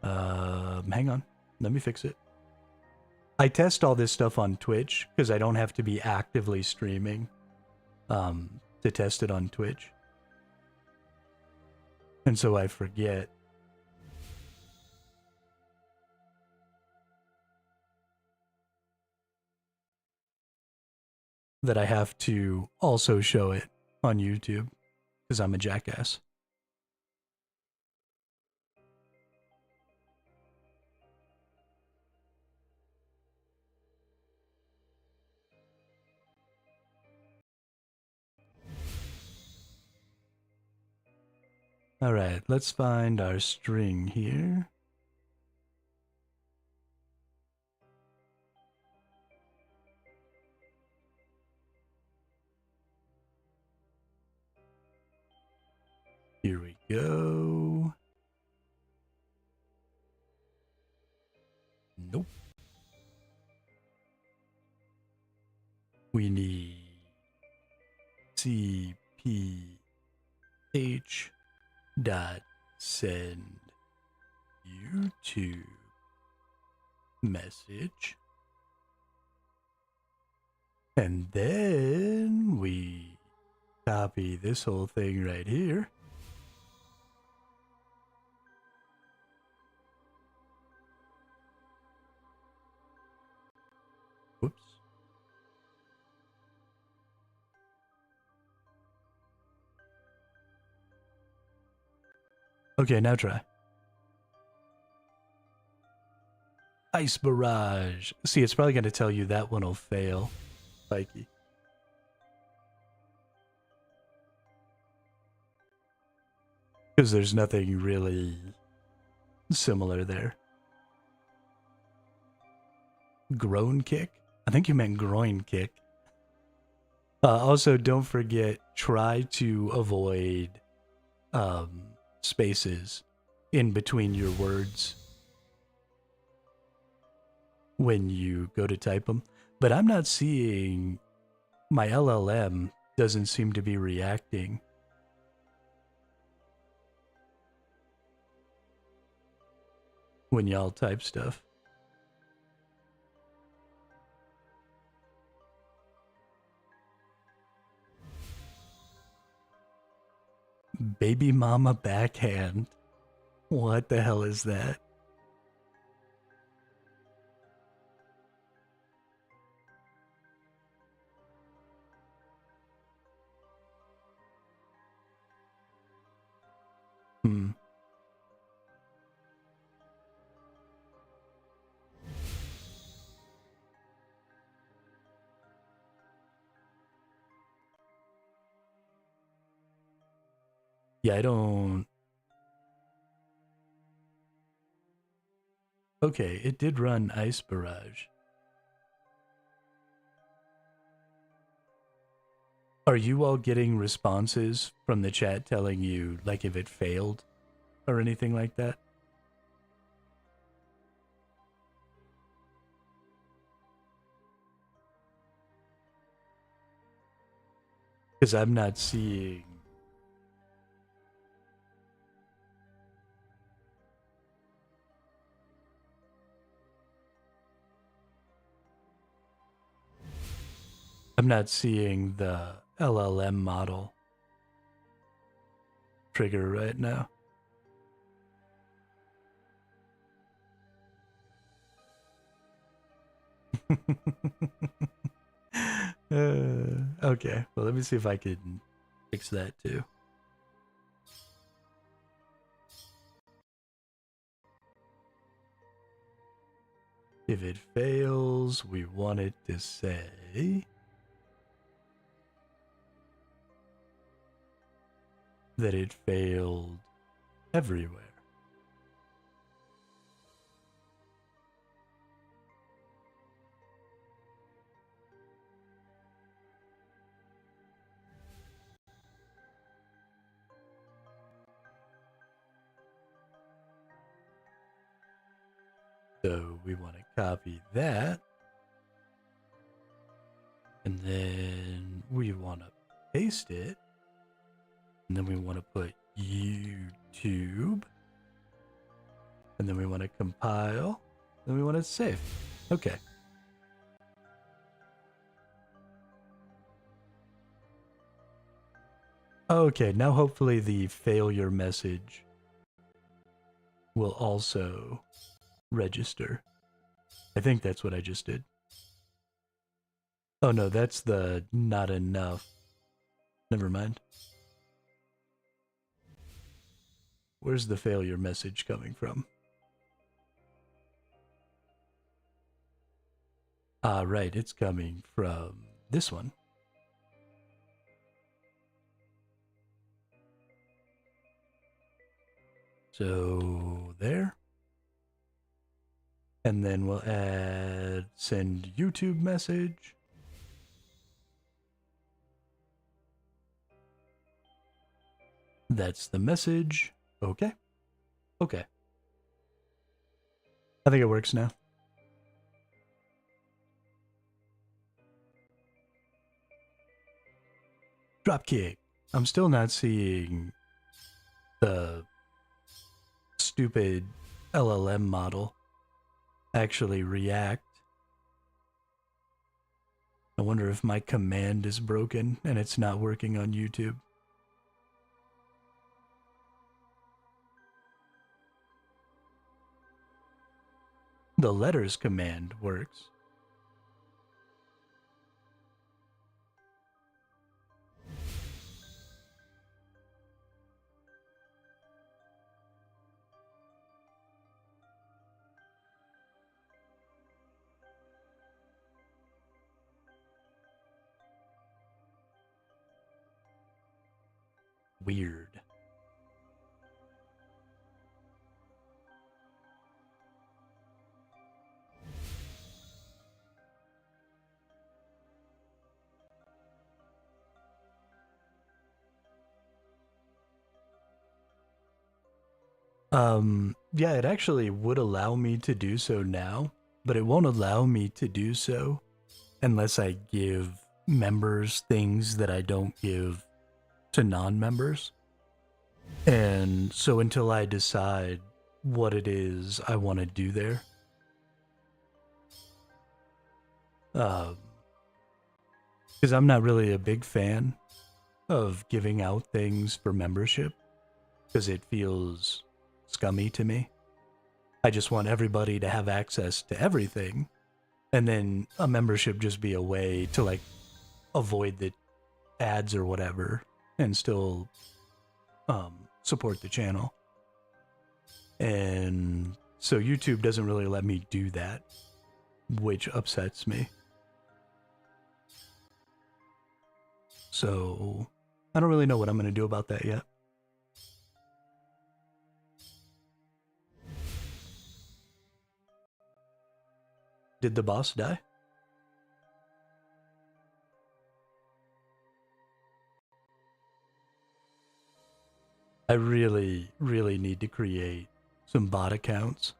Hang on. Let me fix it. I test all this stuff on Twitch because I don't have to be actively streaming to test it on Twitch. And so I forget. That I have to also show it on YouTube because I'm a jackass. All right, let's find our string here. Here we go. Nope. We need CPH dot send YouTube message. And then we copy this whole thing right here. Whoops. Okay, now try. Ice barrage. See, it's probably going to tell you that one will fail. Pikey. Because there's nothing really similar there. Groan kick? I think you meant groin kick. Also, don't forget, try to avoid spaces in between your words when you go to type them. But I'm not seeing, my LLM doesn't seem to be reacting. When y'all type stuff. Baby mama backhand. What the hell is that? Yeah, I don't... Okay, it did run Ice Barrage. Are you all getting responses from the chat telling you, like, if it failed or anything like that? Because I'm not seeing... I'm not seeing the LLM model trigger right now. Okay, well, let me see if I can fix that too. If it fails, we want it to say that it failed everywhere. So we want to copy that. And then we want to paste it. And then we want to put YouTube. And then we want to compile. Then we want to save. Okay. Okay, now hopefully the failure message will also register. I think that's what I just did. Oh no, that's the not enough. Never mind. Where's the failure message coming from? Ah, right, it's coming from this one. So there. And then we'll add send YouTube message. That's the message. Okay. Okay. I think it works now. Dropkick. I'm still not seeing the stupid LLM model actually react. I wonder if my command is broken and it's not working on YouTube. The letters command works. Weird. Yeah, it actually would allow me to do so now, but it won't allow me to do so unless I give members things that I don't give to non-members. And so until I decide what it is I want to do there, because I'm not really a big fan of giving out things for membership, because it feels scummy to me. I just want everybody to have access to everything, and then a membership just be a way to like avoid the ads or whatever and still support the channel. And so YouTube doesn't really let me do that, which upsets me. So I don't really know what I'm going to do about that yet. Did the boss die? I really, really need to create some bot accounts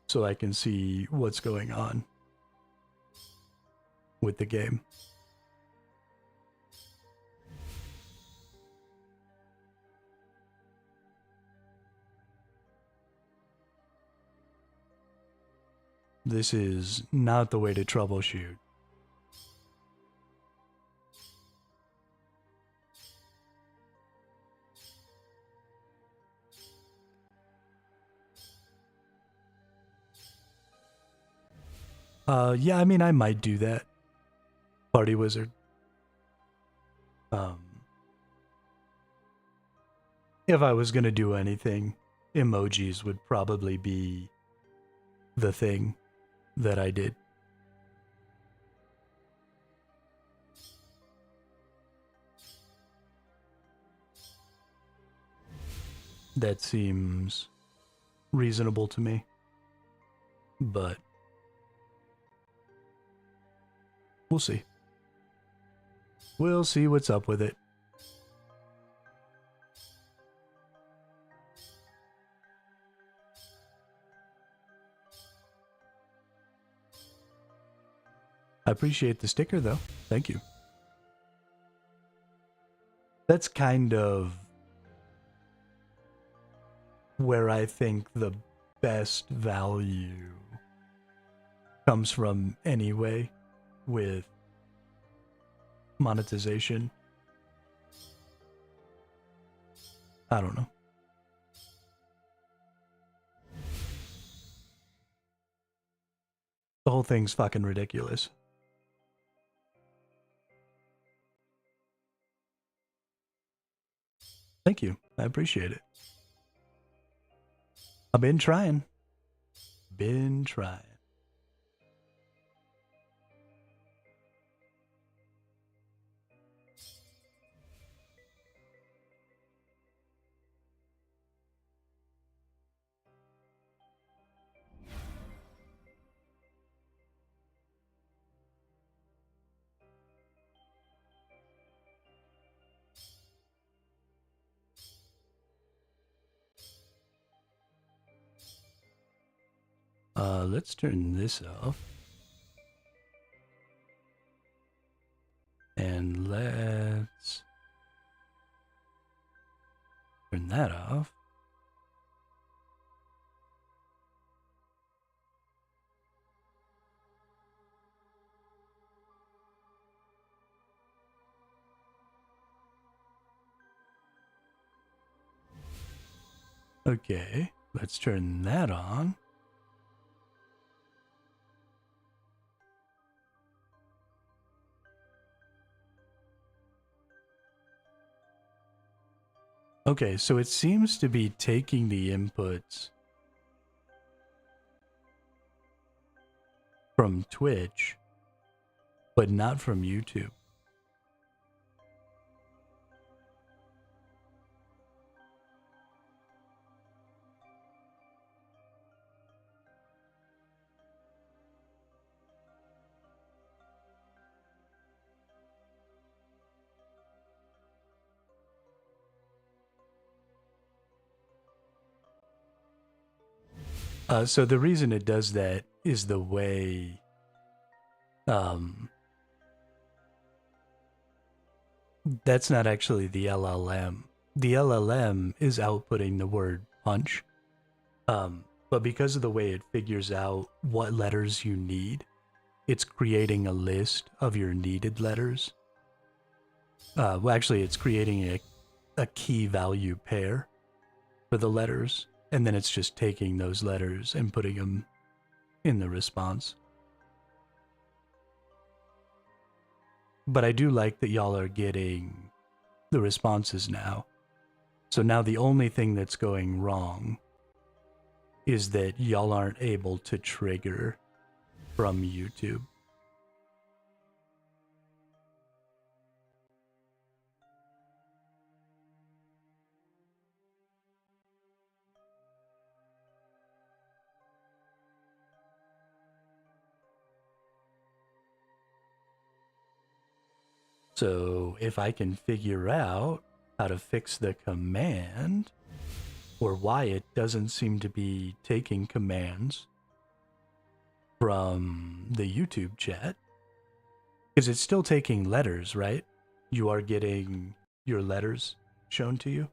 so I can see what's going on with the game. This is not the way to troubleshoot. Yeah, I mean, I might do that. Party Wizard. If I was gonna do anything, emojis would probably be the thing that I did. That seems reasonable to me. But we'll see. We'll see what's up with it. I appreciate the sticker, though. Thank you. That's kind of where I think the best value comes from anyway with monetization. I don't know. The whole thing's fucking ridiculous. Thank you. I appreciate it. I've been trying. Been trying. Let's turn this off. And let's turn that off. Okay, let's turn that on. Okay, so it seems to be taking the inputs from Twitch, but not from YouTube. So the reason it does that is the way that's not actually the LLM. The LLM is outputting the word punch. But because of the way it figures out what letters you need, it's creating a list of your needed letters. Well, actually, it's creating a key value pair for the letters, and then it's just taking those letters and putting them in the response. But I do like that y'all are getting the responses now. So now the only thing that's going wrong is that y'all aren't able to trigger from YouTube. So if I can figure out how to fix the command, or why it doesn't seem to be taking commands from the YouTube chat. Because it's still taking letters, right? You are getting your letters shown to you.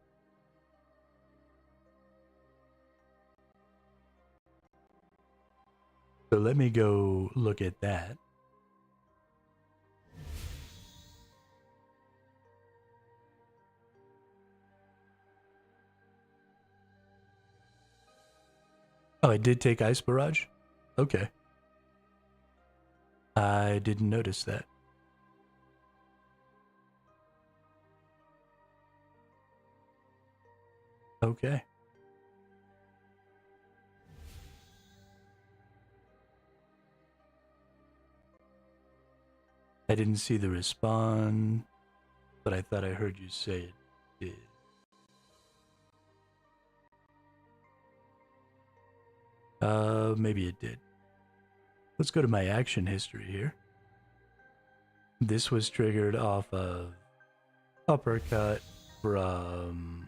So let me go look at that. Oh, it did take Ice Barrage? Okay. I didn't notice that. Okay. I didn't see the respawn, but I thought I heard you say it did. Maybe it did. Let's go to my action history here. This was triggered off of uppercut from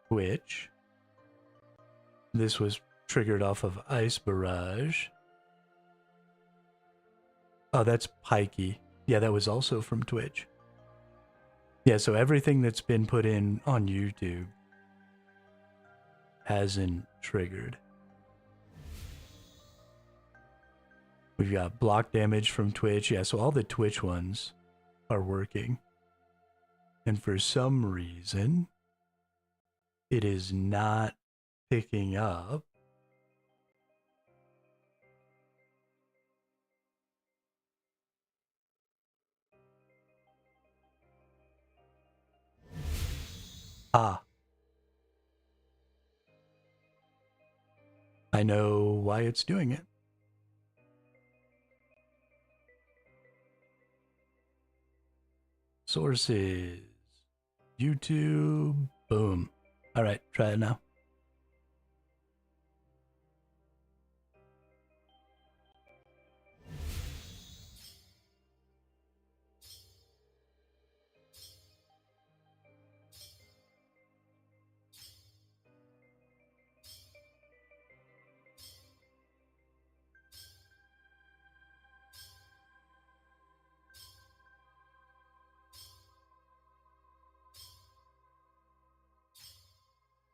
Twitch. This was triggered off of Ice Barrage. Oh, that's Pikey. Yeah, that was also from Twitch. Yeah, so everything that's been put in on YouTube hasn't triggered. We've got block damage from Twitch. Yeah, so all the Twitch ones are working. And for some reason, it is not picking up I know why it's doing it. Sources. YouTube. Boom. All right, try it now.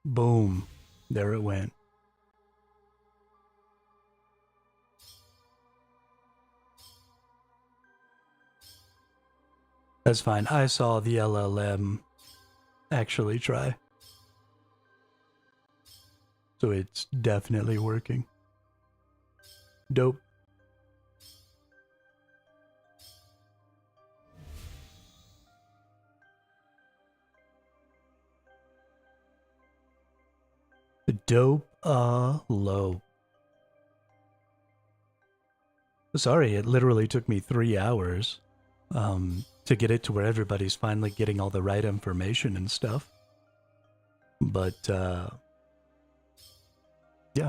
Boom. There it went. That's fine. I saw the LLM actually try. So it's definitely working. Dope. Dope low. Sorry, it literally took me 3 hours to get it to where everybody's finally getting all the right information and stuff. But yeah,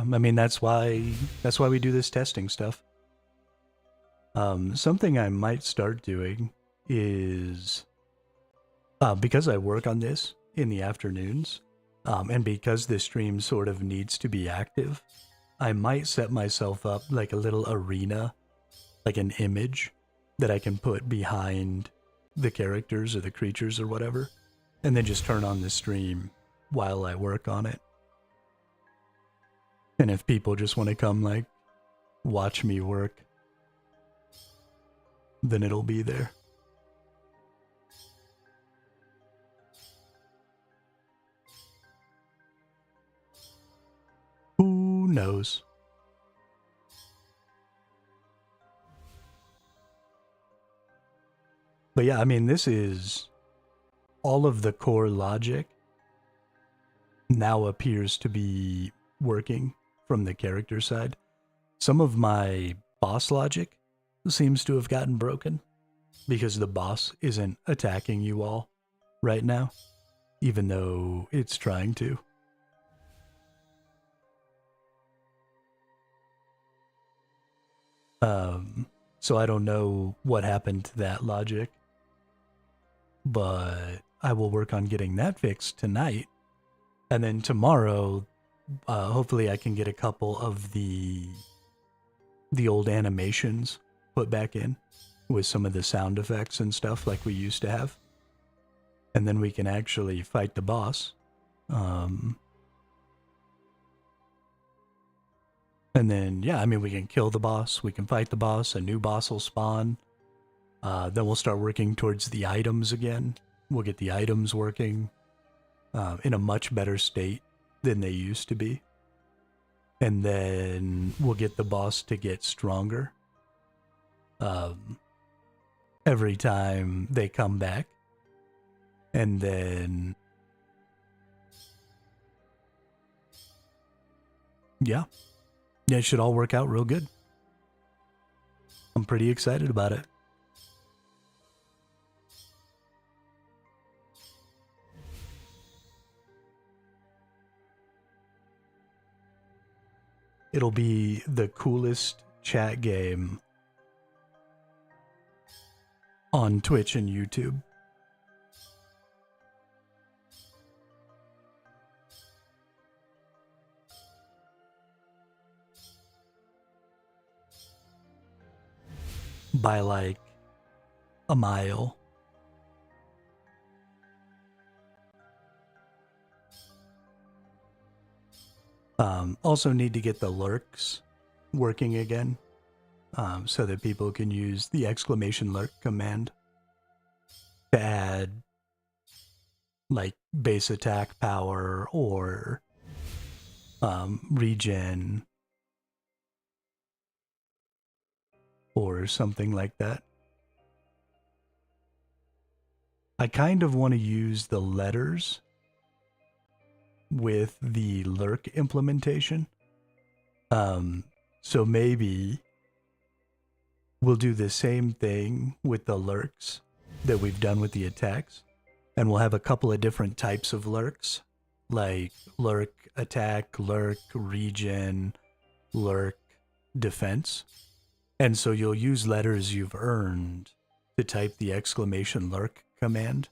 I mean that's why we do this testing stuff. Something I might start doing is because I work on this in the afternoons, and because this stream sort of needs to be active, I might set myself up like a little arena, like an image that I can put behind the characters or the creatures or whatever, and then just turn on the stream while I work on it. And if people just want to come like watch me work, then it'll be there. Who knows? But yeah, I mean, this is all of the core logic now appears to be working from the character side. Some of my boss logic seems to have gotten broken because the boss isn't attacking you all right now, even though it's trying to. So I don't know what happened to that logic. but I will work on getting that fixed tonight. And then tomorrow, hopefully I can get a couple of the old animations put back in with some of the sound effects and stuff like we used to have. And then we can actually fight the boss. And then, yeah, I mean, we can kill the boss. We can fight the boss. A new boss will spawn. Then we'll start working towards the items again. We'll get the items working in a much better state than they used to be. And then we'll get the boss to get stronger every time they come back. And then, yeah, it should all work out real good. I'm pretty excited about it. It'll be the coolest chat game on Twitch and YouTube. By like a mile. Also need to get the lurks working again, so that people can use the exclamation lurk command to add like base attack power or regen or something like that. I kind of want to use the letters with the lurk implementation. So maybe we'll do the same thing with the lurks that we've done with the attacks. And we'll have a couple of different types of lurks, like lurk attack, lurk regen, lurk defense. And so you'll use letters you've earned to type the exclamation lurk command.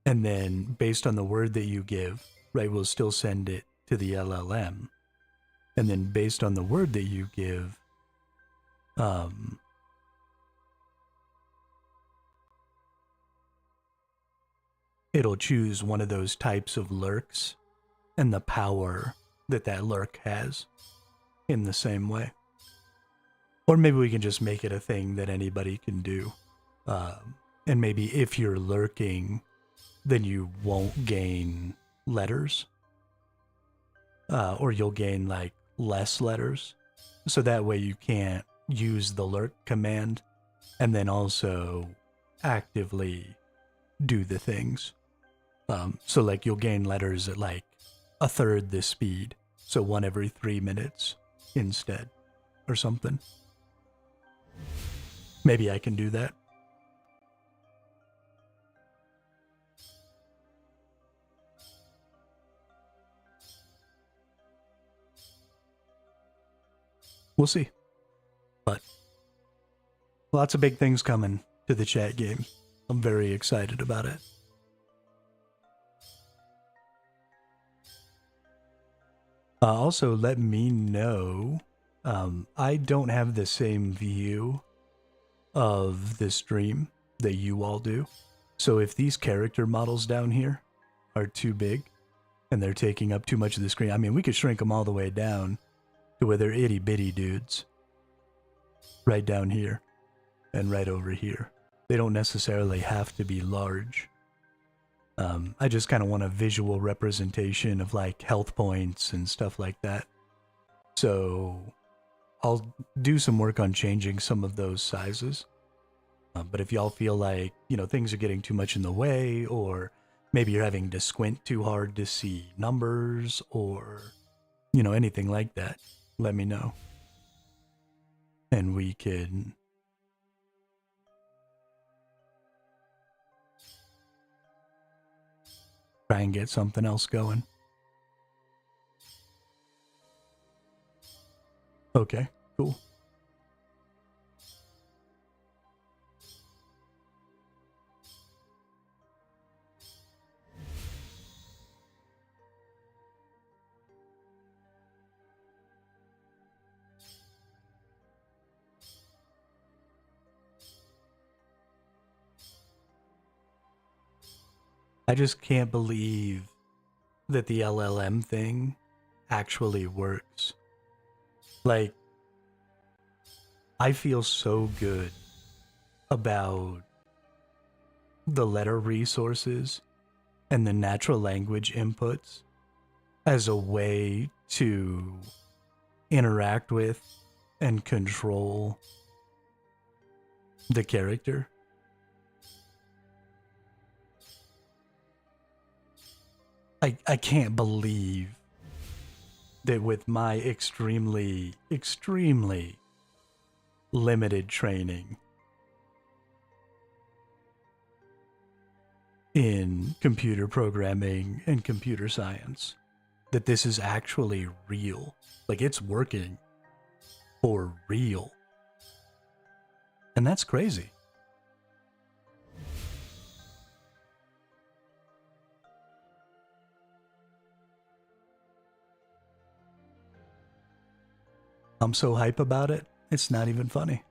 And then based on the word that you give, right, we'll still send it to the LLM. And then based on the word that you give, it'll choose one of those types of lurks and the power that that lurk has in the same way. Or maybe we can just make it a thing that anybody can do. And maybe if you're lurking, then you won't gain letters. Or you'll gain like less letters. So that way you can't use the lurk command and then also actively do the things. So like you'll gain letters at like a third the speed. So 1 every 3 minutes instead or something. Maybe I can do that. We'll see. But lots of big things coming to the chat game. I'm very excited about it. Also, let me know. I don't have the same view of the stream that you all do. So if these character models down here are too big and they're taking up too much of the screen, I mean, we could shrink them all the way down to where they're itty bitty dudes. Right down here and right over here. They don't necessarily have to be large. I just kind of want a visual representation of like health points and stuff like that. So I'll do some work on changing some of those sizes. But if y'all feel like, you know, things are getting too much in the way, or maybe you're having to squint too hard to see numbers, or, you know, anything like that, let me know. And we can try and get something else going. Okay, cool. I just can't believe that the LLM thing actually works. Like, I feel so good about the letter resources and the natural language inputs as a way to interact with and control the character. I can't believe that with my extremely limited training in computer programming and computer science, that this is actually real. Like, it's working for real. And that's crazy. I'm so hype about it, it's not even funny.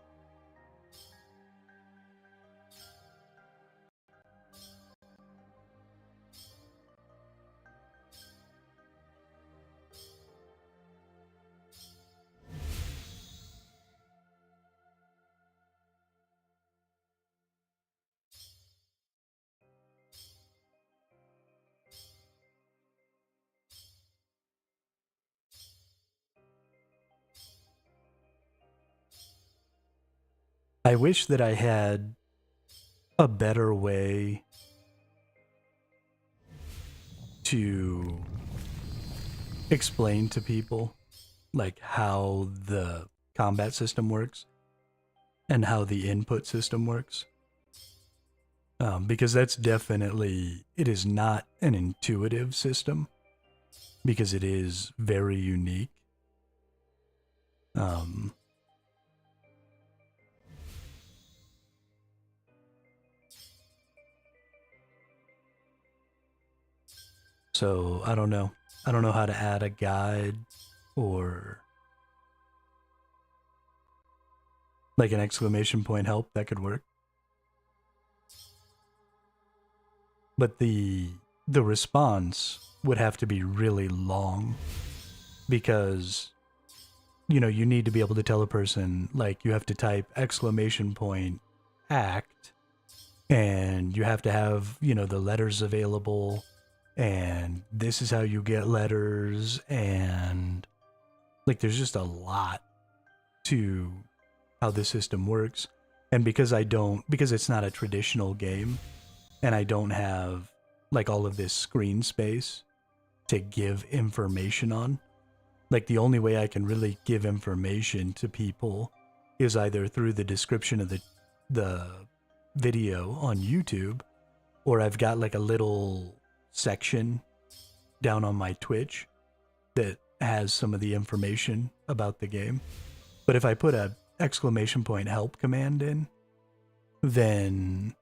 I wish that I had a better way to explain to people like how the combat system works and how the input system works. Because that's definitely, it is not an intuitive system because it is very unique. So I don't know. I don't know how to add a guide or like an exclamation point help that could work. But the response would have to be really long because, you know, you need to be able to tell a person, like, you have to type exclamation point act, and you have to have, you know, the letters available, and this is how you get letters, and like, there's just a lot to how the system works. And because it's not a traditional game, and I don't have like all of this screen space to give information on, like, the only way I can really give information to people is either through the description of the video on YouTube, or I've got like a little section down on my Twitch that has some of the information about the game. But if I put a exclamation point help command in, then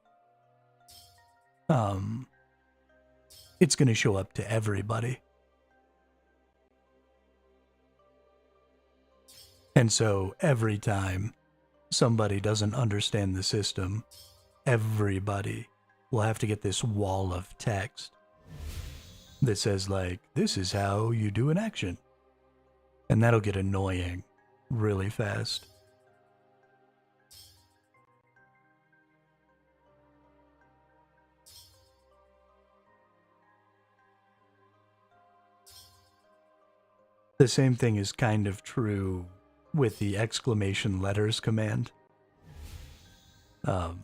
it's going to show up to everybody. And so every time somebody doesn't understand the system, everybody will have to get this wall of text that says, like, this is how you do an action. And that'll get annoying really fast. The same thing is kind of true with the exclamation letters command. You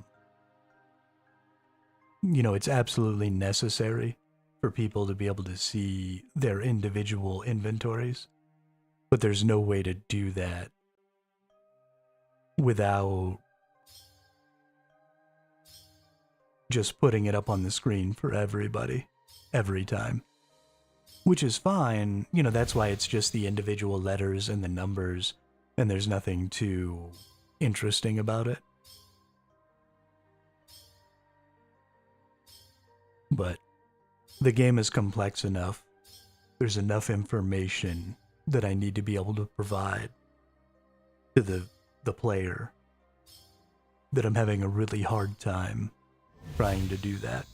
know, it's absolutely necessary for people to be able to see their individual inventories, but there's no way to do that without just putting it up on the screen for everybody every time. Which is fine, you know, that's why it's just the individual letters and the numbers, and there's nothing too interesting about it. But the game is complex enough. There's enough information that I need to be able to provide to the player that I'm having a really hard time trying to do that.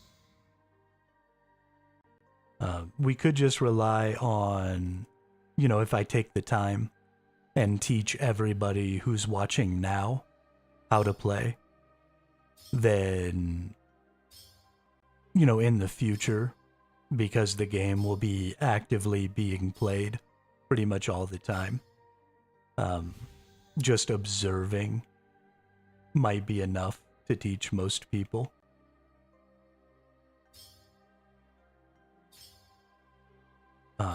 We could just rely on, if I take the time and teach everybody who's watching now how to play, then, in the future, because the game will be actively being played pretty much all the time, just observing might be enough to teach most people.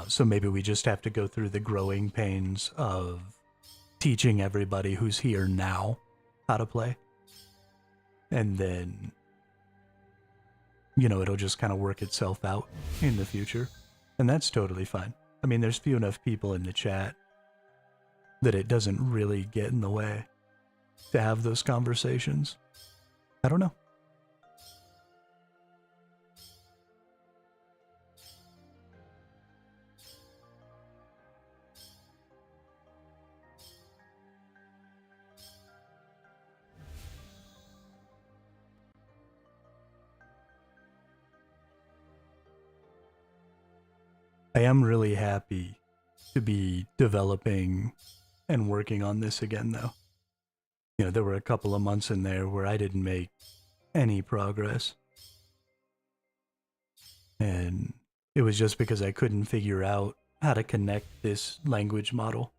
So maybe we just have to go through the growing pains of teaching everybody who's here now how to play. And then, it'll just kind of work itself out in the future. And that's totally fine. I mean, there's few enough people in the chat that it doesn't really get in the way to have those conversations. I don't know. I am really happy to be developing and working on this again, though. There were a couple of months in there where I didn't make any progress. And it was just because I couldn't figure out how to connect this language model.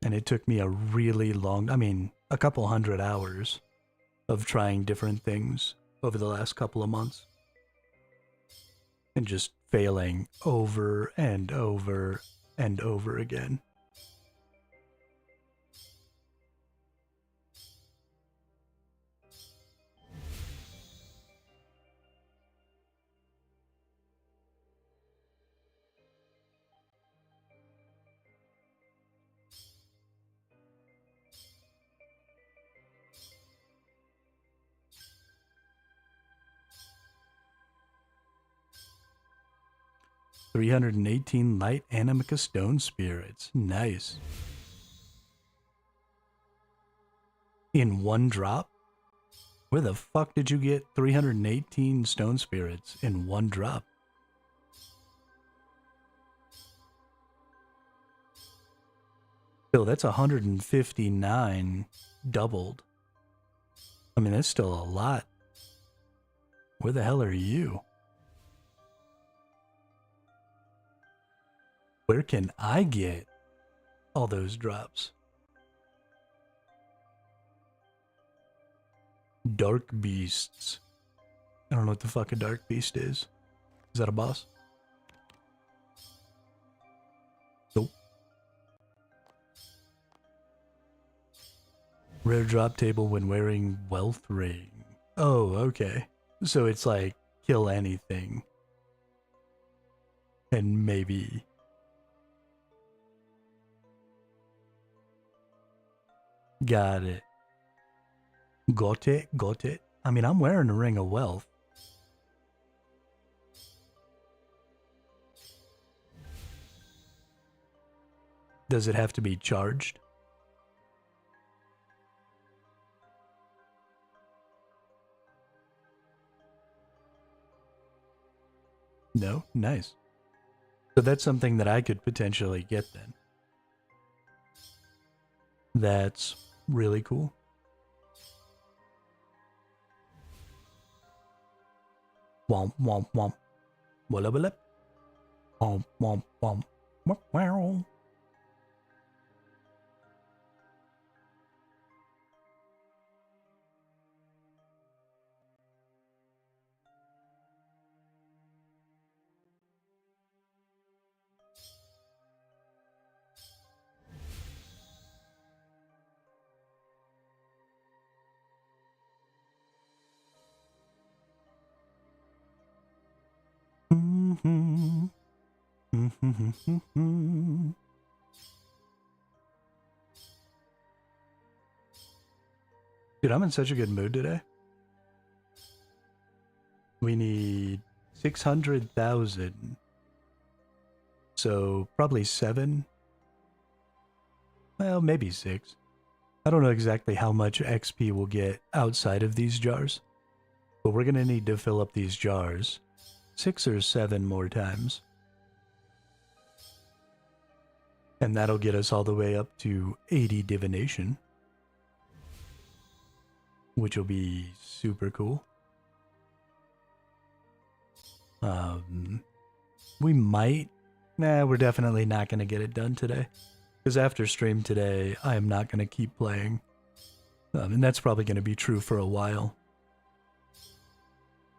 And it took me a really a couple 100 hours of trying different things over the last couple of months. And just failing over and over and over again. $318 light Animica stone spirits. Nice. In one drop? Where the fuck did you get 318 stone spirits in one drop? Still, that's 159 doubled. I mean, that's still a lot. Where the hell are you? Where can I get all those drops? Dark beasts. I don't know what the fuck a dark beast is. Is that a boss? Nope. Rare drop table when wearing wealth ring. Oh, okay. So it's like kill anything. And maybe... Got it. Got it, got it. I mean, I'm wearing a ring of wealth. Does it have to be charged? No? Nice. So that's something that I could potentially get then. That's really cool. Womp womp womp. Walla walla. Womp womp womp. Womp wow. Dude, I'm in such a good mood today. We need 600,000. So probably 7. Well, maybe 6. I don't know exactly how much XP we'll get outside of these jars. But we're going to need to fill up these jars 6 or 7 more times. And that'll get us all the way up to 80 divination, which will be super cool. We might... we're definitely not going to get it done today. Because after stream today, I am not going to keep playing. And that's probably going to be true for a while.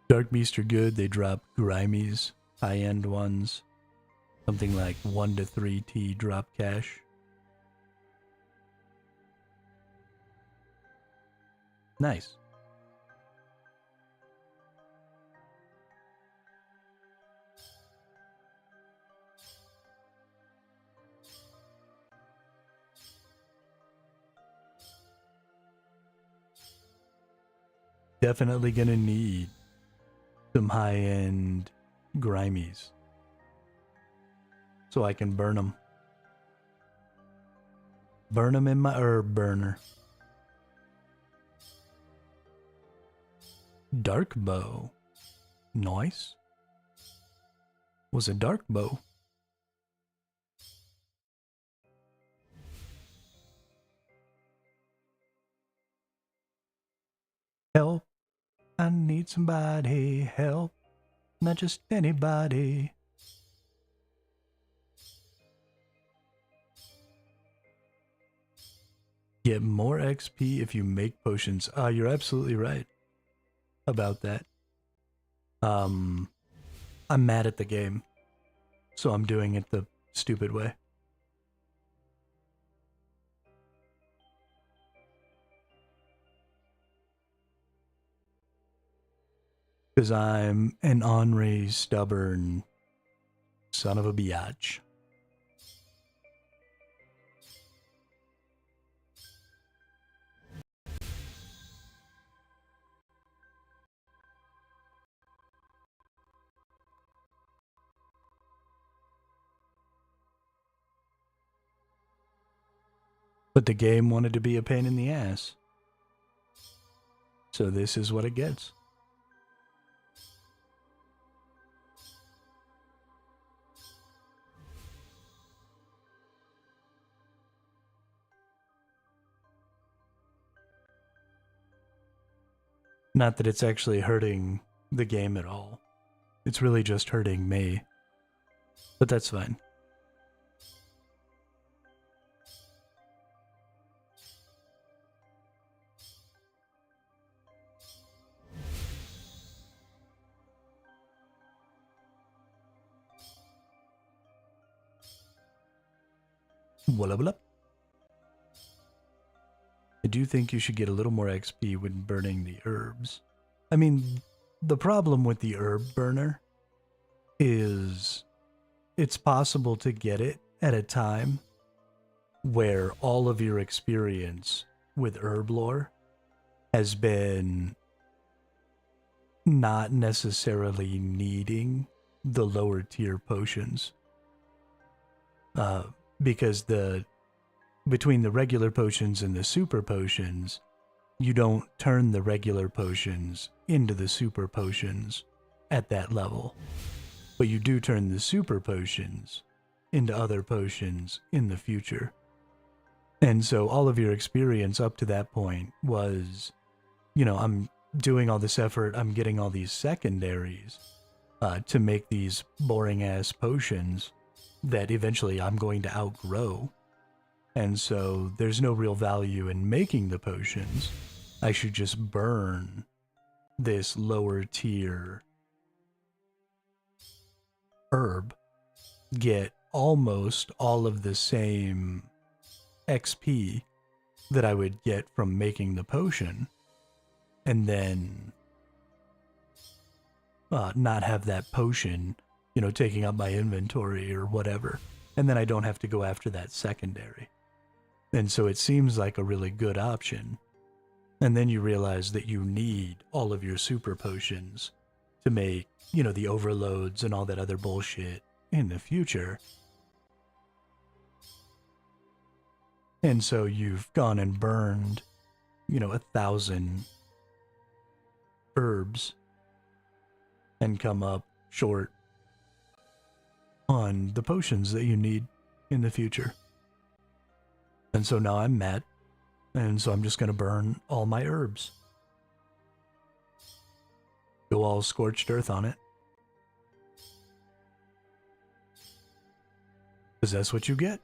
Dark Beast are good. They drop Grimies, high-end ones. Something like 1 to 3 T drop cash. Nice. Definitely gonna need some high-end Grimies so I can burn them. Burn them in my herb burner. Dark bow. Nice. Was a dark bow. Help. I need somebody. Help. Not just anybody. Get more XP if you make potions. You're absolutely right about that. I'm mad at the game, so I'm doing it the stupid way. Because I'm an ornery, stubborn son of a biatch. But the game wanted to be a pain in the ass. So this is what it gets. Not that it's actually hurting the game at all. It's really just hurting me. But that's fine. Walla walla. I do think you should get a little more XP when burning the herbs. I mean, the problem with the herb burner is it's possible to get it at a time where all of your experience with herb lore has been not necessarily needing the lower tier potions. Because between the regular potions and the super potions, you don't turn the regular potions into the super potions at that level. But you do turn the super potions into other potions in the future. And so all of your experience up to that point was, you know, I'm doing all this effort, I'm getting all these secondaries to make these boring ass potions that eventually I'm going to outgrow. And so there's no real value in making the potions. I should just burn this lower tier herb, get almost all of the same XP that I would get from making the potion, and then not have that potion, you know, taking up my inventory or whatever, and then I don't have to go after that secondary. And so it seems like a really good option. And then you realize that you need all of your super potions to make, you know, the overloads and all that other bullshit in the future. And so you've gone and burned, you know, 1,000 herbs and come up short on the potions that you need in the future. And so now I'm met, and so I'm just going to burn all my herbs. Go all scorched earth on it. Because that's what you get.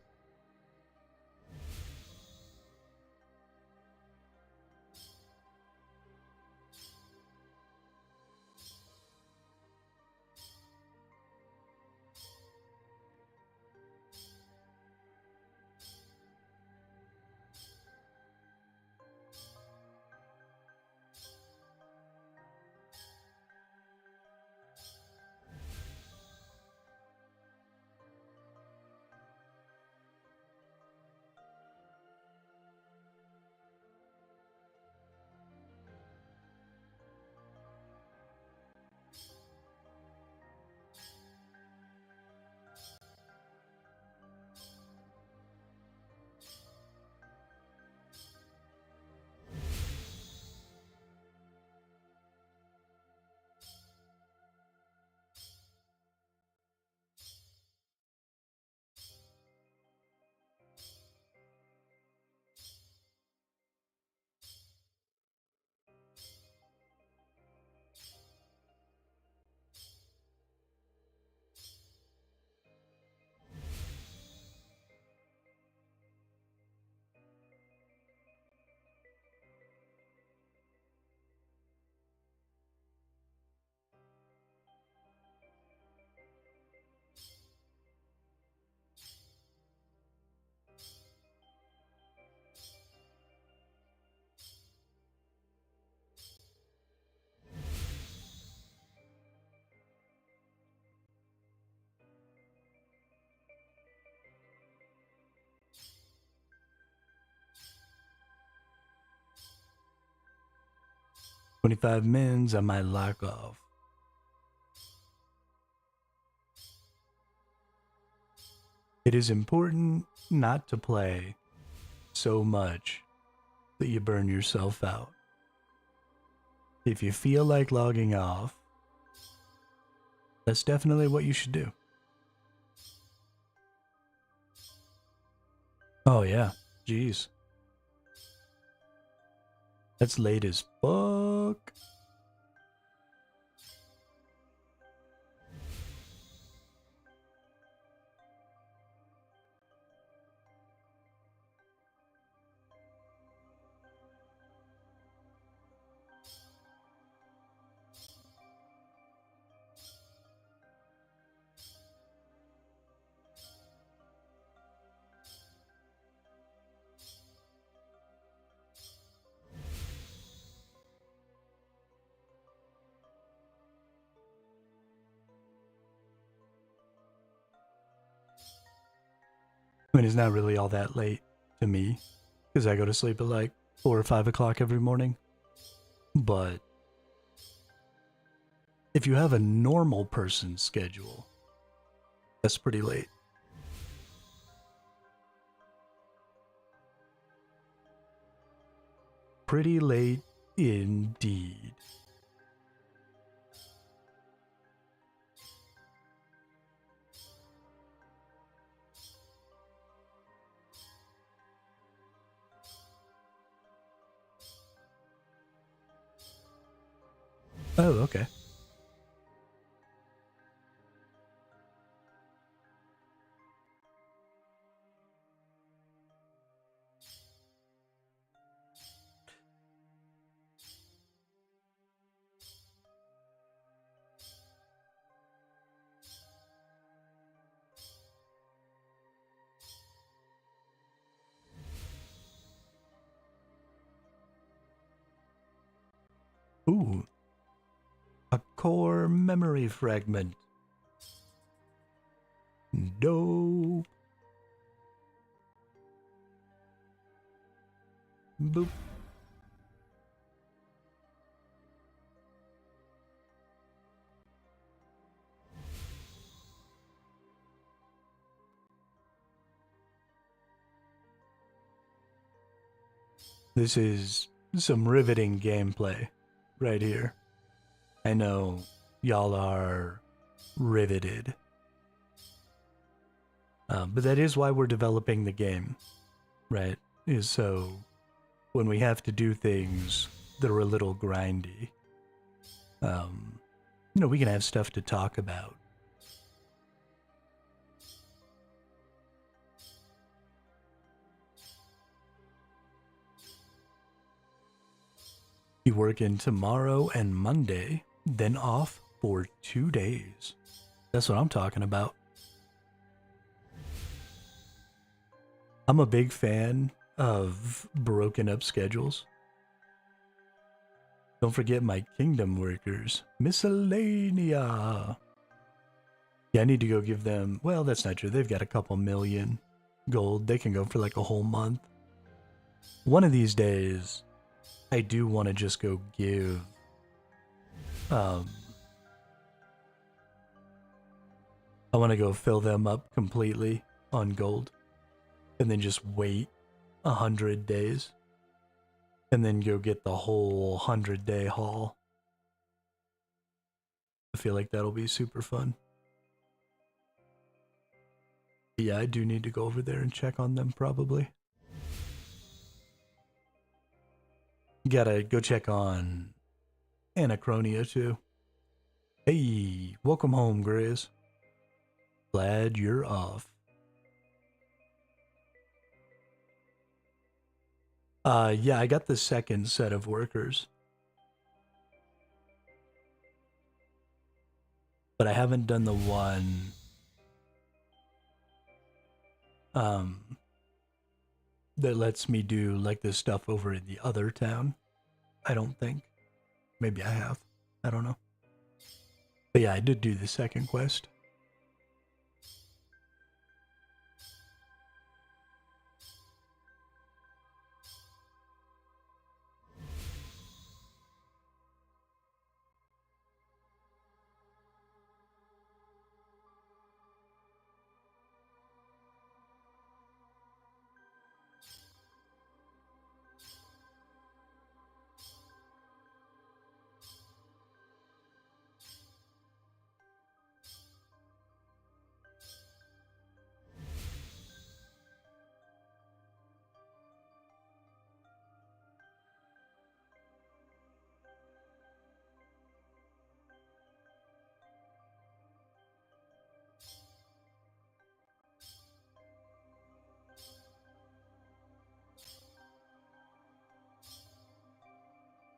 $25 mins on my lock off. It is important not to play so much that you burn yourself out. If you feel like logging off, that's definitely what you should do. Oh yeah, jeez. That's late as fuck. I mean, it's not really all that late to me, because I go to sleep at like 4 or 5 o'clock every morning. But if you have a normal person's schedule, that's pretty late. Pretty late indeed. Oh, okay. Ooh. A core memory fragment. Dope. Boop. This is some riveting gameplay right here. I know y'all are riveted. But that is why we're developing the game, right? Is so when we have to do things that are a little grindy, we can have stuff to talk about. You work in tomorrow and Monday, then off for 2 days. That's what I'm talking about. I'm a big fan of broken up schedules. Don't forget my kingdom workers. Miscellanea. Yeah, I need to go give them... Well, that's not true. They've got a couple million gold. They can go for like a whole month. One of these days, I do want to just go give... I want to go fill them up completely on gold. And then just wait 100 days. And then go get the whole 100-day haul. I feel like that'll be super fun. Yeah, I do need to go over there and check on them probably. Gotta go check on Anachronia too. Hey, welcome home, Grizz. Glad you're off. Yeah, I got the second set of workers. But I haven't done the one that lets me do like this stuff over in the other town. I don't think. Maybe I have. I don't know. But yeah, I did do the second quest.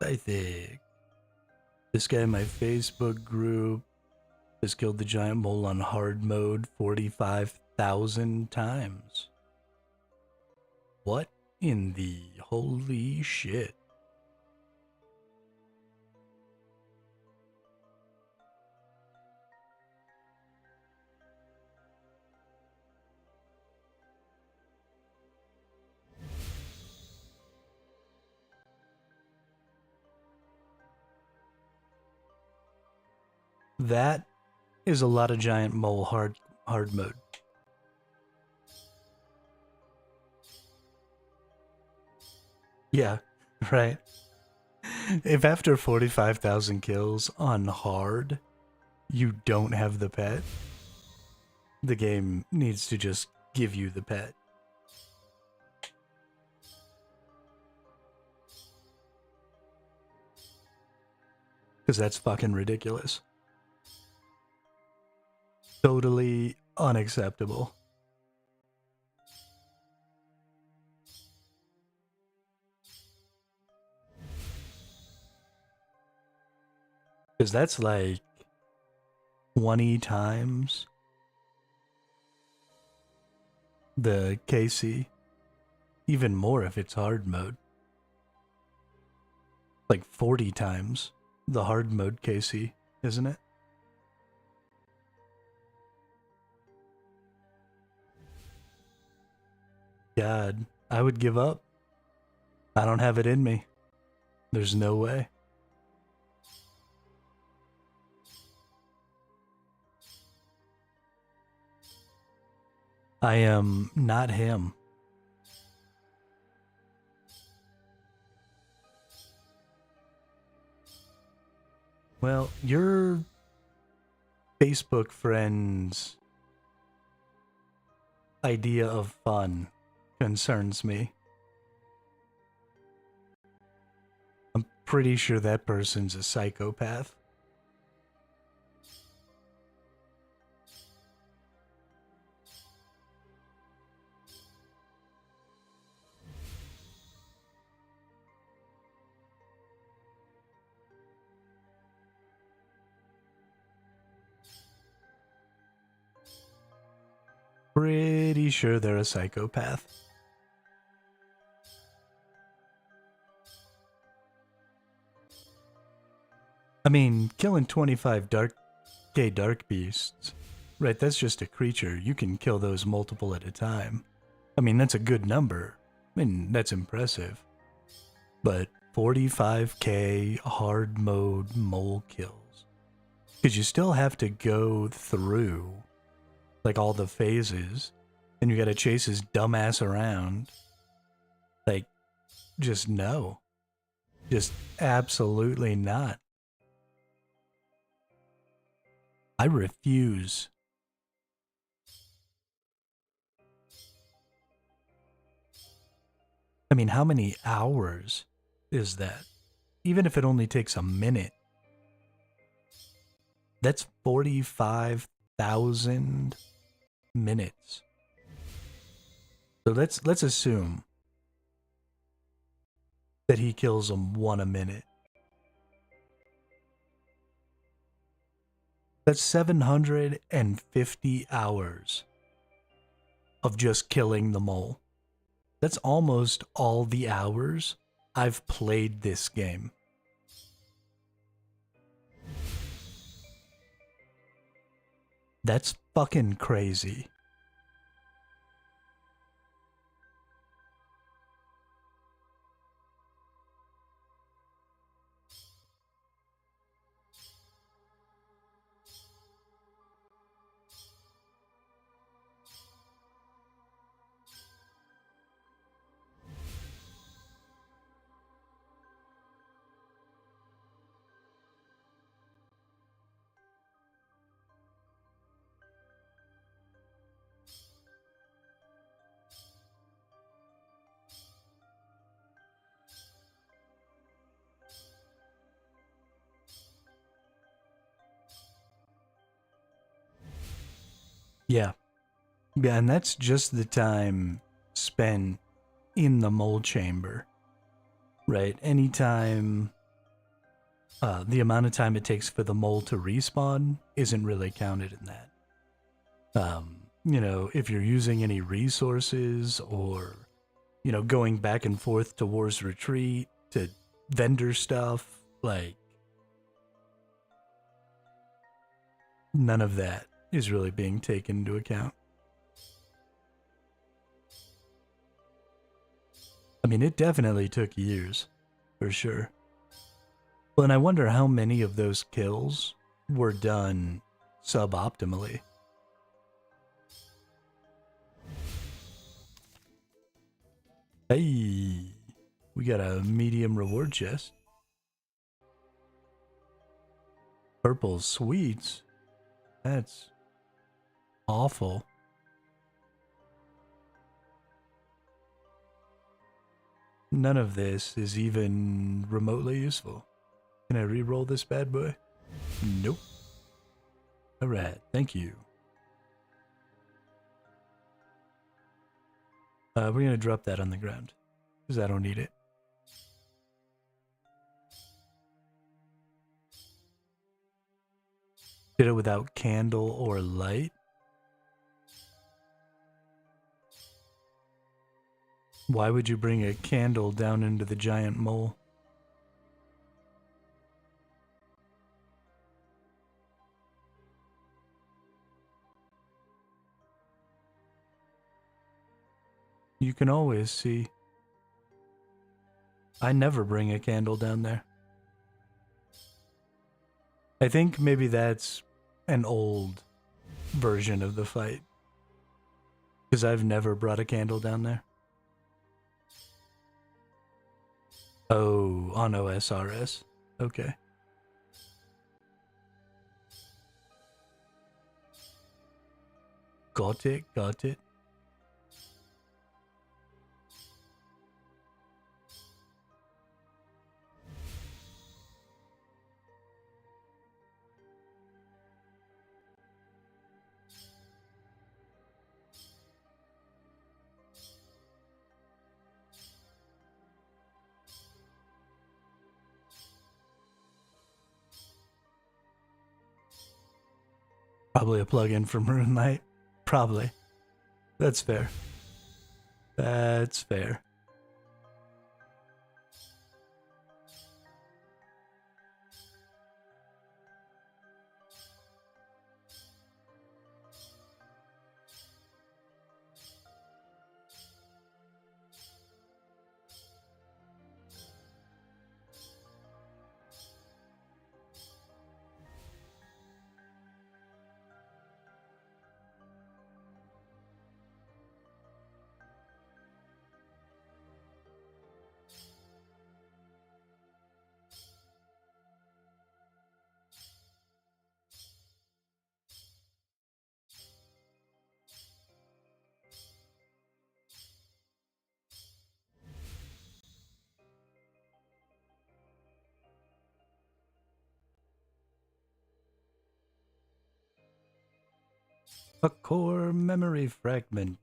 I think this guy in my Facebook group has killed the giant mole on hard mode 45,000 times. What in the holy shit? That is a lot of giant mole hard mode. Yeah, right. If after 45,000 kills on hard, you don't have the pet, the game needs to just give you the pet. Because that's fucking ridiculous. Totally unacceptable. Because that's like 20 times the KC. Even more if it's hard mode. Like 40 times the hard mode KC, isn't it? God, I would give up. I don't have it in me. There's no way. I am not him. Well, you're Facebook friend's idea of fun concerns me. I'm pretty sure that person's a psychopath. Pretty sure they're a psychopath. I mean, killing 25 dark beasts, right? That's just a creature. You can kill those multiple at a time. I mean, that's a good number. I mean, that's impressive. But 45k hard mode mole kills. Because you still have to go through, like, all the phases. And you gotta chase his dumbass around. Like, just no. Just absolutely not. I refuse. I mean, how many hours is that? Even if it only takes a minute. That's 45,000 minutes. So let's assume that he kills them one a minute. That's 750 hours of just killing the mole. That's almost all the hours I've played this game. That's fucking crazy. Yeah. Yeah, and that's just the time spent in the mole chamber, right? Anytime, the amount of time it takes for the mole to respawn isn't really counted in that. You know, if you're using any resources or, you know, going back and forth to War's Retreat, to vendor stuff, like, none of that is really being taken into account. I mean, it definitely took years, for sure. Well, and I wonder how many of those kills were done suboptimally. Hey, we got a medium reward chest. Purple sweets. That's awful. None of this is even remotely useful. Can I re-roll this bad boy? Nope. Alright, thank you. We're gonna drop that on the ground, because I don't need it. Did it without candle or light? Why would you bring a candle down into the giant mole? You can always see. I never bring a candle down there. I think maybe that's an old version of the fight, because I've never brought a candle down there. Oh, on OSRS. Okay. Got it, got it. Probably a plugin from Runelight. Probably. That's fair. That's fair. A core memory fragment.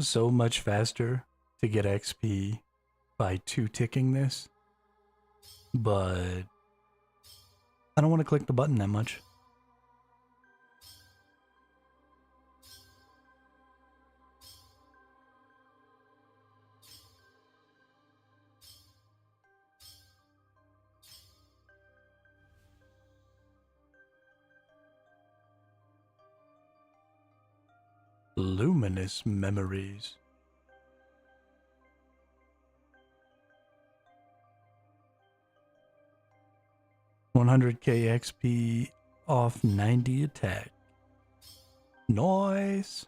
So much faster to get XP by 2-ticking this, but I don't want to click the button that much. Luminous memories. $100k XP off 90 attack. Nice.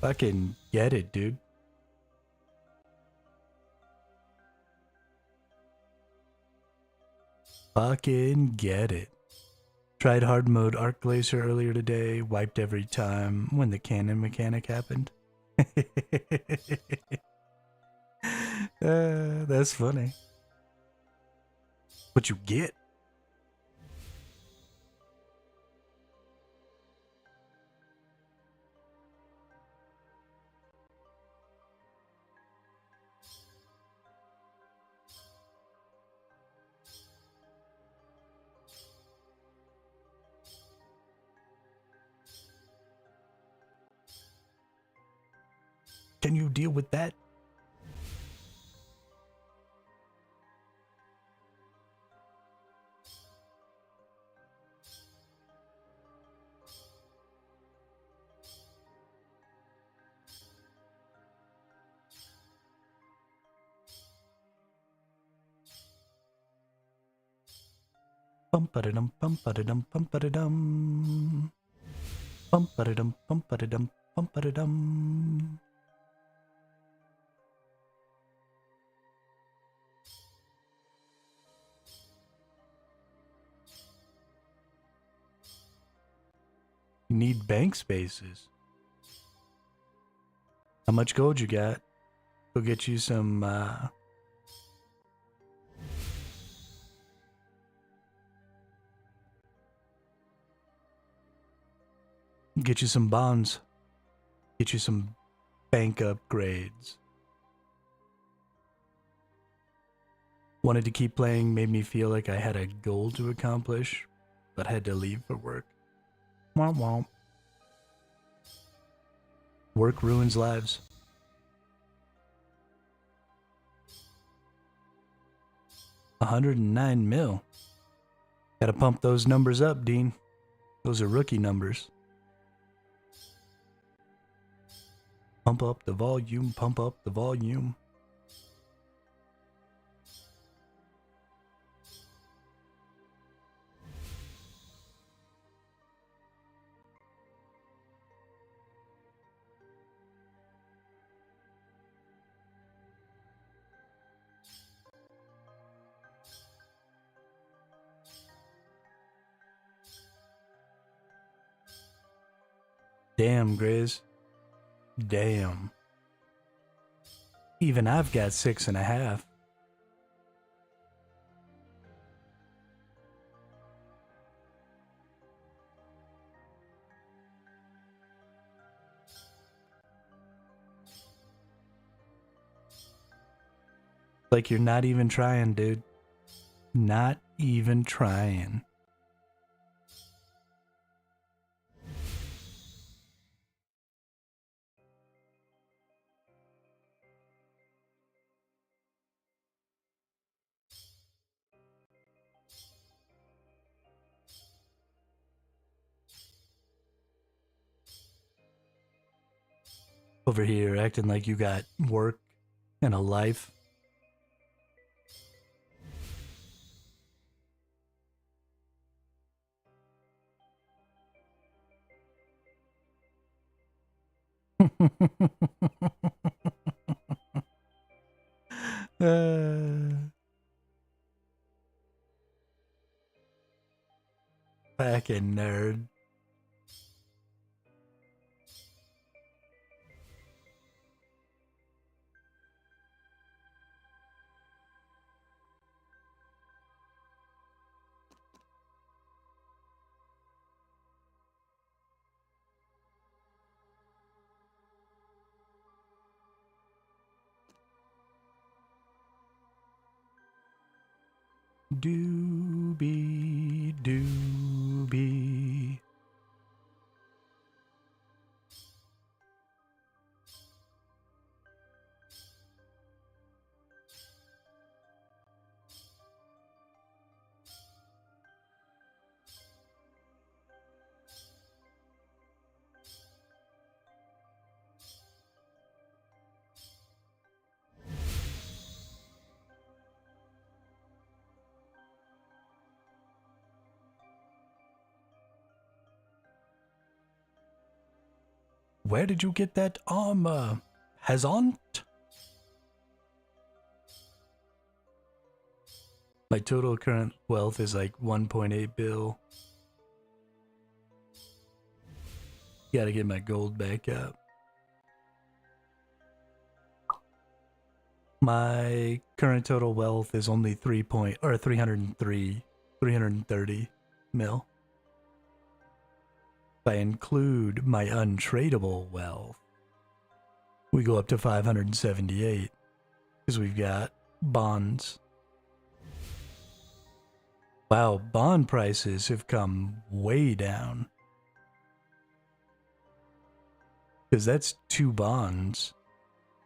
Fucking get it, dude. Fucking get it. Tried hard mode Arc Glacier earlier today, wiped every time when the cannon mechanic happened. That's funny. What you get? Can you deal with that? Bum-ba-da-dum, bum-ba-da-dum, bum-ba-da-dum. Bum-ba-da-dum, bum-ba-da-dum, bum-ba-da-dum. You need bank spaces. How much gold you got? Go get you some, get you some bonds. Get you some bank upgrades. Wanted to keep playing, made me feel like I had a goal to accomplish, but had to leave for work. Womp womp. Work ruins lives. 109 mil. Gotta pump those numbers up, Dean. Those are rookie numbers. Pump up the volume, pump up the volume. Damn, Grizz. Damn. Even I've got 6.5. Like you're not even trying, dude. Not even trying. Over here acting like you got work and a life. Fucking nerd. Doobie doobie. Where did you get that armor? Hazant? My total current wealth is like 1.8 bill. Gotta get my gold back up. My current total wealth is only 330 mil. If I include my untradeable wealth, we go up to 578 because we've got bonds. Wow, bond prices have come way down. Because that's 2 bonds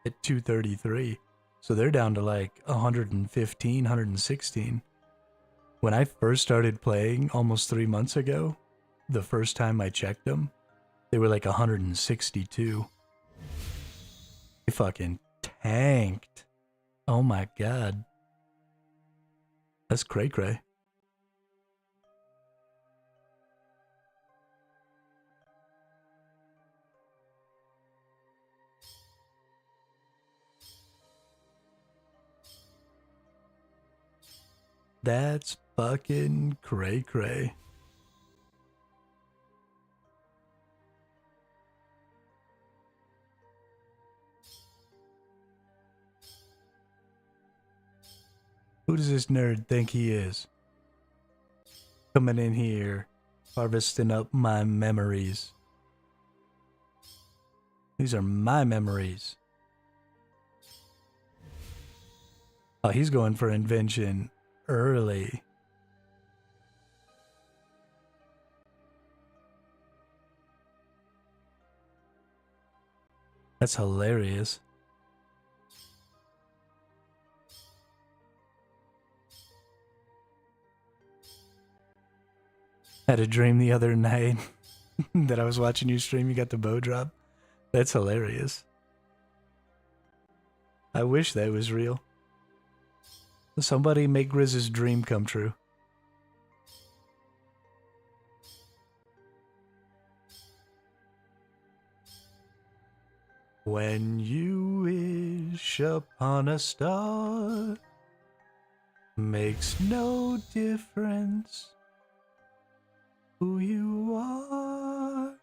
at 233. So they're down to like 115, 116. When I first started playing almost 3 months ago, the first time I checked them, they were like 162. They fucking tanked. Oh my god. That's cray cray. That's fucking cray cray. Who does this nerd think he is? Coming in here, harvesting up my memories. These are my memories. Oh, he's going for invention early. That's hilarious. Had a dream the other night that I was watching you stream. You got the bow drop. That's hilarious. I wish that was real. Somebody make Grizz's dream come true. When you wish upon a star, makes no difference who you are.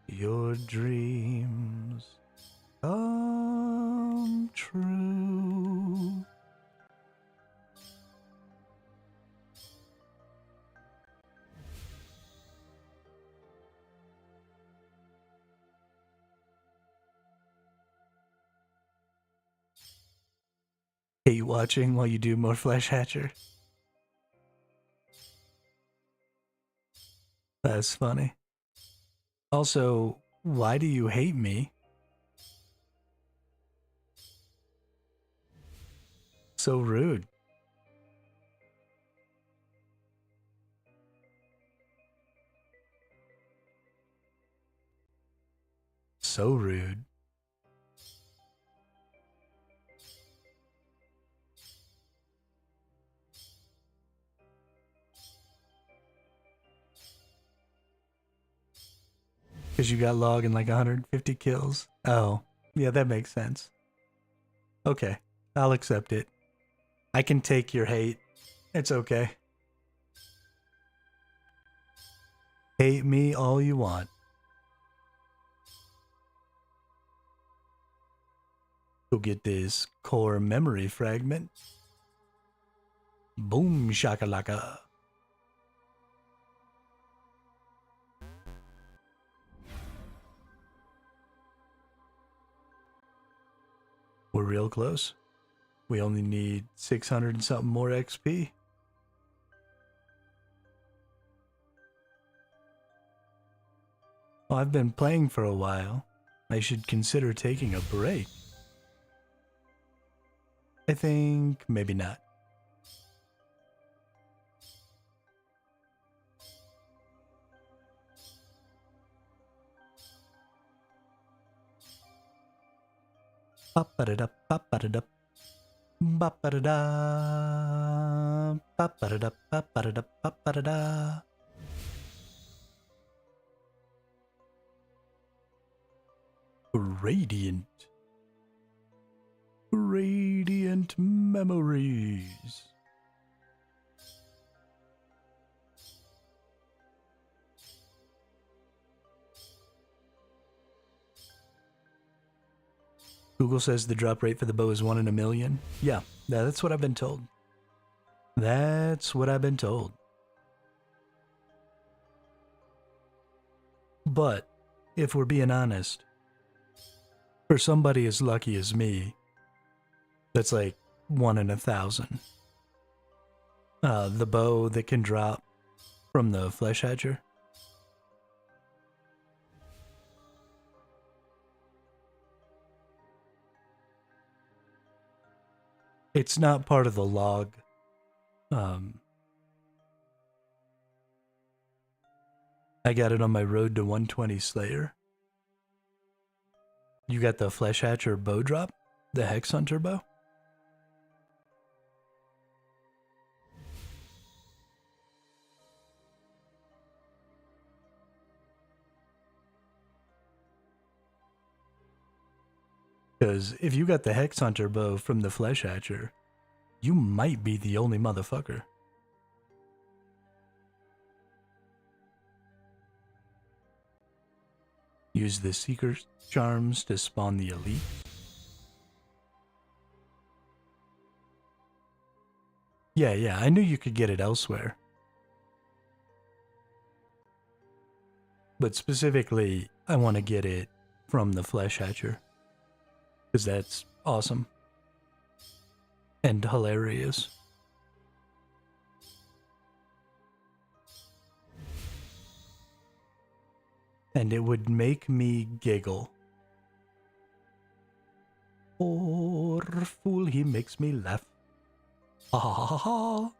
Your dreams come true. Hate watching while you do more Flesh Hatcher. That's funny. Also, why do you hate me? So rude. So rude. Because you got logging like 150 kills. Oh, yeah, that makes sense. Okay, I'll accept it. I can take your hate. It's okay. Hate me all you want. Go get this core memory fragment. Boom shakalaka. We're real close. We only need 600 and something more XP. Well, I've been playing for a while. I should consider taking a break. I think maybe not. Ba-ba-da-da, ba-ba-da-da, ba-ba-da-da, ba-ba-da-da, ba-ba-da-da, ba-ba-da-da. Radiant. Radiant memories. Google says the drop rate for the bow is 1 in a million. Yeah, that's what I've been told. That's what I've been told. But, if we're being honest, for somebody as lucky as me, that's like 1 in 1,000. The bow that can drop from the Flesh Hatcher. It's not part of the log. I got it on my road to 120 Slayer. You got the Flesh Hatcher bow drop? The Hex Hunter bow? Because if you got the Hex Hunter bow from the Flesh Hatcher, you might be the only motherfucker. Use the Seeker Charms to spawn the Elite. Yeah, I knew you could get it elsewhere. But specifically, I want to get it from the Flesh Hatcher. Because that's awesome. And hilarious. And it would make me giggle. Poor fool, he makes me laugh. Ha ha ha ha.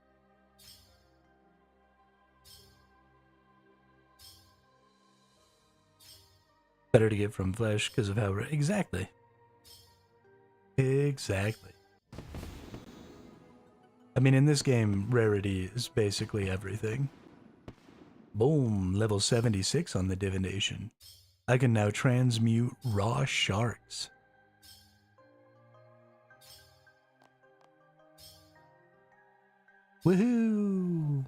Better to get from flesh because of how... Exactly. Exactly. I mean, in this game, rarity is basically everything. Boom, level 76 on the divination. I can now transmute raw sharks. Woohoo!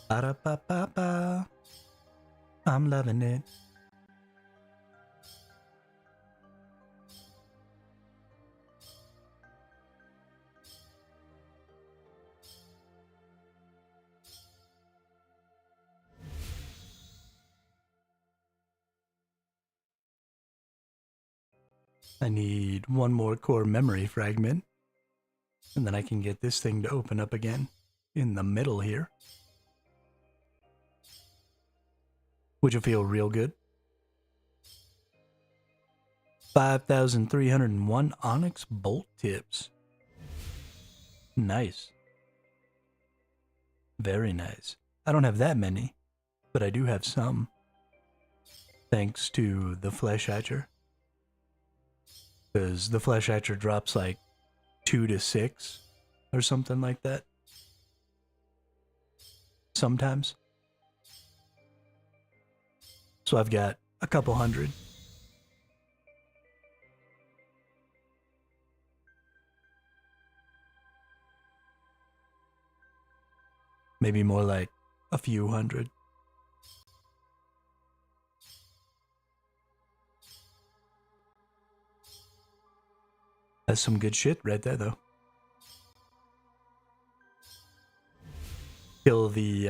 Ba-da-ba-ba-ba. I'm loving it. I need one more core memory fragment, and then I can get this thing to open up again in the middle here. Which will feel real good. 5,301 onyx bolt tips. Nice. Very nice. I don't have that many, but I do have some. Thanks to the Flesh Hatcher. Because the Flesh Hatcher drops like 2 to 6 or something like that. Sometimes. So I've got a couple hundred. Maybe more like a few hundred. That's some good shit right there, though. Kill the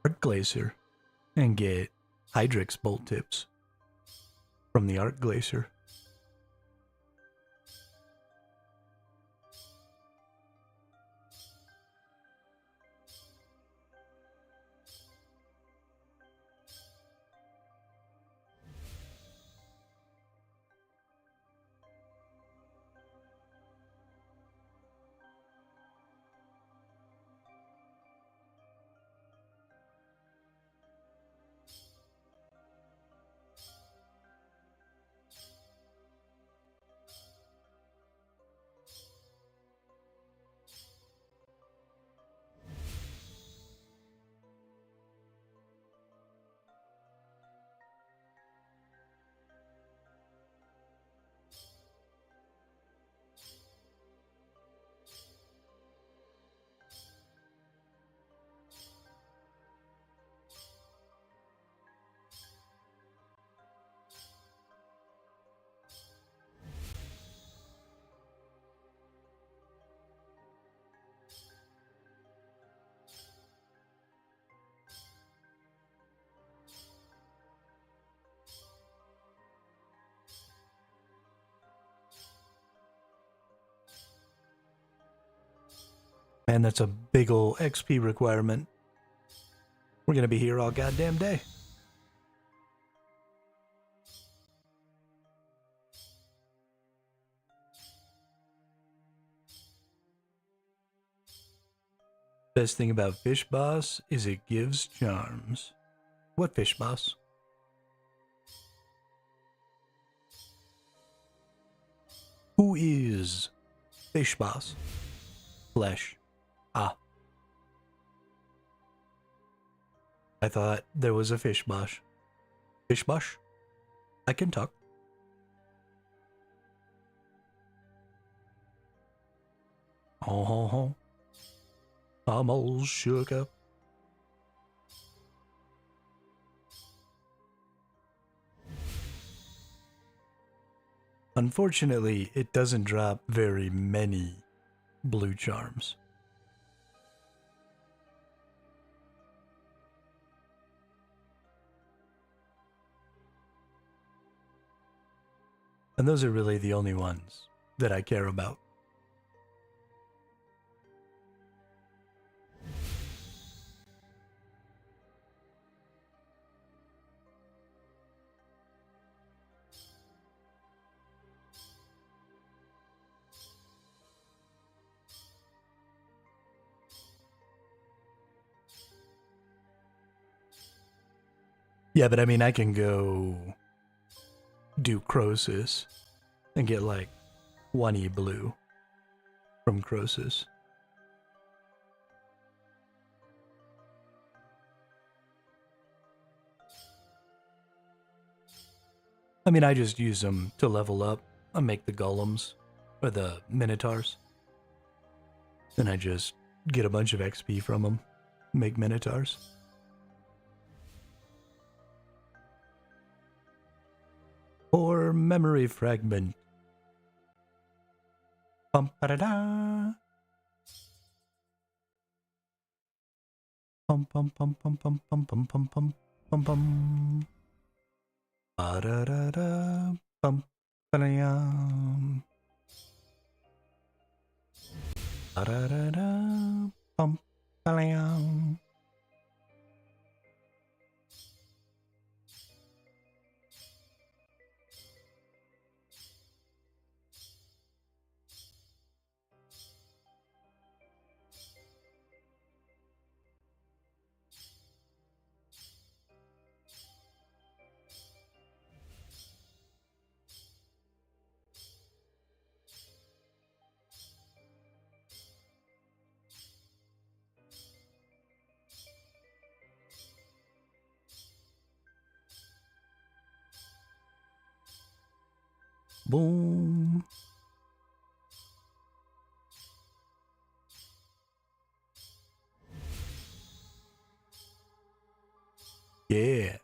Arc Glacier and get Hydrix bolt tips from the Arc Glacier. Man, that's a big ol' XP requirement. We're gonna be here all goddamn day. Best thing about Fish Boss is it gives charms. What Fish Boss? Who is Fish Boss? Flesh. Ah. I thought there was a Fish Boss. Fish Boss? I can talk. Ho ho ho. I'm all shook up. Unfortunately, it doesn't drop very many blue charms. And those are really the only ones that I care about. Yeah, but I mean, I can go do Crosis and get like 1E blue from Crosis. I mean, I just use them to level up and make the golems or the minotaurs. Then I just get a bunch of XP from them, make minotaurs. Or memory fragment. Bum ba da da. Pum pum pum pum pum pum pum pum pum pum pum. Ba da da da. Bum ba da yum. Ba da da da. Bum ba da yum. Boom. Yeah.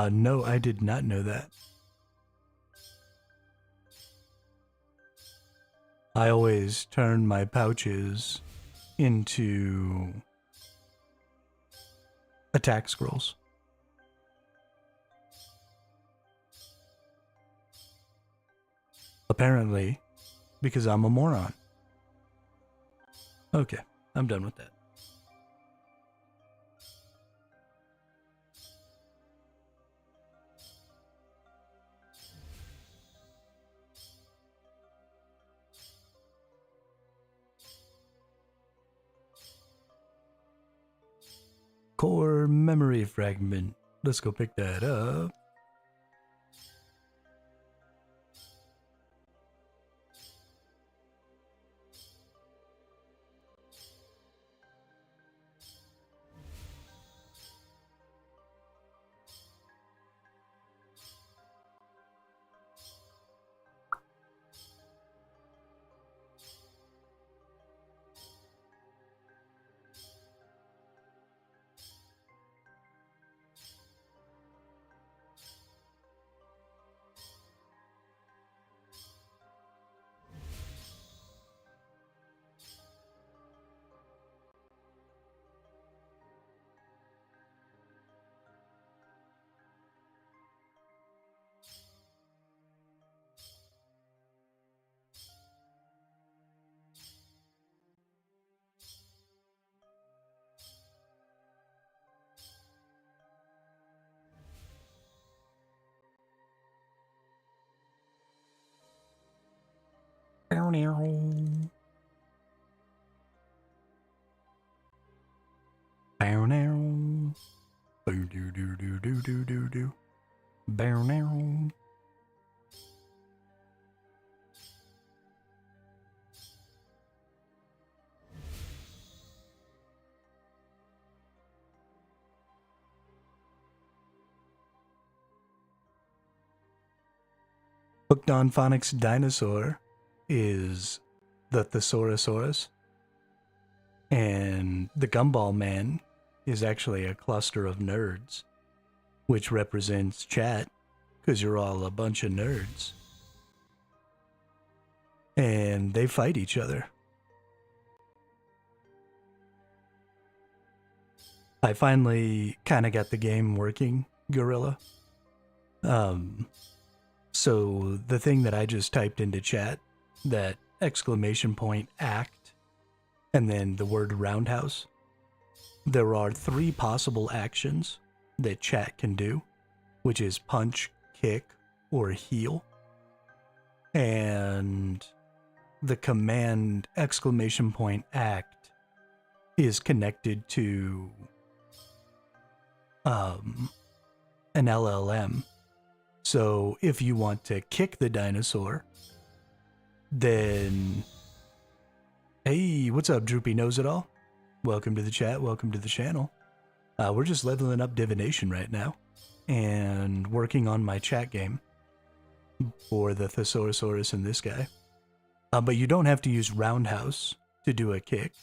No, I did not know that. I always turn my pouches into attack scrolls. Apparently, because I'm a moron. Okay, I'm done with that. Core memory fragment. Let's go pick that up. Bow now. Bow now. Boo doo doo doo doo doo doo doo. Bow now. Hooked on Phonics Dinosaur is the Thesaurosaurus, and the Gumball Man is actually a cluster of nerds, which represents chat, because you're all a bunch of nerds. And they fight each other. I finally kind of got the game working, Gorilla. So the thing that I just typed into chat, that exclamation point act, and then the word roundhouse, there are 3 possible actions that chat can do, which is punch, kick, or heal. And the command exclamation point act is connected to an LLM. So if you want to kick the dinosaur, then hey, what's up, Droopy Knows It All? Welcome to the chat, welcome to the channel. We're just leveling up divination right now and working on my chat game for the Thesaurosaurus and this guy. But you don't have to use roundhouse to do a kick.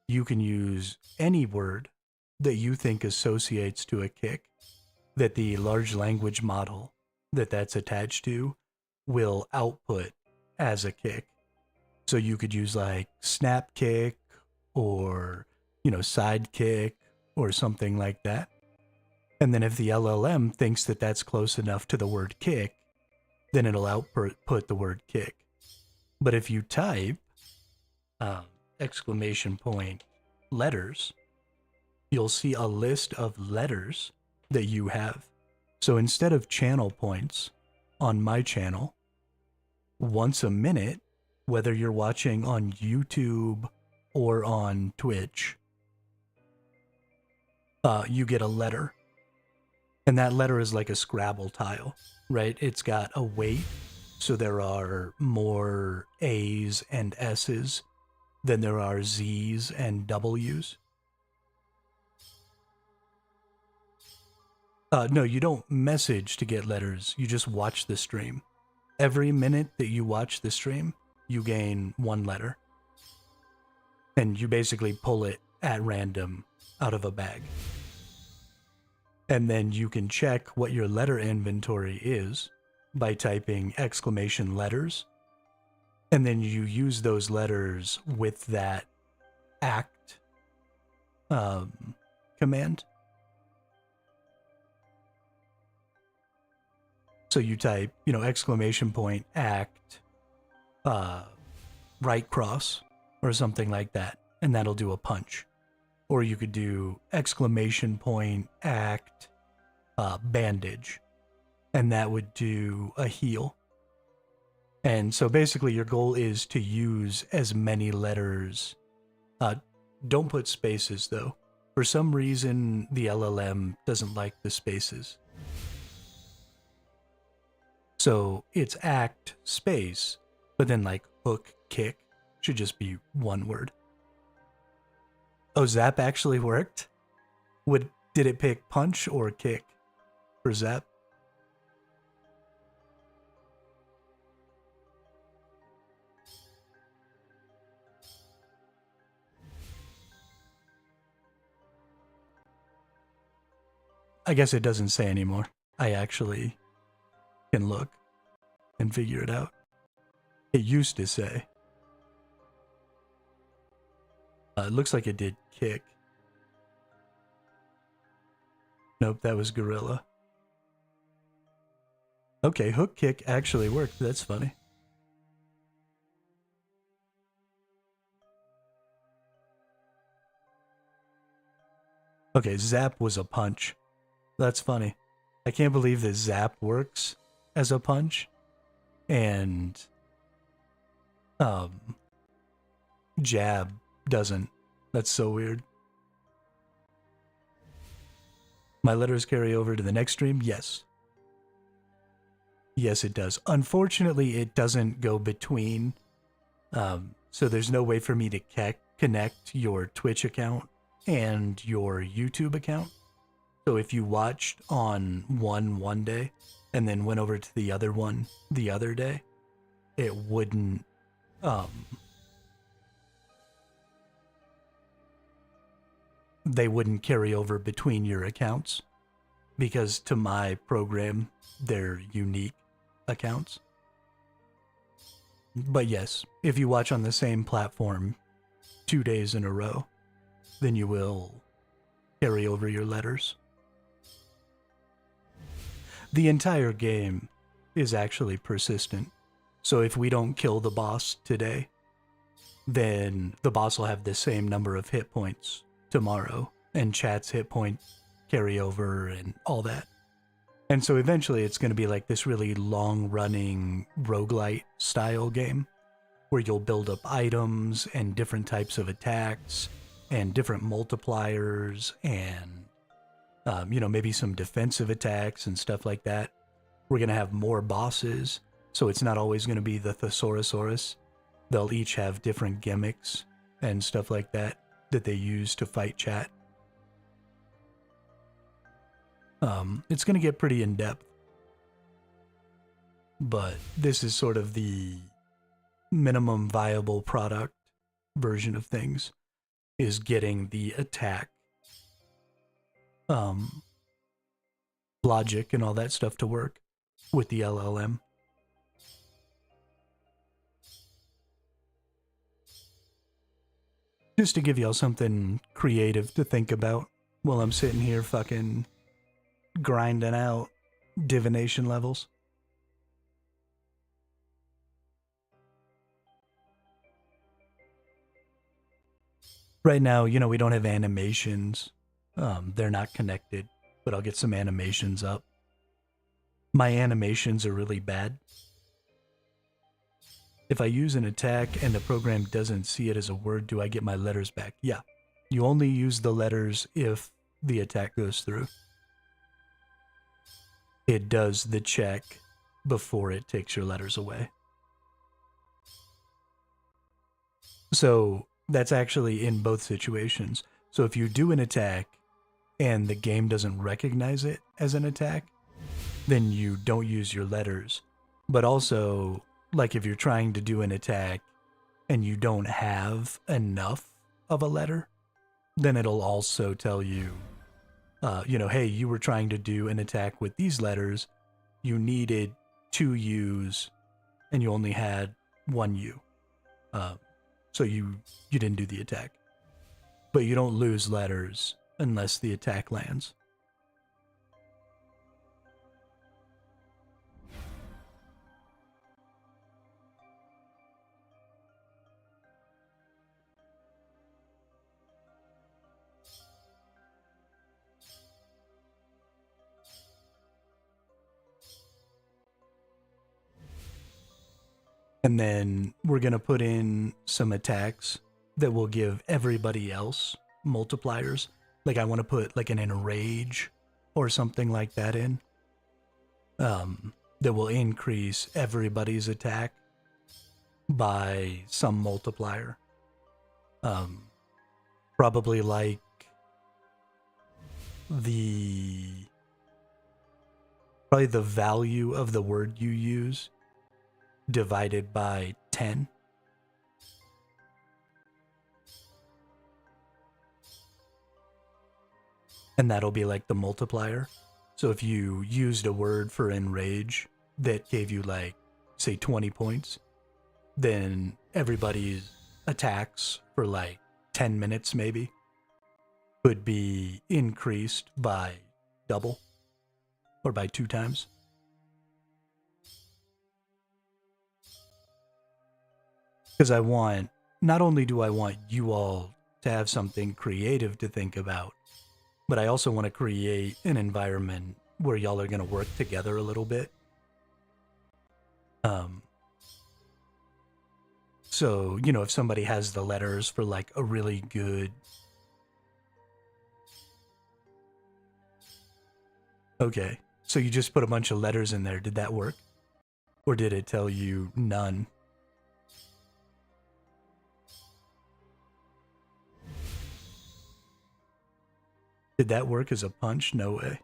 You can use any word that you think associates to a kick that the large language model that's attached to will output as a kick. So you could use like snap kick or, side kick or something like that. And then if the LLM thinks that that's close enough to the word kick, then it'll output the word kick. But if you type exclamation point letters, you'll see a list of letters that you have. So instead of channel points on my channel, once a minute, whether you're watching on YouTube or on Twitch, you get a letter. And that letter is like a Scrabble tile, right? It's got a weight, so there are more A's and S's than there are Z's and W's. No, you don't message to get letters. You just watch the stream. Every minute that you watch the stream, you gain 1 letter. And you basically pull it at random out of a bag. And then you can check what your letter inventory is by typing exclamation letters. And then you use those letters with that act command. So you type, exclamation point act right cross or something like that, and that'll do a punch. Or you could do exclamation point act bandage, and that would do a heal. And so basically your goal is to use as many letters. Don't put spaces though. For some reason, the LLM doesn't like the spaces. So it's act space, but then like hook kick should just be 1 word. Oh, Zap actually worked? Did it pick punch or kick for Zap? I guess it doesn't say anymore. I actually can look and figure it out. It used to say. It looks like it did kick. Nope, that was gorilla. Okay, hook kick actually worked. That's funny. Okay, zap was a punch. That's funny. I can't believe that zap works as a punch. And jab doesn't. That's so weird. My letters carry over to the next stream? Yes. Yes, it does. Unfortunately, it doesn't go between. So there's no way for me to connect your Twitch account and your YouTube account. So if you watched on one day and then went over to the other one the other day, it wouldn't they wouldn't carry over between your accounts, because to my program they're unique accounts. But yes, if you watch on the same platform 2 days in a row, then you will carry over your letters. The entire game is actually persistent. So if we don't kill the boss today, then the boss will have the same number of hit points tomorrow, and chat's hit point carry over and all that. And so eventually it's going to be like this really long-running roguelite style game where you'll build up items and different types of attacks and different multipliers and, maybe some defensive attacks and stuff like that. We're going to have more bosses, so it's not always going to be the Thesaurosaurus. They'll each have different gimmicks and stuff like that they use to fight chat. It's going to get pretty in-depth. But this is sort of the minimum viable product version of things, is getting the attack logic and all that stuff to work with the LLM. Just to give y'all something creative to think about while I'm sitting here fucking grinding out divination levels. Right now, we don't have animations. They're not connected, but I'll get some animations up. My animations are really bad. If I use an attack and the program doesn't see it as a word, do I get my letters back? Yeah. You only use the letters if the attack goes through. It does the check before it takes your letters away. So that's actually in both situations. So if you do an attack and the game doesn't recognize it as an attack, then you don't use your letters. But also, like if you're trying to do an attack and you don't have enough of a letter, then it'll also tell you, hey, you were trying to do an attack with these letters. You needed 2 U's and you only had 1 U. So you didn't do the attack. But you don't lose letters unless the attack lands. And then we're going to put in some attacks that will give everybody else multipliers. Like I want to put like an enrage or something like that in. That will increase everybody's attack by some multiplier. Probably like the value of the word you use divided by 10. And that'll be like the multiplier. So if you used a word for enrage that gave you like, say 20 points, then everybody's attacks for like 10 minutes maybe could be increased by double or by 2 times. Because not only do I want you all to have something creative to think about, but I also want to create an environment where y'all are going to work together a little bit. So, if somebody has the letters for like a really good... Okay, so you just put a bunch of letters in there. Did that work? Or did it tell you none? Did that work as a punch? No way.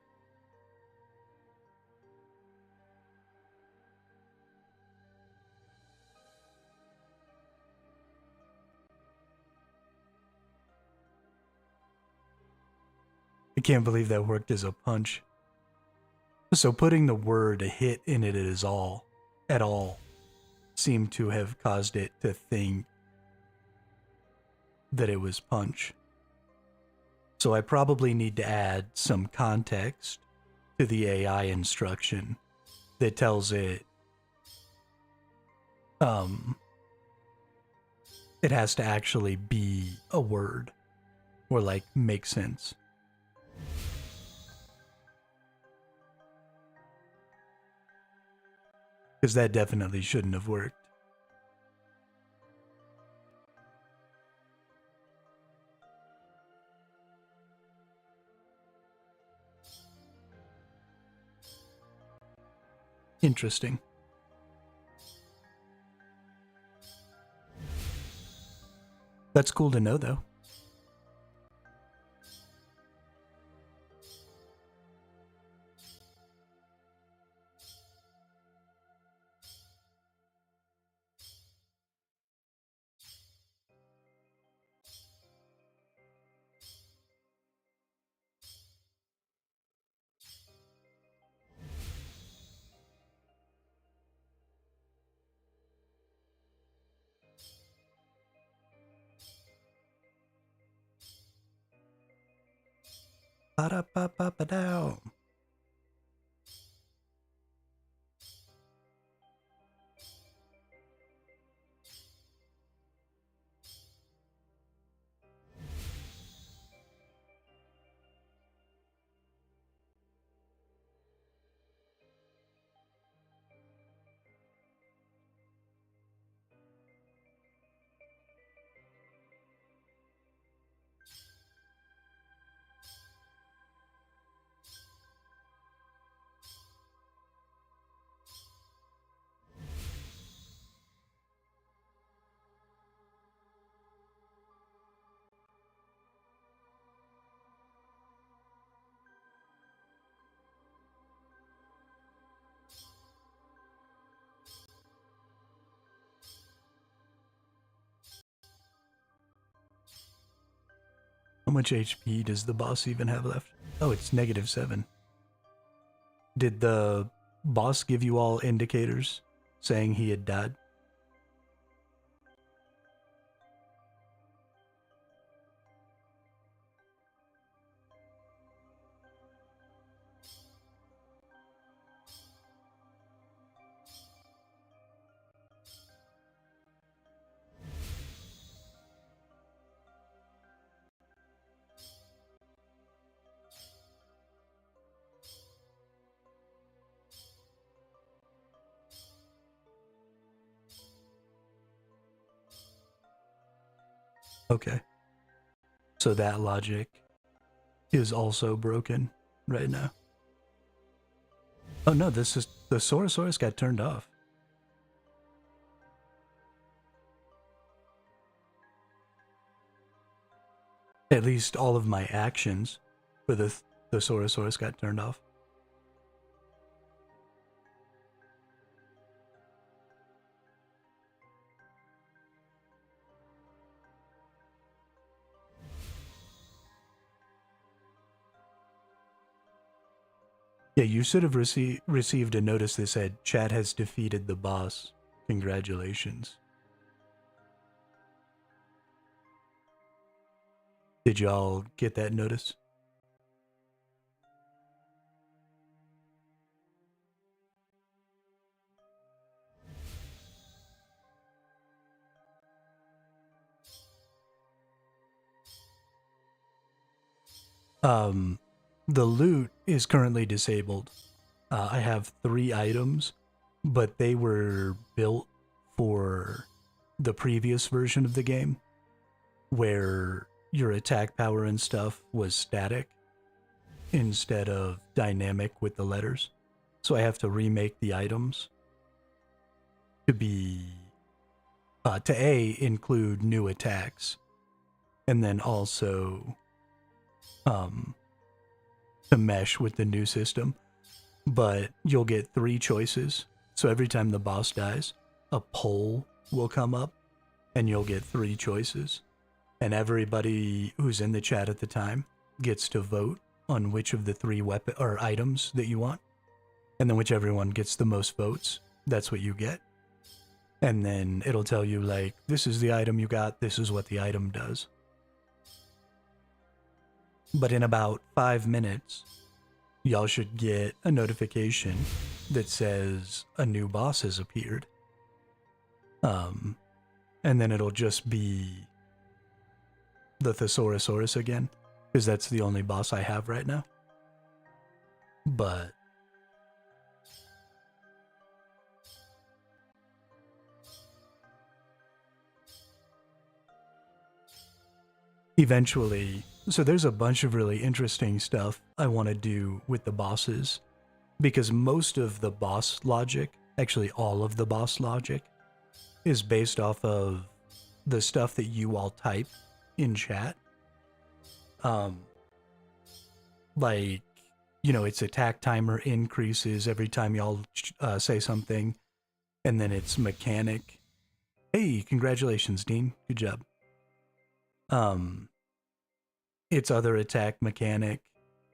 I can't believe that worked as a punch. So putting the word a hit in it at all, seemed to have caused it to think that it was punch. So I probably need to add some context to the AI instruction that tells it it has to actually be a word or like make sense. Because that definitely shouldn't have worked. Interesting. That's cool to know, though. Ba-da-ba-ba-ba-dow. How much HP does the boss even have left? Oh, it's -7. Did the boss give you all indicators saying he had died? Okay. So that logic is also broken right now. Oh no, this is the Saurosaurus got turned off. At least all of my actions for the Saurosaurus got turned off. Yeah, you should have received a notice that said, "Chat has defeated the boss. Congratulations." Did y'all get that notice? The loot is currently disabled. I have 3 items, but they were built for the previous version of the game, where your attack power and stuff was static instead of dynamic with the letters. So I have to remake the items to be to include new attacks, and then also to mesh with the new system. But you'll get 3 choices. So every time the boss dies, a poll will come up and you'll get 3 choices. And everybody who's in the chat at the time gets to vote on which of the 3 weapon or items that you want. And then whichever one gets the most votes, that's what you get. And then it'll tell you, like, this is the item you got, this is what the item does. But in about 5 minutes, y'all should get a notification that says a new boss has appeared. And then it'll just be the Thesaurosaurus again, because that's the only boss I have right now. But eventually, so there's a bunch of really interesting stuff I want to do with the bosses, because most of the boss logic, actually all of the boss logic, is based off of the stuff that you all type in chat. Like, you know, its attack timer increases every time y'all say something, and then its mechanic. Hey, congratulations, Dean. Good job. Its other attack mechanic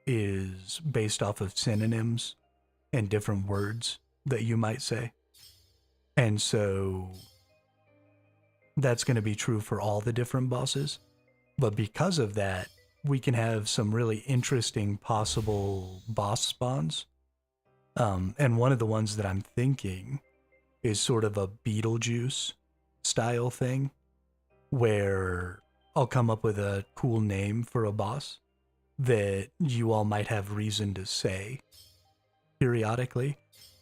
is based off of synonyms and different words that you might say. And so that's going to be true for all the different bosses. But because of that, we can have some really interesting possible boss spawns. And one of the ones that I'm thinking is sort of a Beetlejuice style thing, where I'll come up with a cool name for a boss that you all might have reason to say periodically.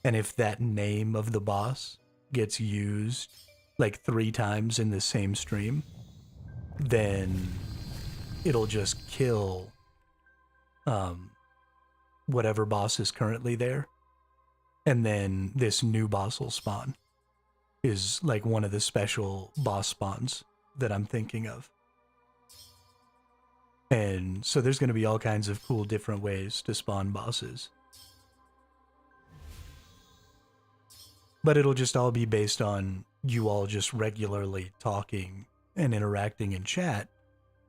And if that name of the boss gets used like 3 times in the same stream, then it'll just kill whatever boss is currently there. And then this new boss will spawn. Is like one of the special boss spawns that I'm thinking of. And so there's going to be all kinds of cool different ways to spawn bosses. But it'll just all be based on you all just regularly talking and interacting in chat.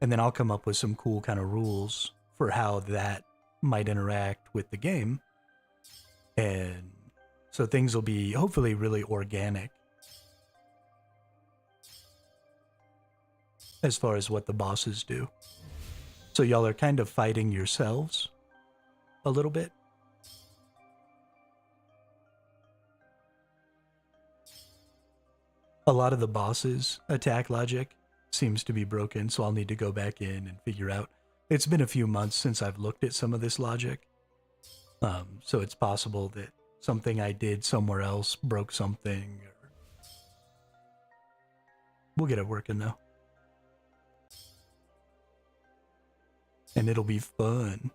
And then I'll come up with some cool kind of rules for how that might interact with the game. And so things will be hopefully really organic as far as what the bosses do. So y'all are kind of fighting yourselves a little bit. A lot of the bosses' attack logic seems to be broken, so I'll need to go back in and figure out. It's been a few months since I've looked at some of this logic. So it's possible that something I did somewhere else broke something. We'll get it working though. And it'll be fun.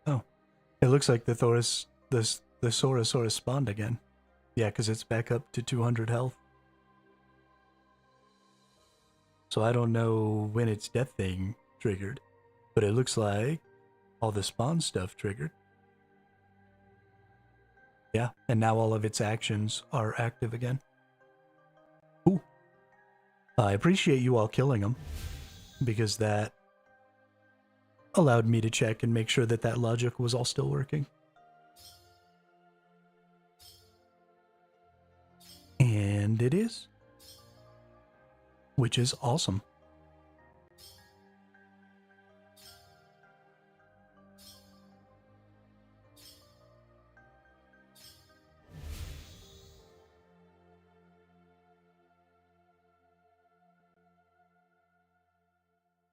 Oh, it looks like the Saurosaurus spawned again. Yeah, because it's back up to 200 health. So I don't know when its death thing triggered, but it looks like all the spawn stuff triggered. Yeah, and now all of its actions are active again. Ooh. I appreciate you all killing them, because that allowed me to check and make sure that that logic was all still working. And it is. Which is awesome.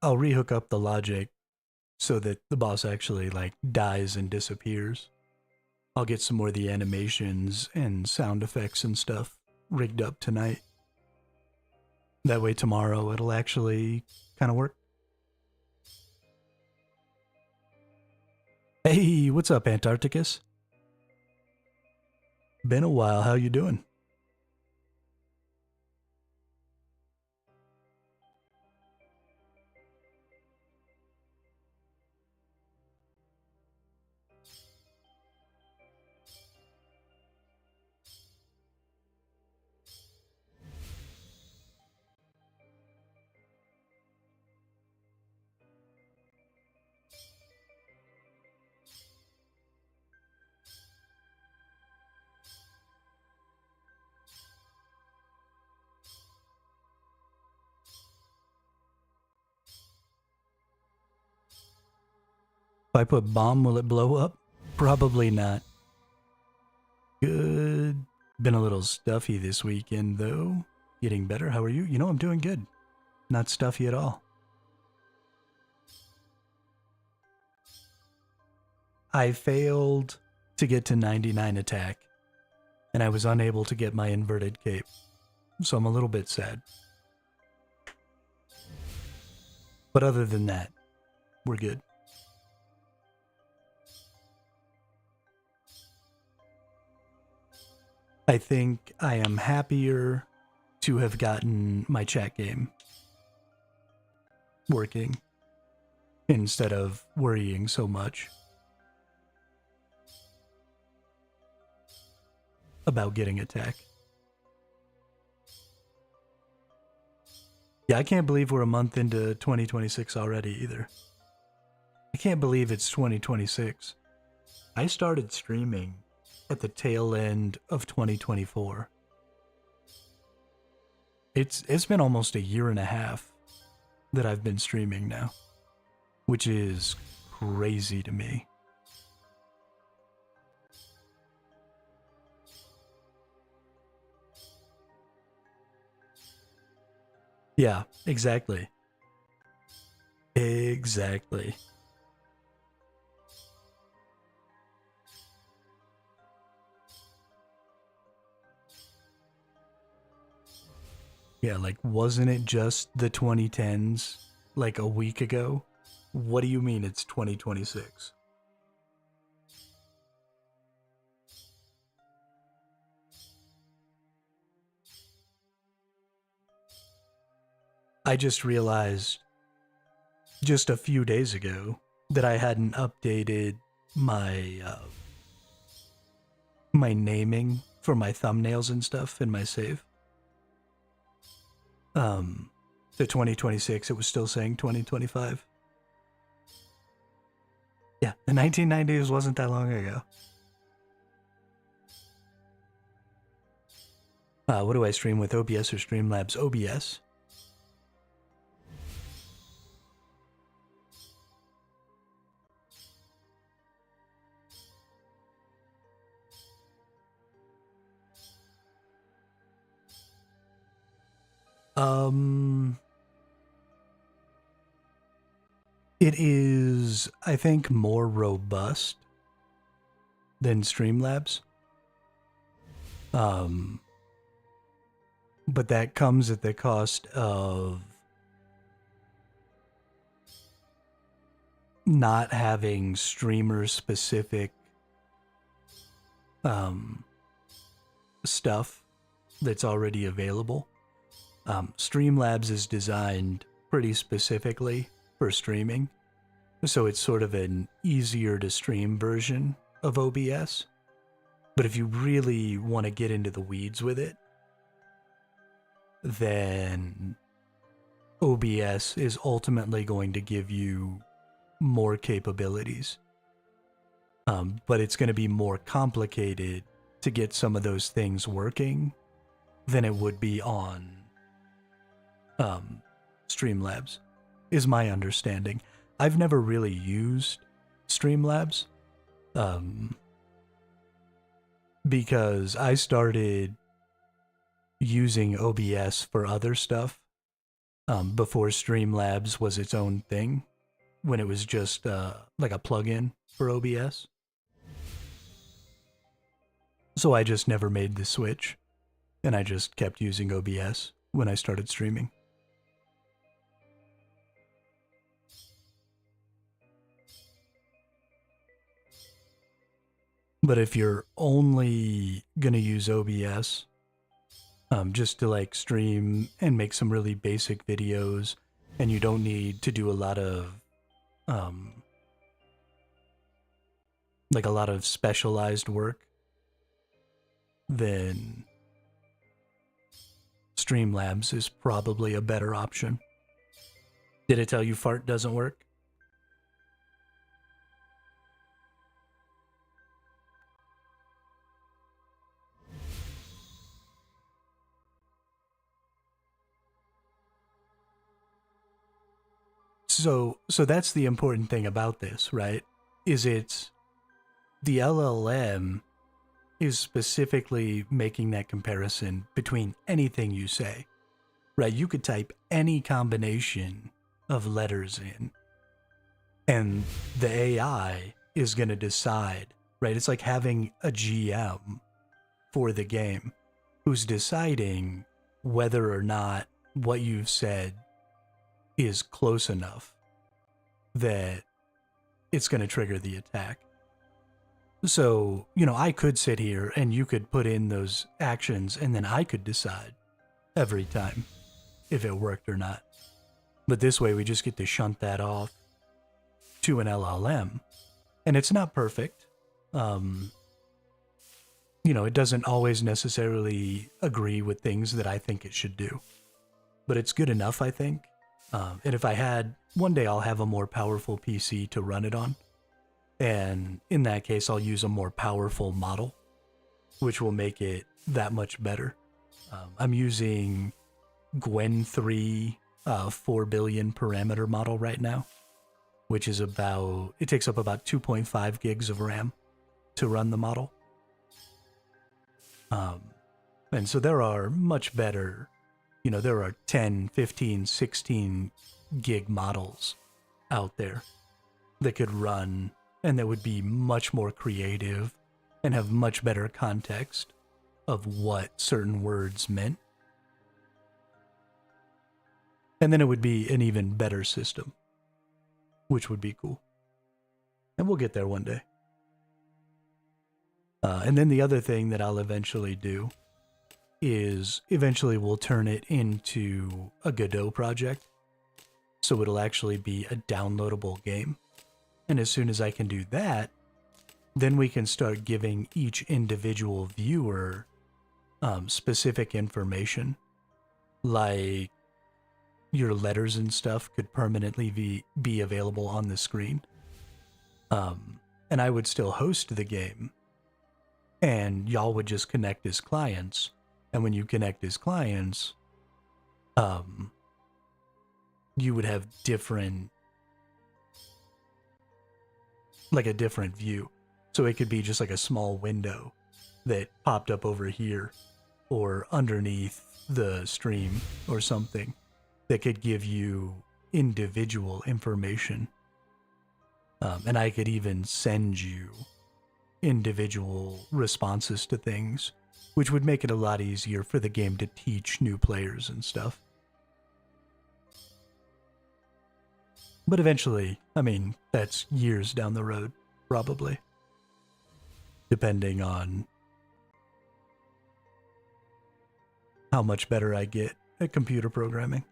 I'll rehook up the logic so that the boss actually like dies and disappears. I'll get some more of the animations and sound effects and stuff rigged up tonight. That way tomorrow it'll actually kind of work. Hey, what's up, Antarcticus? Been a while, how you doing? If I put bomb, will it blow up? Probably not. Good. Been a little stuffy this weekend, though. Getting better. How are you? You know, I'm doing good. Not stuffy at all. I failed to get to 99 attack, and I was unable to get my inverted cape. So I'm a little bit sad. But other than that, we're good. I think I am happier to have gotten my chat game working instead of worrying so much about getting attack. Yeah, I can't believe we're a month into 2026 already either. I can't believe it's 2026. I started streaming at the tail end of 2024. It's been almost a year and a half that I've been streaming now, which is crazy to me. Yeah, exactly. Exactly. Yeah, like, wasn't it just the 2010s like a week ago? What do you mean it's 2026? I just realized just a few days ago that I hadn't updated my my naming for my thumbnails and stuff in my save. The 2026, it was still saying 2025. Yeah, the 1990s wasn't that long ago. What do I stream with, OBS or Streamlabs? OBS. It is, I think, more robust than Streamlabs. But that comes at the cost of not having streamer-specific stuff that's already available. Streamlabs is designed pretty specifically for streaming, so it's sort of an easier to stream version of OBS. But if you really want to get into the weeds with it, then OBS is ultimately going to give you more capabilities. But it's going to be more complicated to get some of those things working than it would be on Streamlabs, is my understanding. I've never really used Streamlabs because I started using OBS for other stuff before Streamlabs was its own thing, when it was just like a plugin for OBS. So I just never made the switch, and I just kept using OBS when I started streaming. But if you're only going to use OBS just to like stream and make some really basic videos, and you don't need to do a lot of like a lot of specialized work, then Streamlabs is probably a better option. Did it tell you fart doesn't work? So that's the important thing about this, right? Is it's the LLM is specifically making that comparison between anything you say, right? You could type any combination of letters in, and the AI is going to decide, right? It's like having a GM for the game who's deciding whether or not what you've said is close enough that it's going to trigger the attack. So, you know, I could sit here and you could put in those actions, and then I could decide every time if it worked or not. But this way we just get to shunt that off to an LLM. And it's not perfect. You know, it doesn't always necessarily agree with things that I think it should do. But it's good enough, I think. And if I had, one day I'll have a more powerful PC to run it on. And in that case, I'll use a more powerful model, which will make it that much better. I'm using Gwen 3 4 billion parameter model right now, which is about, it takes up about 2.5 gigs of RAM to run the model. And so there are much better, you know, there are 10, 15, 16 gig models out there that could run and that would be much more creative and have much better context of what certain words meant. And then it would be an even better system, which would be cool. And we'll get there one day. And then the other thing that I'll eventually do is eventually we'll turn it into a Godot project. So it'll actually be a downloadable game. And as soon as I can do that, then we can start giving each individual viewer specific information. Like your letters and stuff could permanently be available on the screen. And I would still host the game. And y'all would just connect as clients. And when you connect as clients, you would have different, like a different view. So it could be just like a small window that popped up over here or underneath the stream or something that could give you individual information. And I could even send you individual responses to things, which would make it a lot easier for the game to teach new players and stuff. But eventually, I mean, that's years down the road, probably. Depending on how much better I get at computer programming.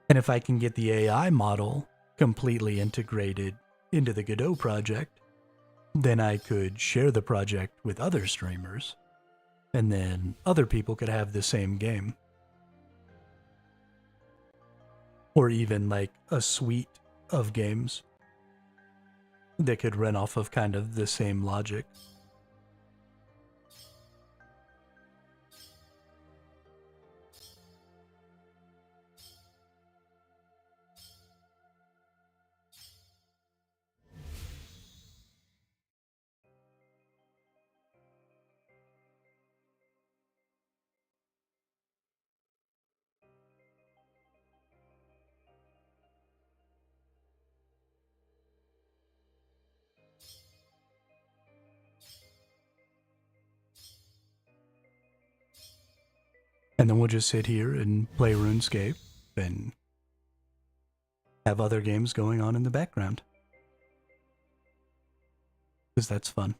And if I can get the AI model completely integrated into the Godot project, then I could share the project with other streamers, and then other people could have the same game. Or even like a suite of games that could run off of kind of the same logic. And then we'll just sit here and play RuneScape and have other games going on in the background. Because that's fun.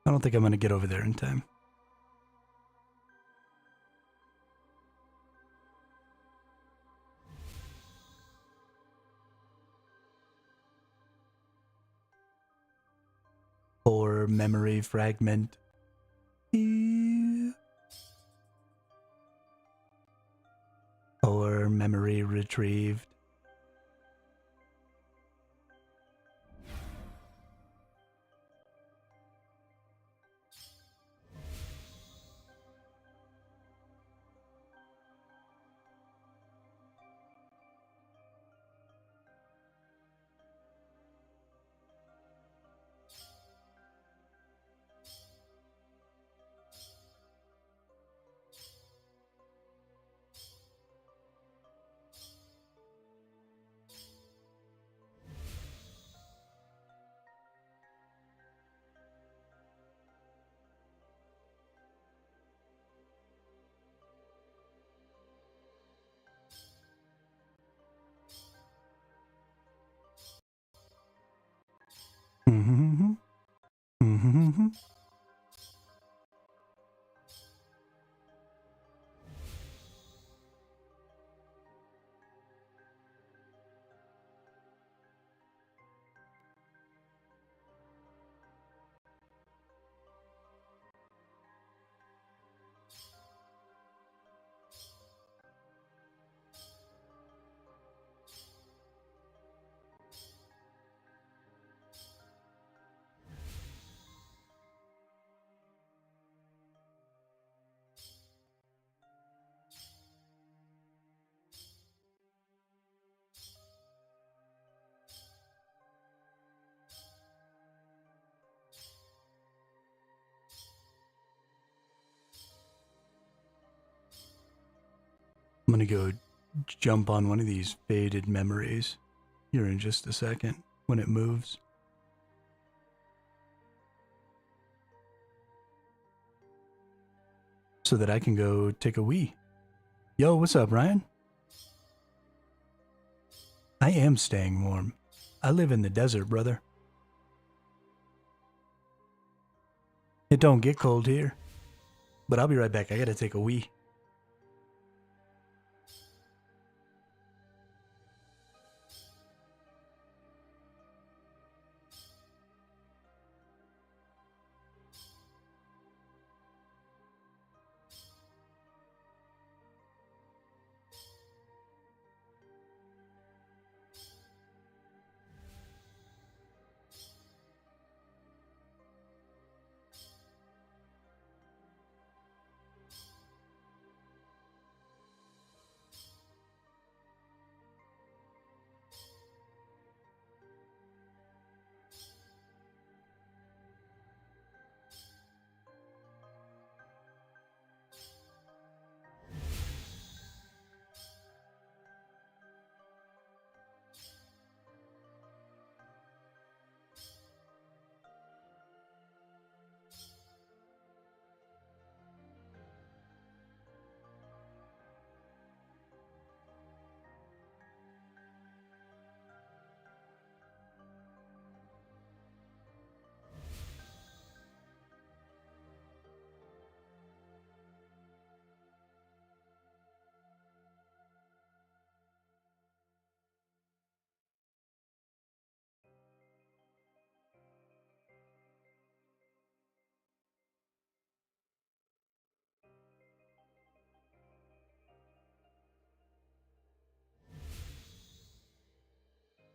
I don't think I'm going to get over there in time. Or memory fragment. Or memory retrieved. Mm-hmm. Mm-hmm. I'm going to go jump on one of these faded memories here in just a second when it moves. So that I can go take a wee. Yo, what's up, Ryan? I am staying warm. I live in the desert, brother. It don't get cold here. But I'll be right back. I gotta take a wee.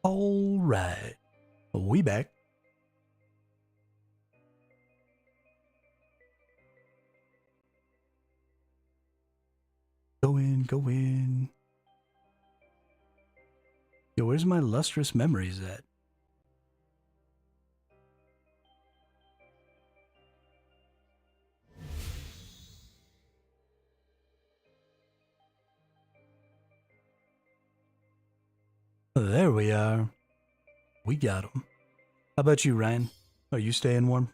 All right. We back. Go in, go in. Yo, where's my lustrous memories at? There we are. We got him. How about you, Ryan? Are you staying warm?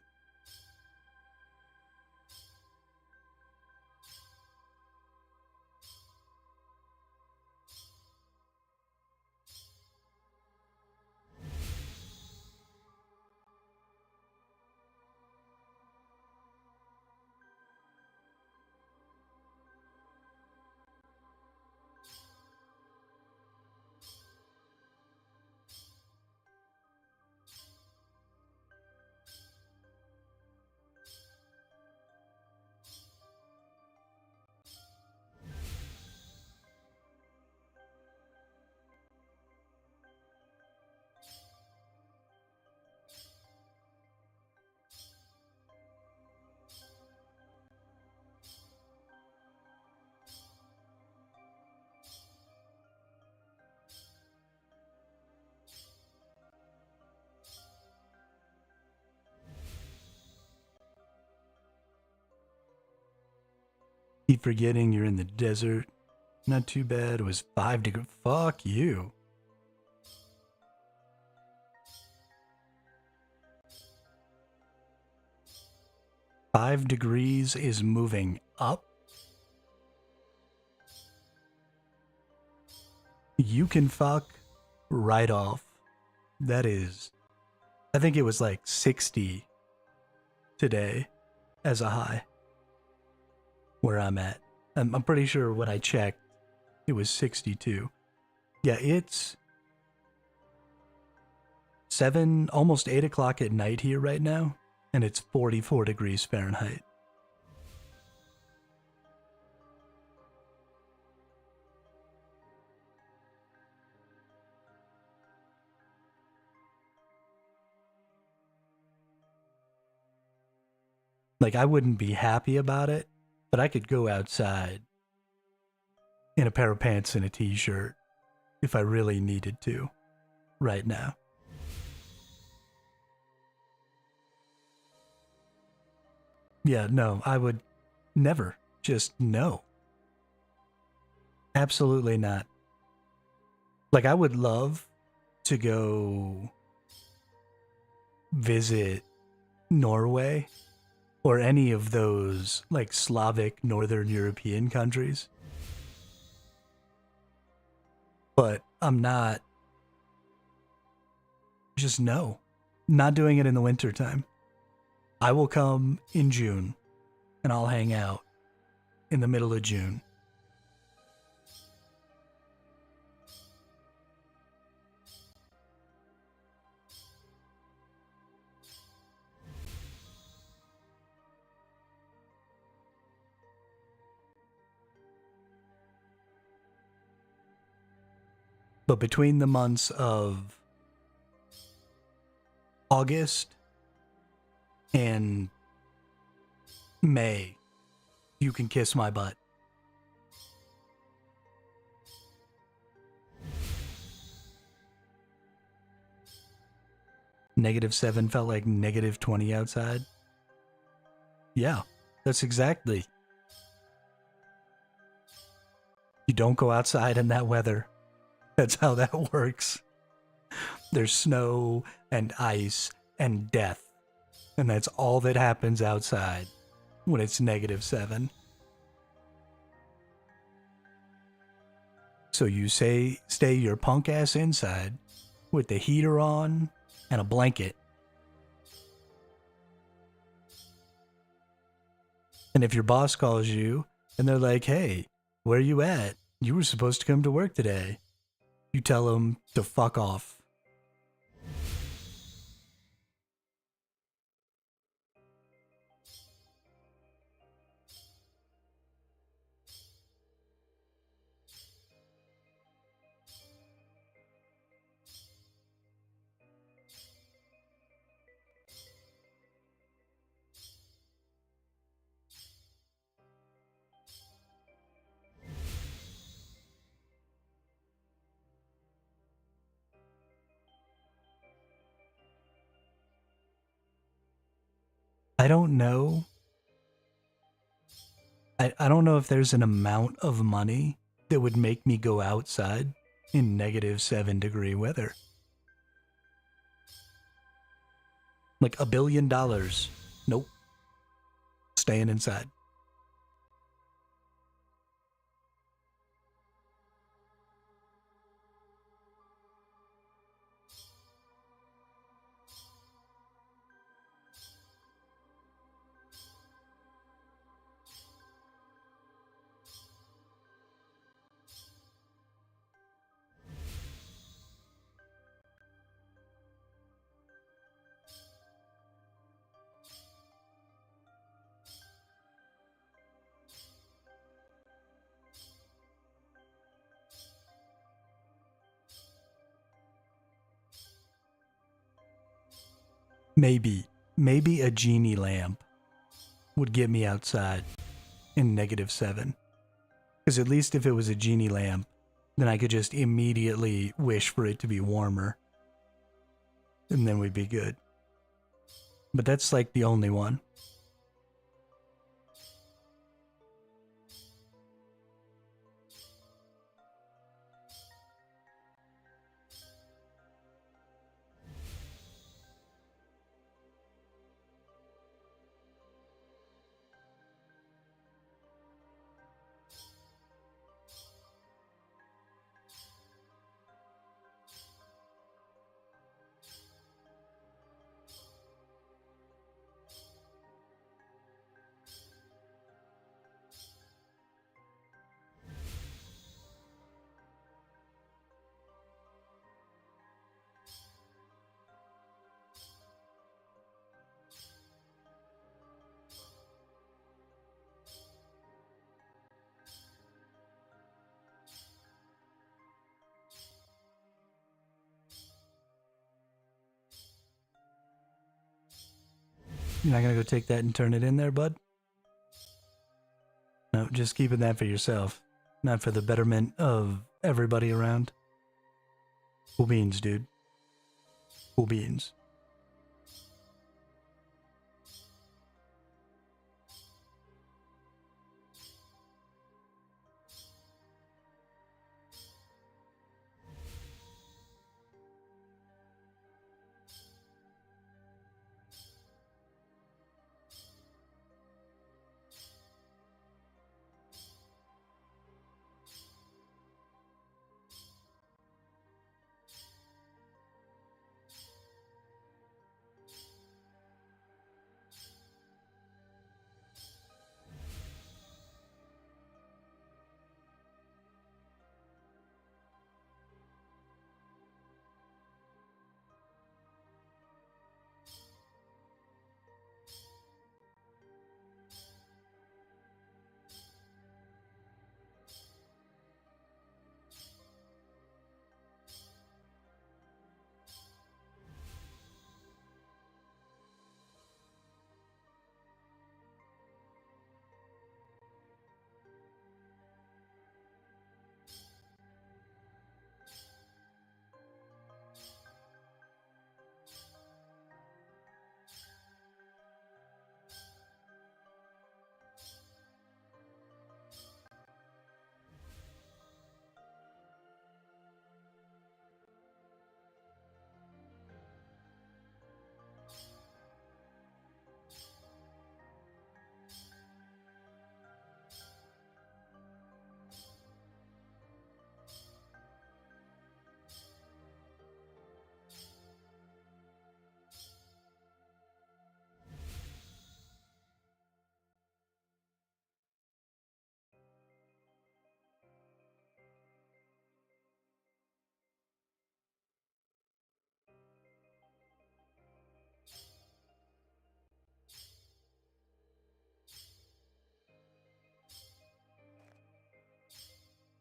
Keep forgetting you're in the desert. Not too bad. It was 5 degrees. Fuck you. Five degrees is moving up. You can fuck right off. That is, I think it was like 60 today as a high where I'm at. I'm pretty sure when I checked, it was 62. Yeah, it's 7, almost 8 o'clock at night here right now, and it's 44 degrees Fahrenheit. Like, I wouldn't be happy about it, but I could go outside in a pair of pants and a t-shirt if I really needed to right now. Yeah, no, I would never. Just no. Absolutely not. Like, I would love to go visit Norway or any of those, like, Slavic Northern European countries. But I'm not. Just no. Not doing it in the wintertime. I will come in June, and I'll hang out in the middle of June. But between the months of August and May, you can kiss my butt. -7 felt like -20 outside. Yeah, that's exactly. You don't go outside in that weather. That's how that works. There's snow and ice and death. And that's all that happens outside when it's -7. So you stay your punk ass inside with the heater on and a blanket. And if your boss calls you and they're like, hey, where you at? You were supposed to come to work today. You tell them to fuck off. I don't know. I don't know if there's an amount of money that would make me go outside in -7-degree weather. Like $1 billion. Nope. Staying inside. Maybe a genie lamp would get me outside in -7. Because at least if it was a genie lamp, then I could just immediately wish for it to be warmer. And then we'd be good. But that's like the only one. You're not gonna go take that and turn it in there, bud? No, just keeping that for yourself. Not for the betterment of everybody around. Cool beans, dude. Cool beans.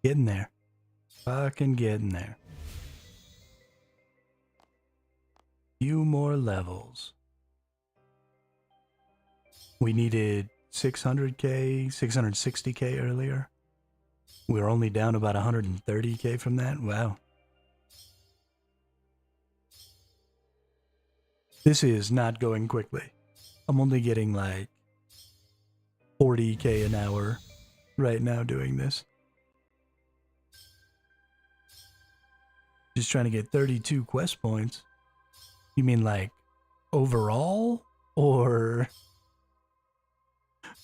Getting there. Fucking getting there. Few more levels. We needed 600k, 660k earlier. We were only down about 130k from that. Wow. This is not going quickly. I'm only getting like 40k an hour right now doing this. Just trying to get 32 quest points. You mean like overall or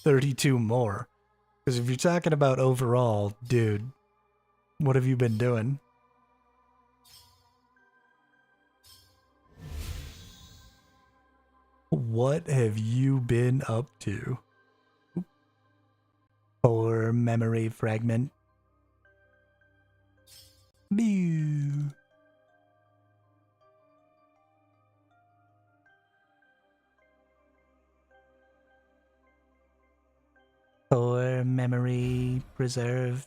32 more? Because if you're talking about overall, dude, what have you been doing? What have you been up to? Or memory fragment. Mew. Or memory preserved.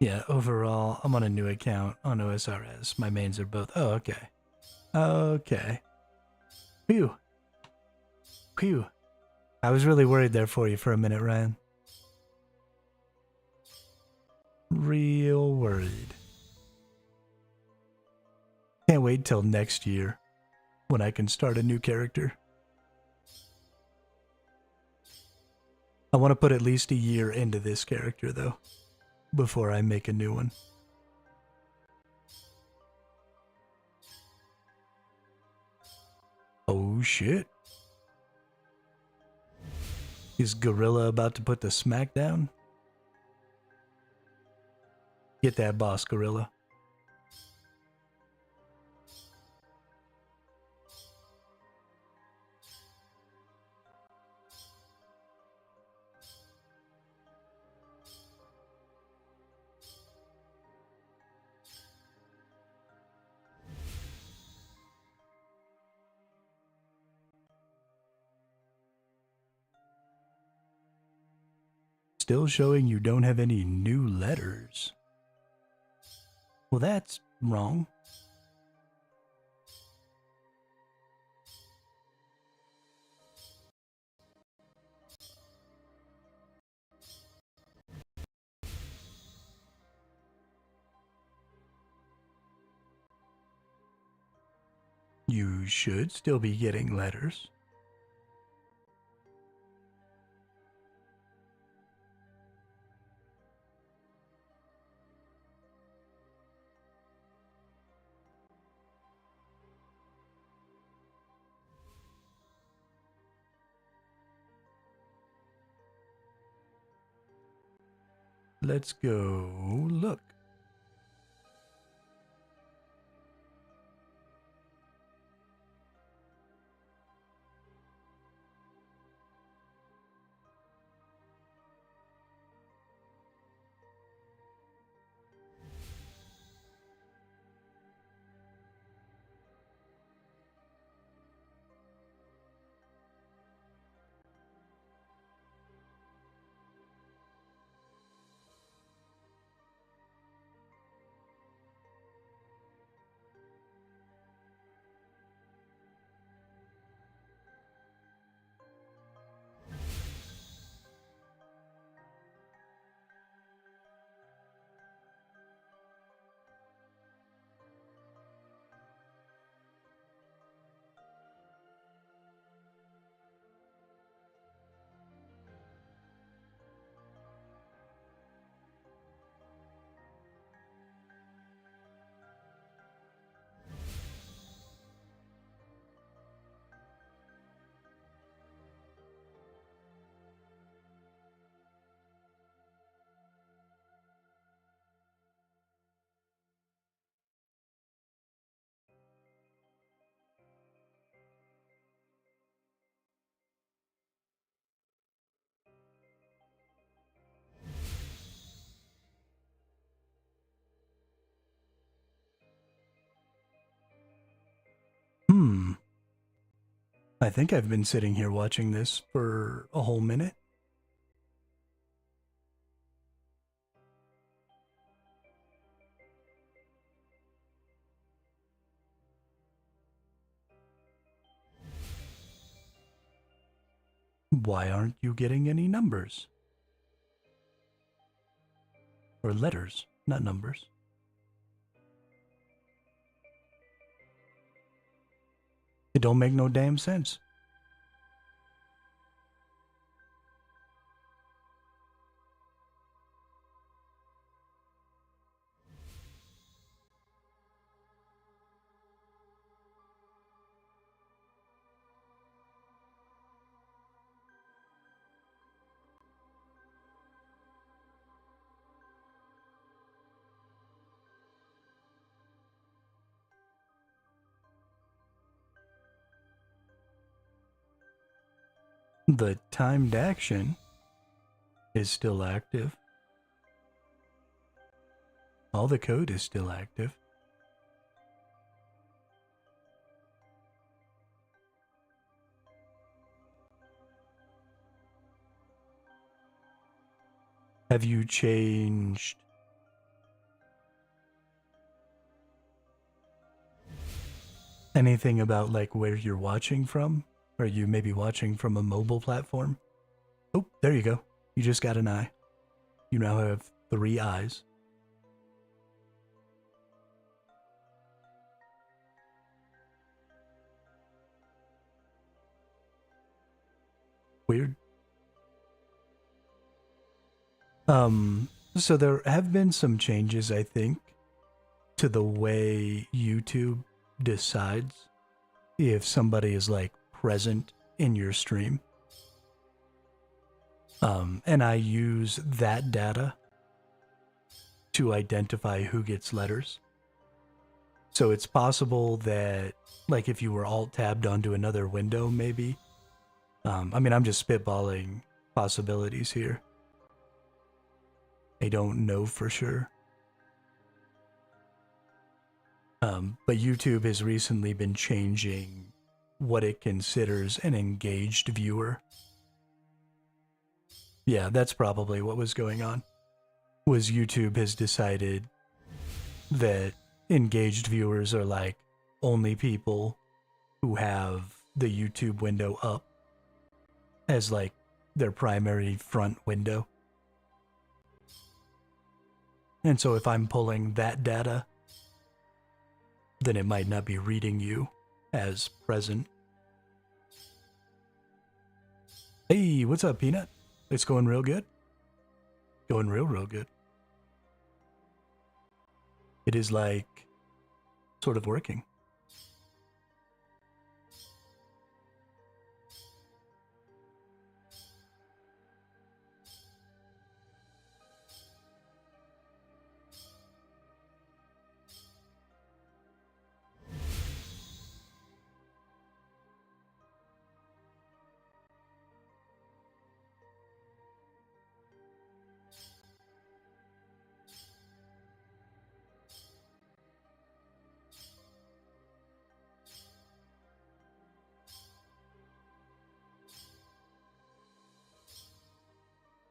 Yeah, overall, I'm on a new account on OSRS. My mains are both. Oh, okay. Okay. Phew. Phew. I was really worried there for you for a minute, Ryan. Real worried. Can't wait till next year when I can start a new character. I want to put at least a year into this character, though, before I make a new one. Oh, shit. Is Gorilla about to put the smack down? Get that boss, Gorilla. Still showing you don't have any new letters. Well, that's wrong. You should still be getting letters. Let's go look. I think I've been sitting here watching this for a whole minute. Why aren't you getting any numbers? Or letters, not numbers. It don't make no damn sense. The timed action is still active. All the code is still active. Have you changed anything about like where you're watching from? Are you maybe watching from a mobile platform? Oh, there you go. You just got an eye. You now have 3 eyes. Weird. So there have been some changes, I think, to the way YouTube decides if somebody is like present in your stream. And I use that data to identify who gets letters. So it's possible that, like, if you were alt-tabbed onto another window, maybe. I mean, I'm just spitballing possibilities here. I don't know for sure. But YouTube has recently been changing what it considers an engaged viewer. Yeah, that's probably what was going on. Was YouTube has decided that engaged viewers are like only people who have the YouTube window up as like their primary front window. And so if I'm pulling that data, then it might not be reading you as present. Hey, what's up, Peanut? It's going real good? Going real good. It is like sort of working.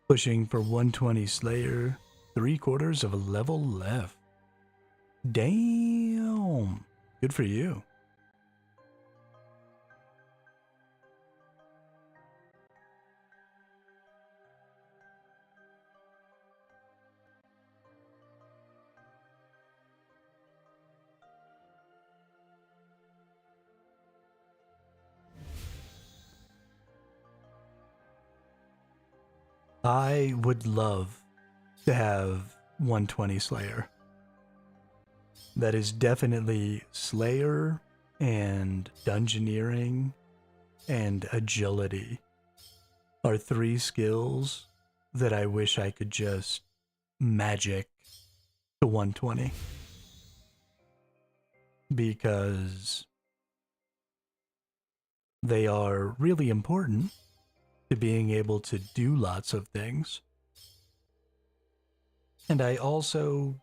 Pushing for 120 Slayer, 3/4 of a level left. Damn. Good for you. I would love to have 120 Slayer. That is definitely Slayer and Dungeoneering and Agility are 3 skills that I wish I could just magic to 120. Because they are really important to being able to do lots of things. And I also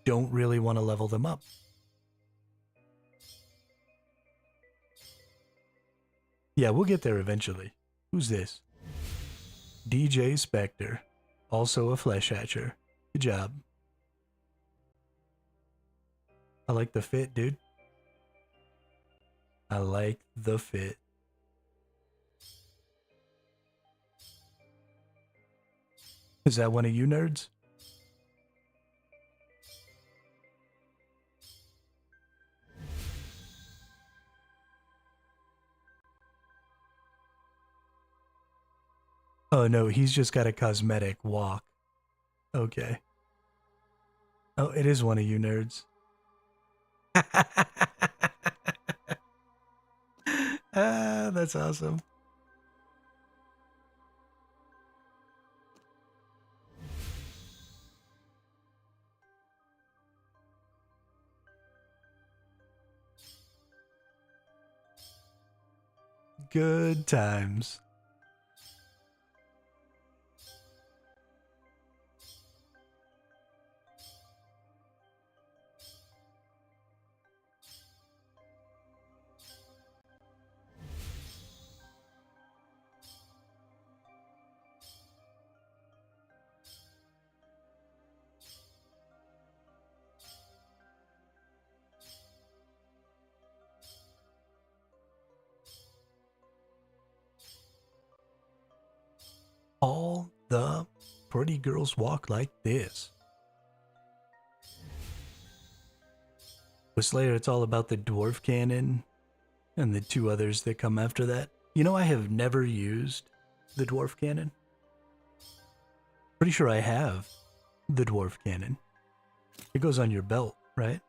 don't really want to level them up. Yeah, we'll get there eventually. Who's this? DJ Spectre, also a flesh hatcher. Good job. I like the fit, dude. I like the fit. Is that one of you nerds? Oh no, he's just got a cosmetic walk. Okay. Oh, it is one of you nerds. Ah, that's awesome. Good times. All the pretty girls walk like this. With Slayer, it's all about the dwarf cannon and the two others that come after that. You know, I have never used the dwarf cannon. Pretty sure I have the dwarf cannon. It goes on your belt, right?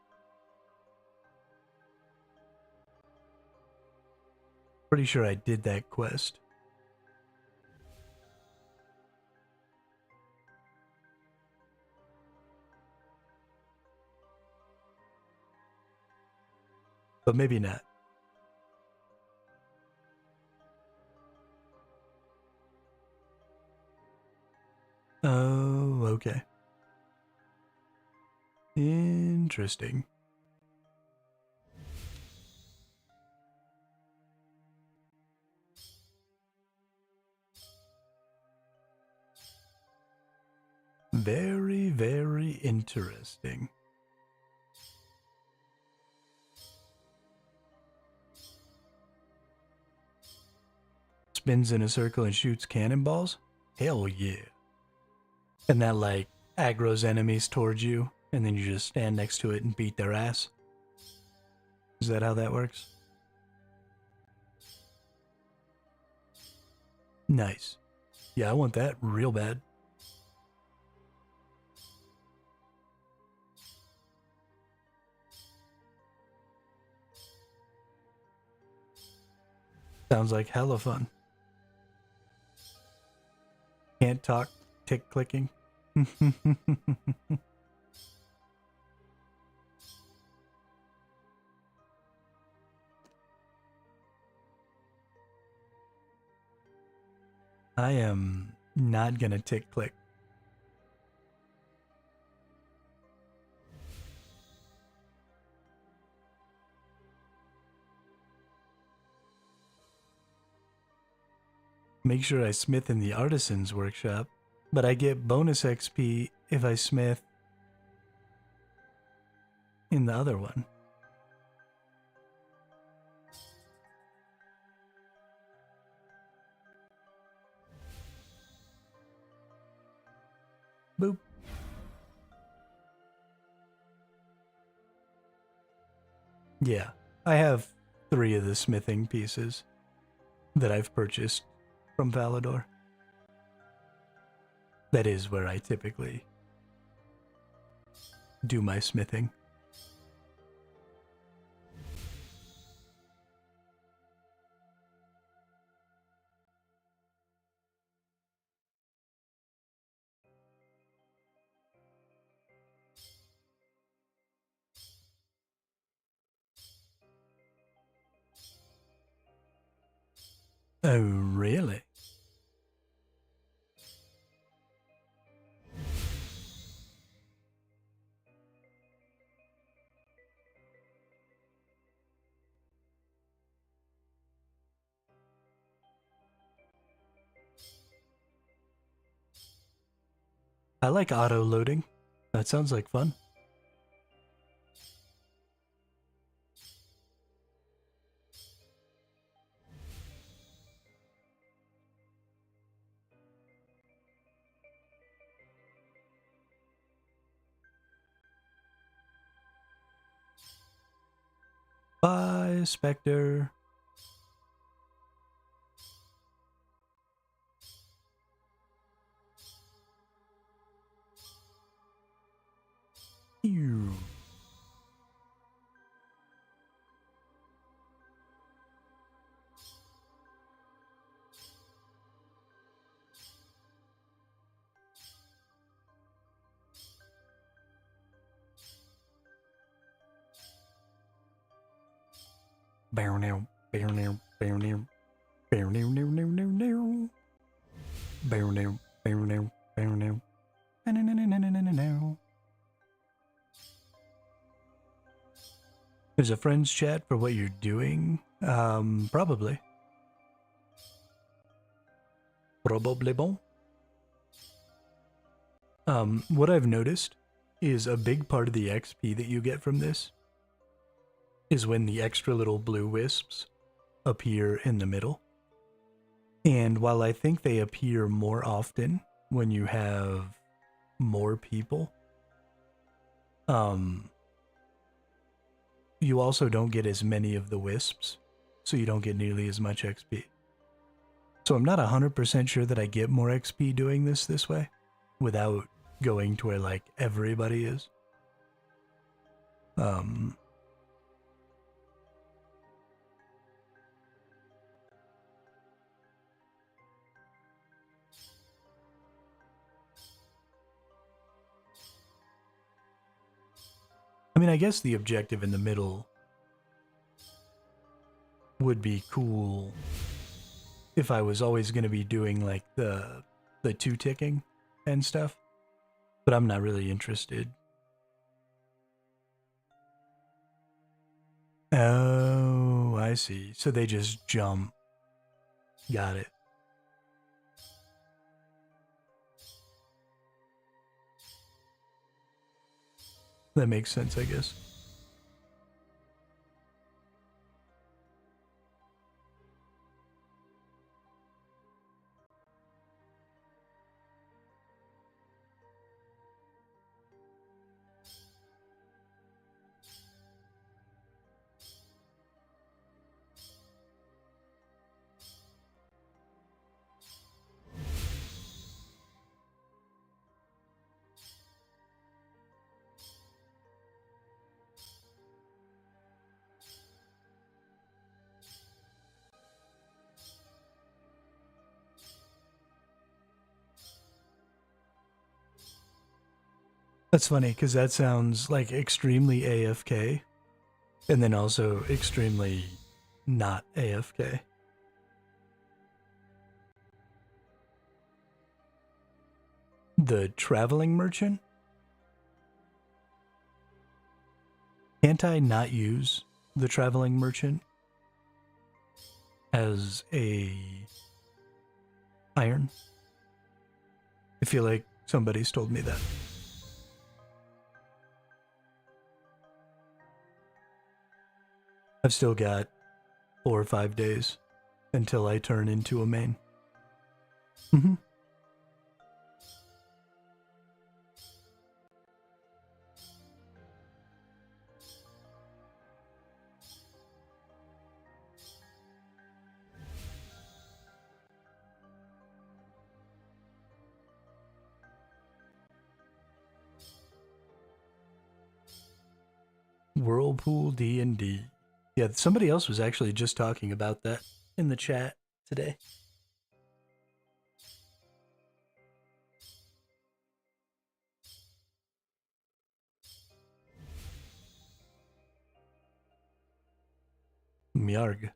Pretty sure I did that quest. But maybe not. Oh, okay. Interesting. Very, very interesting. Spins in a circle and shoots cannonballs? Hell yeah. And that, like, aggro's enemies towards you, and then you just stand next to it and beat their ass? Is that how that works? Nice. Yeah, I want that real bad. Sounds like hella fun. Can't talk, tick clicking. I am not gonna tick click. Make sure I smith in the artisan's workshop, but I get bonus XP if I smith in the other one. Boop. Yeah, I have 3 of the smithing pieces that I've purchased from Valador. That is where I typically do my smithing. Oh, really? I like auto loading. That sounds like fun. Bye, Spectre. Ew. Bow now, bow now, bow now, bow now, now, now, now, now. Bow now, bow now, bow now. Na, na, na, na, na, na, na, na. There's a friends chat for what you're doing. Probably. Probably bon. What I've noticed is a big part of the XP that you get from this is when the extra little blue wisps appear in the middle. And while I think they appear more often when you have more people, you also don't get as many of the wisps, so you don't get nearly as much XP. So I'm not 100% sure that I get more XP doing this way without going to where like everybody is. I mean, I guess the objective in the middle would be cool if I was always going to be doing like the 2 ticking and stuff, but I'm not really interested. Oh, I see. So they just jump. Got it. That makes sense, I guess. That's funny because that sounds like extremely AFK and then also extremely not AFK. The traveling merchant? Can't I not use the traveling merchant as a iron? I feel like somebody's told me that. I've still got 4 or 5 days until I turn into a main. Mm-hmm. Whirlpool D&D. Yeah, somebody else was actually just talking about that in the chat today. Miarg.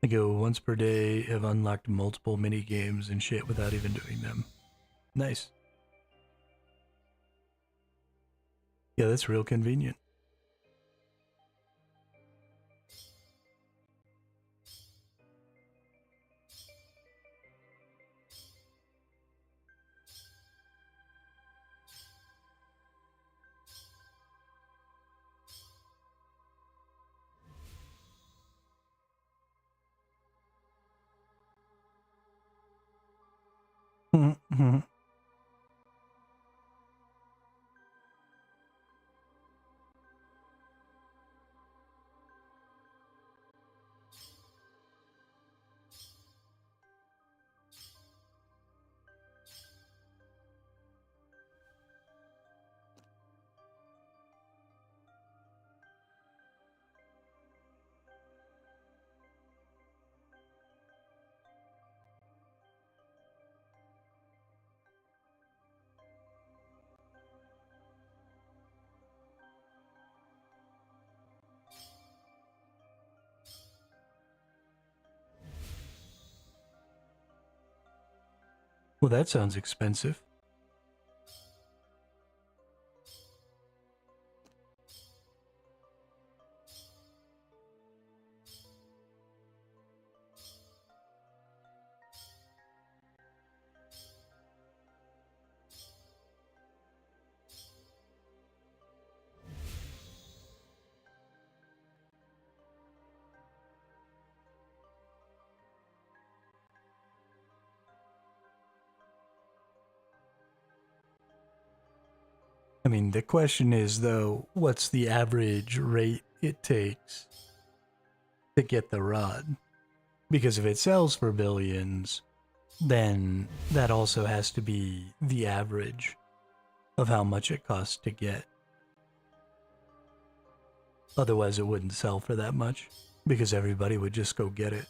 I go once per day, have unlocked multiple mini games and shit without even doing them. Nice. Yeah, that's real convenient. Well, that sounds expensive. I mean, the question is, though, what's the average rate it takes to get the rod? Because if it sells for billions, then that also has to be the average of how much it costs to get. Otherwise, it wouldn't sell for that much, because everybody would just go get it.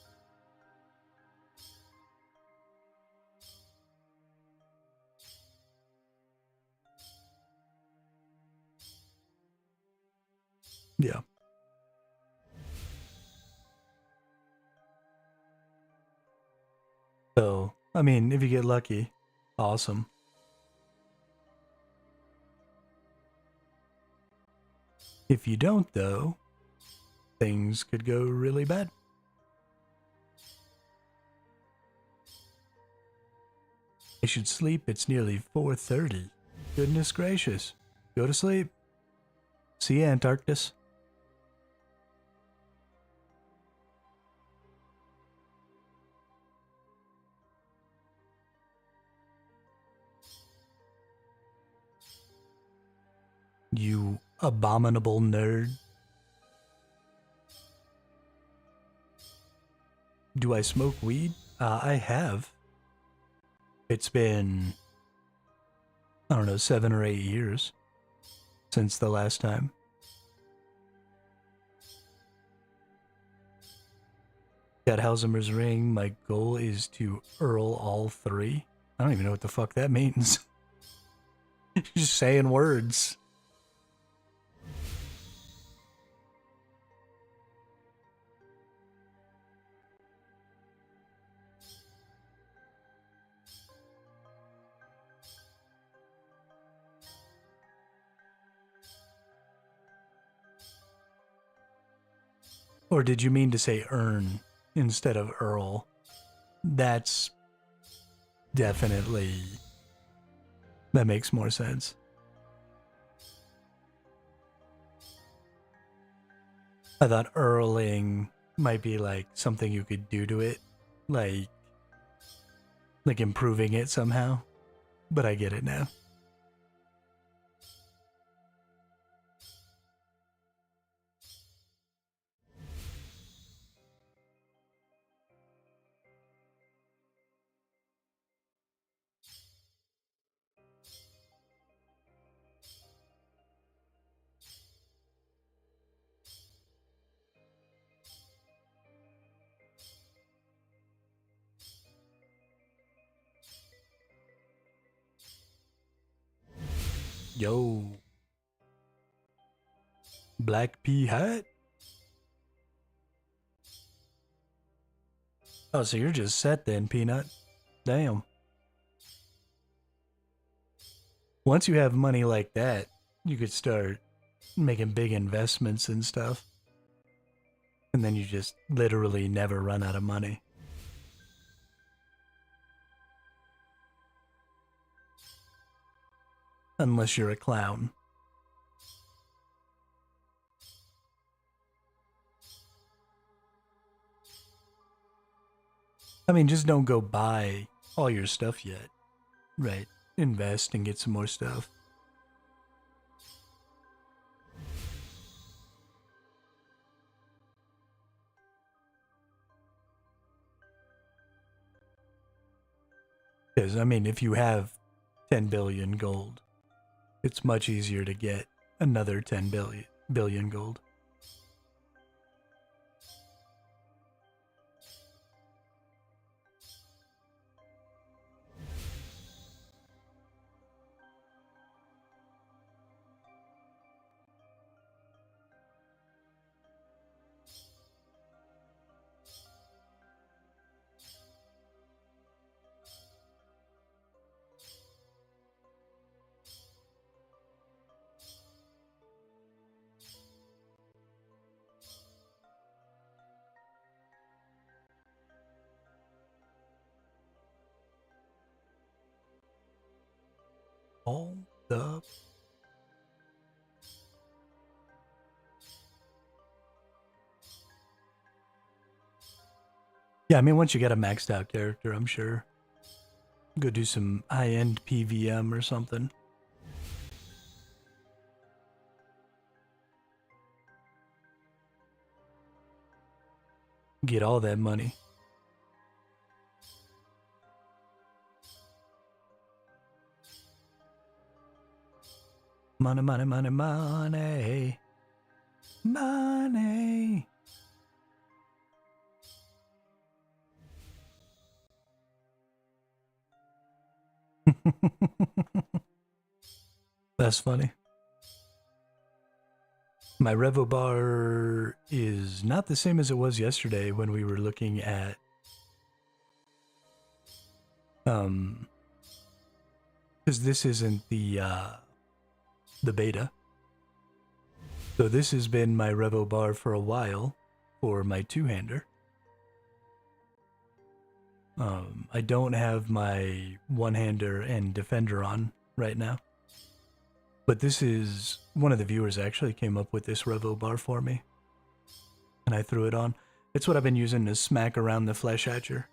Yeah. So, I mean, if you get lucky, awesome. If you don't, though, things could go really bad. I should sleep. It's nearly 4:30. Goodness gracious. Go to sleep. See you, Antarctus. You abominable nerd. Do I smoke weed? I have. It's been, I don't know, 7 or 8 years since the last time. Got Halzimmer's ring. My goal is to Earl all 3. I don't even know what the fuck that means. Just saying words. Or did you mean to say earn instead of Earl? That's definitely... that makes more sense. I thought earling might be like something you could do to it. Like improving it somehow. But I get it now. Yo. Black pea hat? Oh, so you're just set then, Peanut. Damn. Once you have money like that, you could start making big investments and stuff. And then you just literally never run out of money. Unless you're a clown. I mean, just don't go buy all your stuff yet. Right. Invest and get some more stuff. Because, I mean, if you have 10 billion gold, it's much easier to get another 10 billion gold. Hold up. Yeah, I mean, once you get a maxed out character, I'm sure. Go do some high-end PVM or something. Get all that money. Money, money, money, money. Money. That's funny. My Revo bar is not the same as it was yesterday when we were looking at because this isn't the beta. So this has been my Revo bar for a while for my two-hander. I don't have my one-hander and defender on right now. But this is, one of the viewers actually came up with this Revo bar for me. And I threw it on. It's what I've been using to smack around the Flesh Hatcher.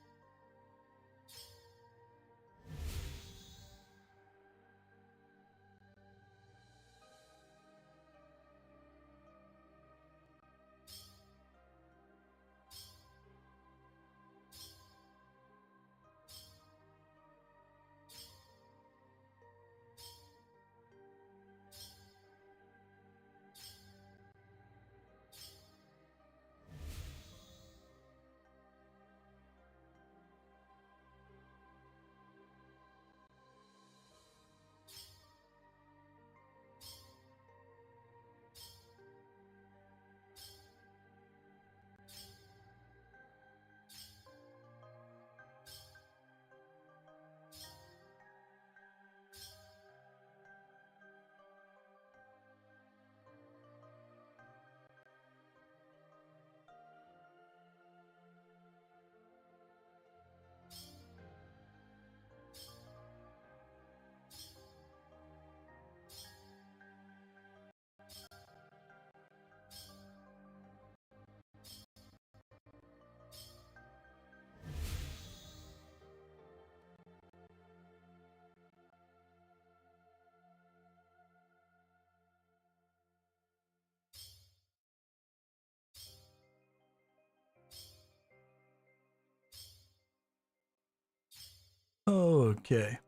Okay.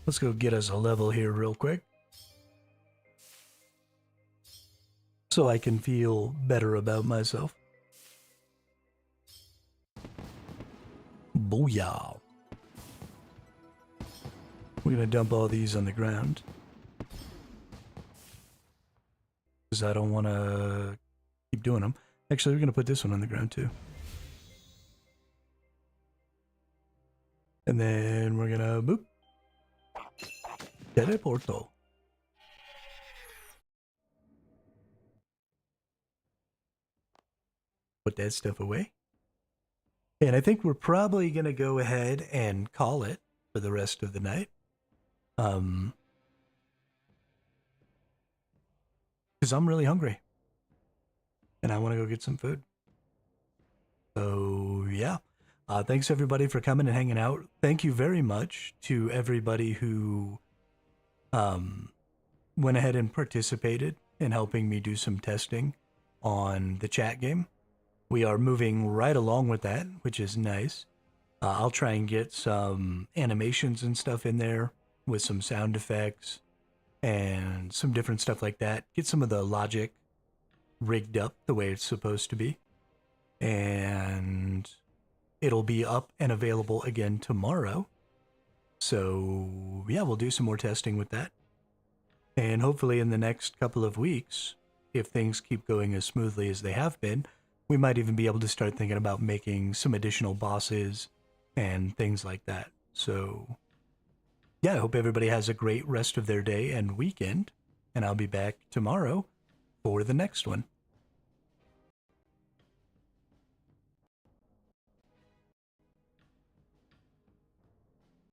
Let's go get us a level here real quick. So I can feel better about myself. Booyah. We're gonna dump all these on the ground. Because I don't want to keep doing them. Actually, we're gonna put this one on the ground too. And then we're gonna boop. Teleporto. Put that stuff away. And I think we're probably gonna go ahead and call it for the rest of the night. Because I'm really hungry. And I want to go get some food. So, yeah. Thanks everybody for coming and hanging out. Thank you very much to everybody who went ahead and participated in helping me do some testing on the chat game. We are moving right along with that, which is nice. I'll try and get some animations and stuff in there with some sound effects and some different stuff like that. Get some of the logic rigged up the way it's supposed to be. And it'll be up and available again tomorrow. So, yeah, we'll do some more testing with that. And hopefully in the next couple of weeks, if things keep going as smoothly as they have been, we might even be able to start thinking about making some additional bosses and things like that. So, yeah, I hope everybody has a great rest of their day and weekend. And I'll be back tomorrow for the next one.